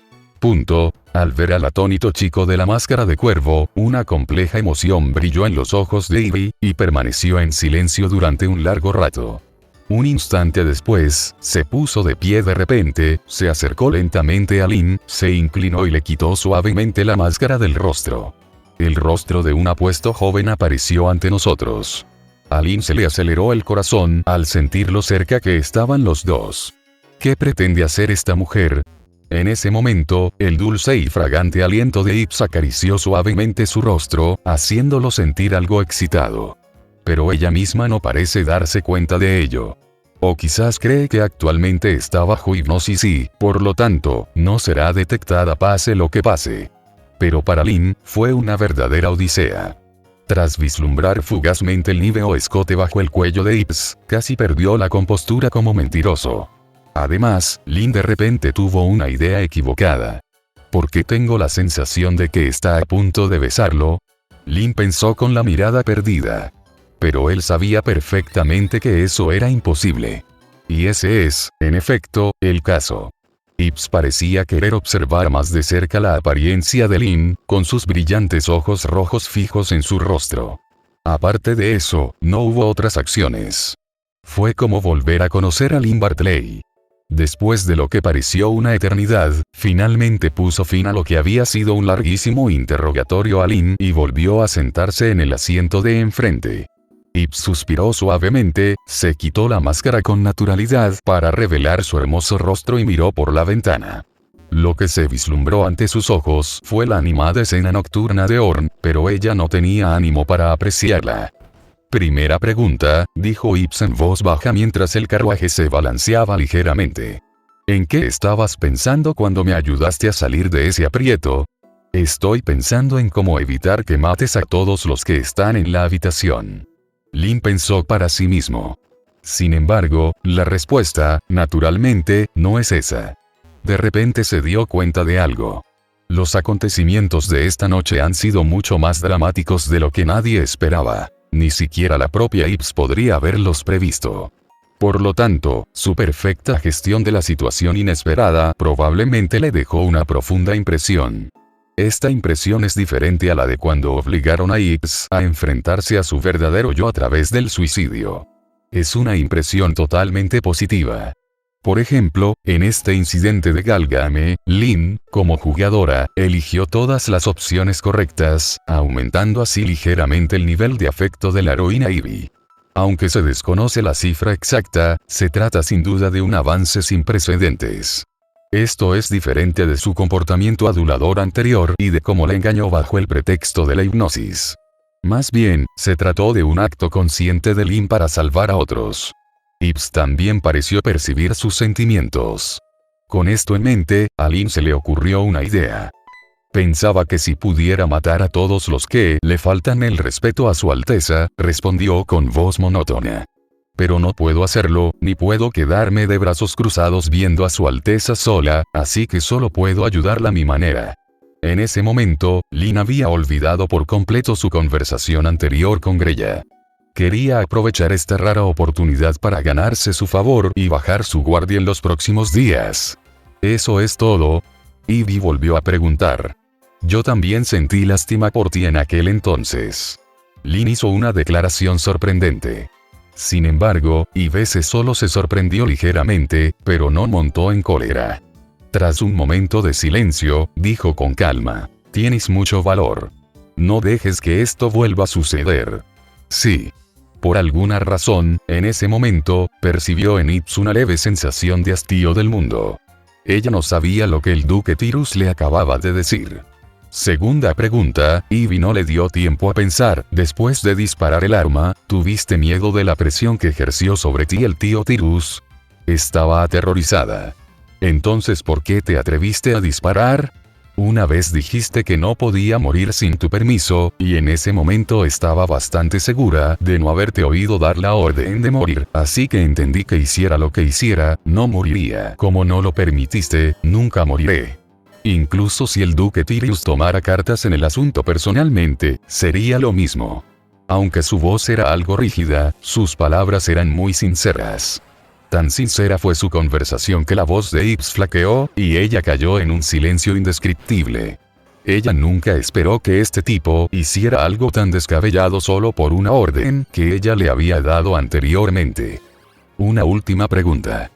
Al ver al atónito chico de la máscara de cuervo, una compleja emoción brilló en los ojos de Ivy, y permaneció en silencio durante un largo rato. Un instante después, se puso de pie de repente, se acercó lentamente a Lin, se inclinó y le quitó suavemente la máscara del rostro. El rostro de un apuesto joven apareció ante nosotros. A Lin se le aceleró el corazón al sentir lo cerca que estaban los dos. ¿Qué pretende hacer esta mujer? En ese momento, el dulce y fragante aliento de Ips acarició suavemente su rostro, haciéndolo sentir algo excitado. Pero ella misma no parece darse cuenta de ello. O quizás cree que actualmente está bajo hipnosis y, por lo tanto, no será detectada pase lo que pase. Pero para Lin, fue una verdadera odisea. Tras vislumbrar fugazmente el níveo escote bajo el cuello de Ips, casi perdió la compostura como mentiroso. Además, Lin de repente tuvo una idea equivocada. ¿Por qué tengo la sensación de que está a punto de besarlo? Lin pensó con la mirada perdida. Pero él sabía perfectamente que eso era imposible. Y ese es, en efecto, el caso. Ips parecía querer observar más de cerca la apariencia de Lin, con sus brillantes ojos rojos fijos en su rostro. Aparte de eso, no hubo otras acciones. Fue como volver a conocer a Lin Bartley. Después de lo que pareció una eternidad, finalmente puso fin a lo que había sido un larguísimo interrogatorio a Lin y volvió a sentarse en el asiento de enfrente. Ips suspiró suavemente, se quitó la máscara con naturalidad para revelar su hermoso rostro y miró por la ventana. Lo que se vislumbró ante sus ojos fue la animada escena nocturna de Orn, pero ella no tenía ánimo para apreciarla. Primera pregunta, dijo Ips en voz baja mientras el carruaje se balanceaba ligeramente. ¿En qué estabas pensando cuando me ayudaste a salir de ese aprieto? Estoy pensando en cómo evitar que mates a todos los que están en la habitación. Lin pensó para sí mismo. Sin embargo, la respuesta, naturalmente, no es esa. De repente se dio cuenta de algo. Los acontecimientos de esta noche han sido mucho más dramáticos de lo que nadie esperaba. Ni siquiera la propia Ips podría haberlos previsto. Por lo tanto, su perfecta gestión de la situación inesperada probablemente le dejó una profunda impresión. Esta impresión es diferente a la de cuando obligaron a Ips a enfrentarse a su verdadero yo a través del suicidio. Es una impresión totalmente positiva. Por ejemplo, en este incidente de Galgame, Lin, como jugadora, eligió todas las opciones correctas, aumentando así ligeramente el nivel de afecto de la heroína Ivy. Aunque se desconoce la cifra exacta, se trata sin duda de un avance sin precedentes. Esto es diferente de su comportamiento adulador anterior y de cómo la engañó bajo el pretexto de la hipnosis. Más bien, se trató de un acto consciente de Lin para salvar a otros. Ips también pareció percibir sus sentimientos. Con esto en mente, a Lin se le ocurrió una idea. Pensaba que si pudiera matar a todos los que le faltan el respeto a su Alteza, respondió con voz monótona. Pero no puedo hacerlo, ni puedo quedarme de brazos cruzados viendo a su Alteza sola, así que solo puedo ayudarla a mi manera. En ese momento, Lin había olvidado por completo su conversación anterior con Greya. Quería aprovechar esta rara oportunidad para ganarse su favor y bajar su guardia en los próximos días. ¿Eso es todo? Ivy volvió a preguntar. Yo también sentí lástima por ti en aquel entonces. Lin hizo una declaración sorprendente. Sin embargo, Ivese solo se sorprendió ligeramente, pero no montó en cólera. Tras un momento de silencio, dijo con calma: tienes mucho valor. No dejes que esto vuelva a suceder. Sí. Por alguna razón, en ese momento, percibió en Ips una leve sensación de hastío del mundo. Ella no sabía lo que el duque Tyrus le acababa de decir. Segunda pregunta, Ivy no le dio tiempo a pensar. Después de disparar el arma, ¿tuviste miedo de la presión que ejerció sobre ti el tío Tyrus? Estaba aterrorizada. Entonces, ¿por qué te atreviste a disparar? Una vez dijiste que no podía morir sin tu permiso, y en ese momento estaba bastante segura de no haberte oído dar la orden de morir, así que entendí que hiciera lo que hiciera, no moriría. Como no lo permitiste, nunca moriré. Incluso si el duque Tyrus tomara cartas en el asunto personalmente, sería lo mismo. Aunque su voz era algo rígida, sus palabras eran muy sinceras. Tan sincera fue su conversación que la voz de Ips flaqueó, y ella cayó en un silencio indescriptible. Ella nunca esperó que este tipo hiciera algo tan descabellado solo por una orden que ella le había dado anteriormente. Una última pregunta.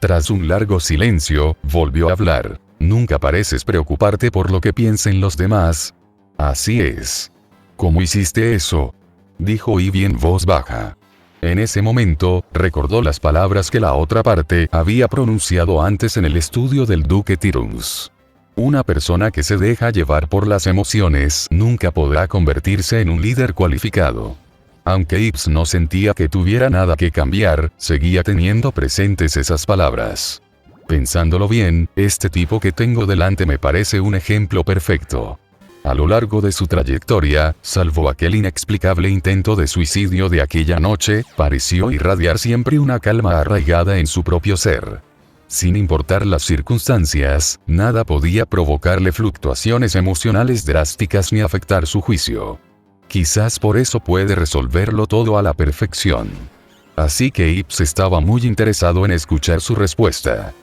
Tras un largo silencio, volvió a hablar. Nunca pareces preocuparte por lo que piensen los demás. Así es. ¿Cómo hiciste eso? Dijo Ivy en voz baja. En ese momento, recordó las palabras que la otra parte había pronunciado antes en el estudio del duque Tyrus. Una persona que se deja llevar por las emociones nunca podrá convertirse en un líder cualificado. Aunque Ips no sentía que tuviera nada que cambiar, seguía teniendo presentes esas palabras. Pensándolo bien, este tipo que tengo delante me parece un ejemplo perfecto. A lo largo de su trayectoria, salvo aquel inexplicable intento de suicidio de aquella noche, pareció irradiar siempre una calma arraigada en su propio ser. Sin importar las circunstancias, nada podía provocarle fluctuaciones emocionales drásticas ni afectar su juicio. Quizás por eso puede resolverlo todo a la perfección. Así que Ips estaba muy interesado en escuchar su respuesta.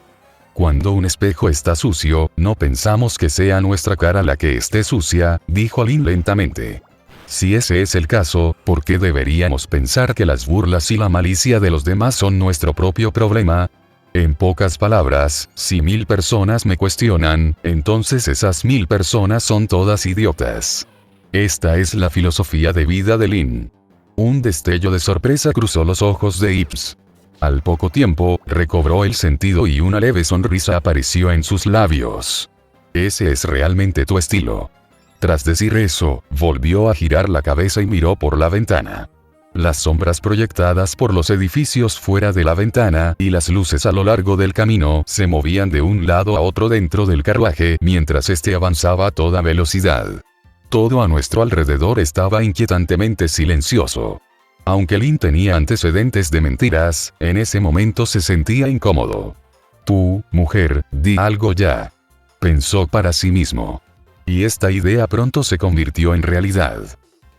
Cuando un espejo está sucio, no pensamos que sea nuestra cara la que esté sucia, dijo Lin lentamente. Si ese es el caso, ¿por qué deberíamos pensar que las burlas y la malicia de los demás son nuestro propio problema? En pocas palabras, si 1000 personas me cuestionan, entonces esas 1000 personas son todas idiotas. Esta es la filosofía de vida de Lin. Un destello de sorpresa cruzó los ojos de Ips. Al poco tiempo, recobró el sentido y una leve sonrisa apareció en sus labios. Ese es realmente tu estilo. Tras decir eso, volvió a girar la cabeza y miró por la ventana. Las sombras proyectadas por los edificios fuera de la ventana y las luces a lo largo del camino se movían de un lado a otro dentro del carruaje mientras este avanzaba a toda velocidad. Todo a nuestro alrededor estaba inquietantemente silencioso. Aunque Lin tenía antecedentes de mentiras, en ese momento se sentía incómodo. Tú, mujer, di algo ya. Pensó para sí mismo. Y esta idea pronto se convirtió en realidad.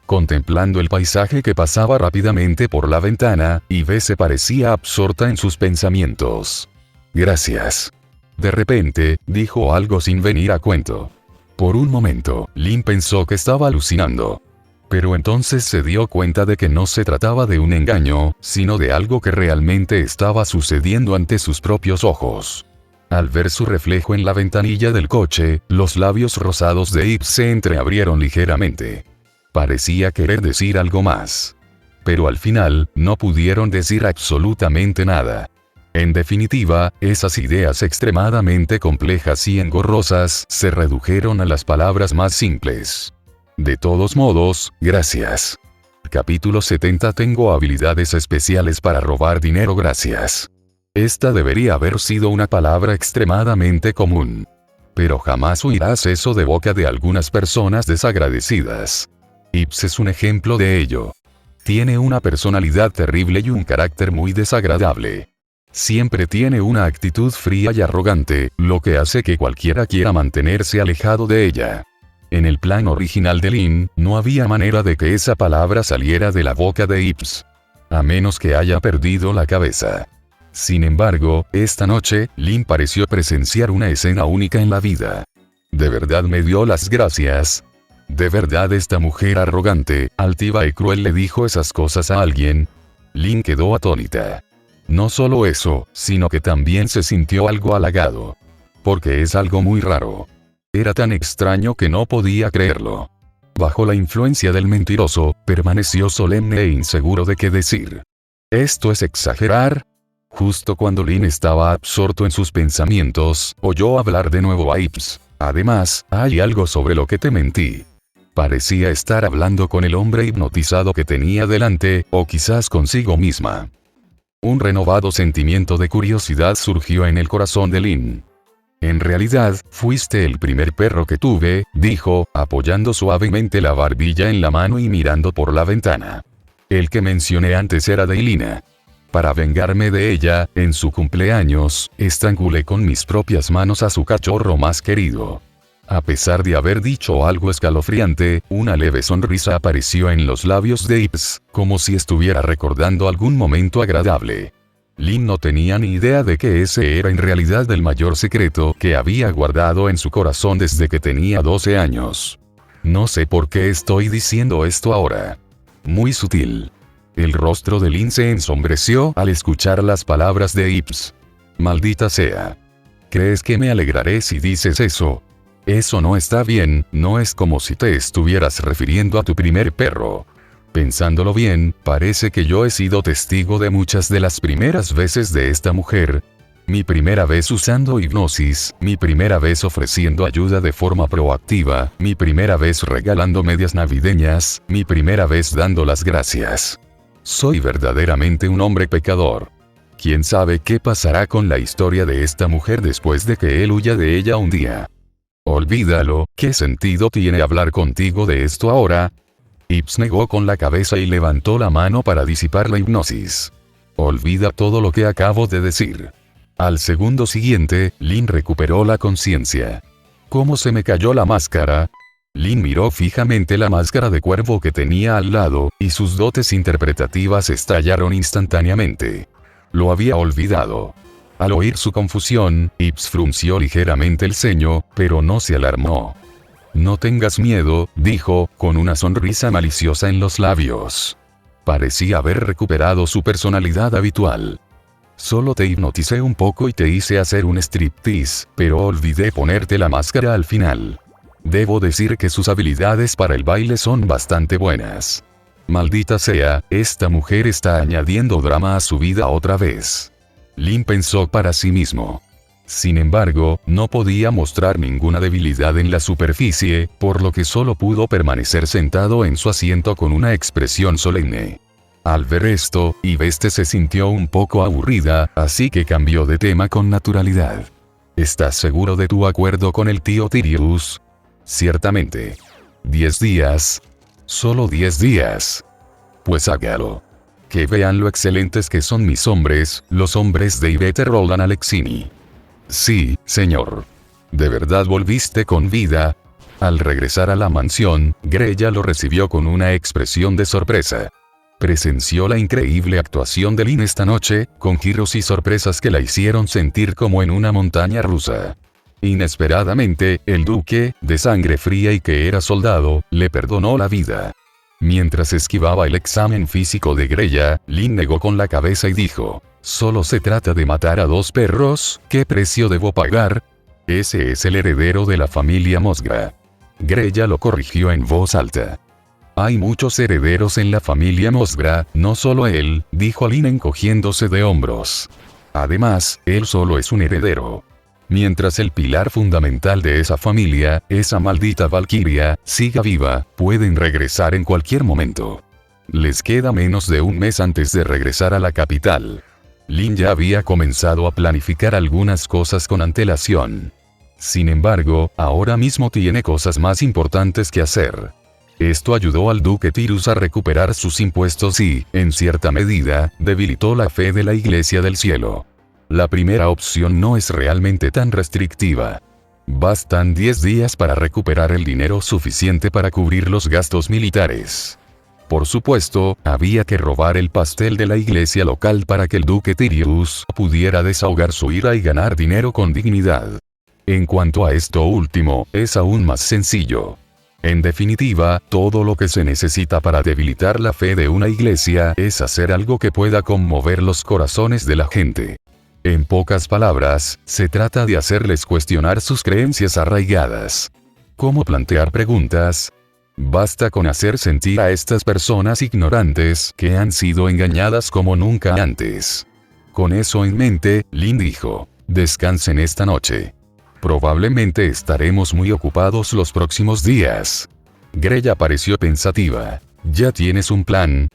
Contemplando el paisaje que pasaba rápidamente por la ventana, Ivy se parecía absorta en sus pensamientos. Gracias. De repente, dijo algo sin venir a cuento. Por un momento, Lin pensó que estaba alucinando. Pero entonces se dio cuenta de que no se trataba de un engaño, sino de algo que realmente estaba sucediendo ante sus propios ojos. Al ver su reflejo en la ventanilla del coche, los labios rosados de Ips se entreabrieron ligeramente. Parecía querer decir algo más. Pero al final, no pudieron decir absolutamente nada. En definitiva, esas ideas extremadamente complejas y engorrosas se redujeron a las palabras más simples. De todos modos, gracias. Capítulo 70. Tengo habilidades especiales para robar dinero, gracias. Esta debería haber sido una palabra extremadamente común. Pero jamás oirás eso de boca de algunas personas desagradecidas. Ips es un ejemplo de ello. Tiene una personalidad terrible y un carácter muy desagradable. Siempre tiene una actitud fría y arrogante, lo que hace que cualquiera quiera mantenerse alejado de ella. En el plan original de Lin, no había manera de que esa palabra saliera de la boca de Ips. A menos que haya perdido la cabeza. Sin embargo, esta noche, Lin pareció presenciar una escena única en la vida. ¿De verdad me dio las gracias? ¿De verdad esta mujer arrogante, altiva y cruel le dijo esas cosas a alguien? Lin quedó atónita. No solo eso, sino que también se sintió algo halagado. Porque es algo muy raro. Era tan extraño que no podía creerlo. Bajo la influencia del mentiroso, permaneció solemne e inseguro de qué decir. ¿Esto es exagerar? Justo cuando Lin estaba absorto en sus pensamientos, oyó hablar de nuevo a Ips. Además, hay algo sobre lo que te mentí. Parecía estar hablando con el hombre hipnotizado que tenía delante, o quizás consigo misma. Un renovado sentimiento de curiosidad surgió en el corazón de Lin. En realidad, fuiste el primer perro que tuve, dijo, apoyando suavemente la barbilla en la mano y mirando por la ventana. El que mencioné antes era de Ilina. Para vengarme de ella, en su cumpleaños, estrangulé con mis propias manos a su cachorro más querido. A pesar de haber dicho algo escalofriante, una leve sonrisa apareció en los labios de Ips, como si estuviera recordando algún momento agradable. Lin no tenía ni idea de que ese era en realidad el mayor secreto que había guardado en su corazón desde que tenía 12 años. No sé por qué estoy diciendo esto ahora. Muy sutil. El rostro de Lin se ensombreció al escuchar las palabras de Ips. Maldita sea. ¿Crees que me alegraré si dices eso? Eso no está bien, no es como si te estuvieras refiriendo a tu primer perro. Pensándolo bien, parece que yo he sido testigo de muchas de las primeras veces de esta mujer. Mi primera vez usando hipnosis, mi primera vez ofreciendo ayuda de forma proactiva, mi primera vez regalando medias navideñas, mi primera vez dando las gracias. Soy verdaderamente un hombre pecador. ¿Quién sabe qué pasará con la historia de esta mujer después de que él huya de ella un día? Olvídalo, ¿qué sentido tiene hablar contigo de esto ahora? Ips negó con la cabeza y levantó la mano para disipar la hipnosis. Olvida todo lo que acabo de decir. Al segundo siguiente, Lin recuperó la conciencia. ¿Cómo se me cayó la máscara? Lin miró fijamente la máscara de cuervo que tenía al lado, y sus dotes interpretativas estallaron instantáneamente. Lo había olvidado. Al oír su confusión, Ips frunció ligeramente el ceño, pero no se alarmó. No tengas miedo, dijo, con una sonrisa maliciosa en los labios. Parecía haber recuperado su personalidad habitual. Solo te hipnoticé un poco y te hice hacer un striptease, pero olvidé ponerte la máscara al final. Debo decir que sus habilidades para el baile son bastante buenas. Maldita sea, esta mujer está añadiendo drama a su vida otra vez. Lin pensó para sí mismo. Sin embargo, no podía mostrar ninguna debilidad en la superficie, por lo que solo pudo permanecer sentado en su asiento con una expresión solemne. Al ver esto, Iveste se sintió un poco aburrida, así que cambió de tema con naturalidad. ¿Estás seguro de tu acuerdo con el tío Tirius? Ciertamente. 10 días. Solo 10 días. Pues hágalo. Que vean lo excelentes que son mis hombres, los hombres de Ivete Roland Alexini. Sí, señor. ¿De verdad volviste con vida? Al regresar a la mansión, Greya lo recibió con una expresión de sorpresa. Presenció la increíble actuación de Lin esta noche, con giros y sorpresas que la hicieron sentir como en una montaña rusa. Inesperadamente, el duque, de sangre fría y que era soldado, le perdonó la vida. Mientras esquivaba el examen físico de Greya, Lin negó con la cabeza y dijo, «Solo se trata de matar a 2 perros, ¿qué precio debo pagar?» Ese es el heredero de la familia Mosgra. Greya lo corrigió en voz alta. «Hay muchos herederos en la familia Mosgra, no solo él», dijo Lin encogiéndose de hombros. Además, él solo es un heredero. Mientras el pilar fundamental de esa familia, esa maldita Valquiria, siga viva, pueden regresar en cualquier momento. Les queda menos de un mes antes de regresar a la capital. Lin ya había comenzado a planificar algunas cosas con antelación. Sin embargo, ahora mismo tiene cosas más importantes que hacer. Esto ayudó al duque Tirus a recuperar sus impuestos y, en cierta medida, debilitó la fe de la Iglesia del Cielo. La primera opción no es realmente tan restrictiva. Bastan 10 días para recuperar el dinero suficiente para cubrir los gastos militares. Por supuesto, había que robar el pastel de la iglesia local para que el duque Tirius pudiera desahogar su ira y ganar dinero con dignidad. En cuanto a esto último, es aún más sencillo. En definitiva, todo lo que se necesita para debilitar la fe de una iglesia es hacer algo que pueda conmover los corazones de la gente. En pocas palabras, se trata de hacerles cuestionar sus creencias arraigadas. ¿Cómo plantear preguntas? Basta con hacer sentir a estas personas ignorantes que han sido engañadas como nunca antes. Con eso en mente, Lynn dijo: descansen esta noche. Probablemente estaremos muy ocupados los próximos días. Grella pareció pensativa. ¿Ya tienes un plan?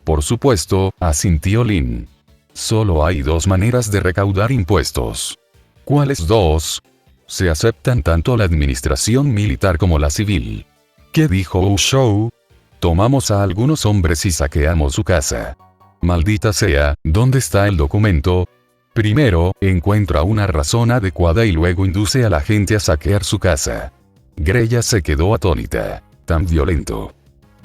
Por supuesto, asintió Lynn. Solo hay dos maneras de recaudar impuestos. ¿Cuáles dos? Se aceptan tanto la administración militar como la civil. ¿Qué dijo Ushow? Tomamos a algunos hombres y saqueamos su casa. Maldita sea, ¿dónde está el documento? Primero, encuentra una razón adecuada y luego induce a la gente a saquear su casa. Grella se quedó atónita. Tan violento.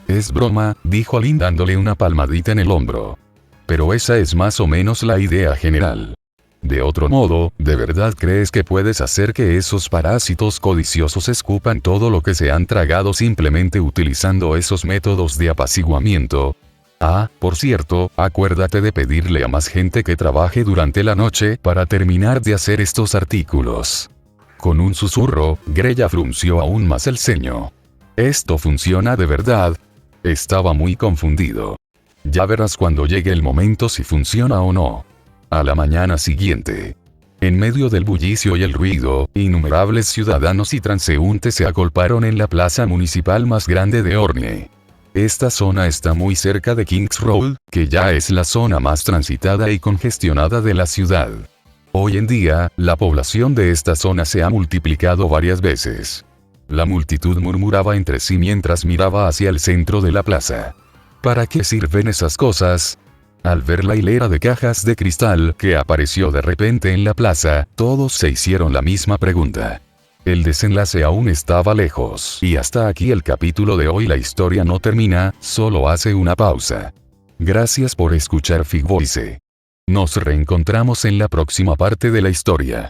Es broma, dijo Lynn dándole una palmadita en el hombro. Pero esa es más o menos la idea general. De otro modo, ¿de verdad crees que puedes hacer que esos parásitos codiciosos escupan todo lo que se han tragado simplemente utilizando esos métodos de apaciguamiento? Ah, por cierto, acuérdate de pedirle a más gente que trabaje durante la noche para terminar de hacer estos artículos. Con un susurro, Grella frunció aún más el ceño. ¿Esto funciona de verdad? Estaba muy confundido. Ya verás cuando llegue el momento si funciona o no. A la mañana siguiente. En medio del bullicio y el ruido, innumerables ciudadanos y transeúntes se agolparon en la plaza municipal más grande de Orne. Esta zona está muy cerca de Kings Road, que ya es la zona más transitada y congestionada de la ciudad. Hoy en día, la población de esta zona se ha multiplicado varias veces. La multitud murmuraba entre sí mientras miraba hacia el centro de la plaza. ¿Para qué sirven esas cosas? Al ver la hilera de cajas de cristal que apareció de repente en la plaza, todos se hicieron la misma pregunta. El desenlace aún estaba lejos. Y hasta aquí el capítulo de hoy. La historia no termina, solo hace una pausa. Gracias por escuchar Fig Voice. Nos reencontramos en la próxima parte de la historia.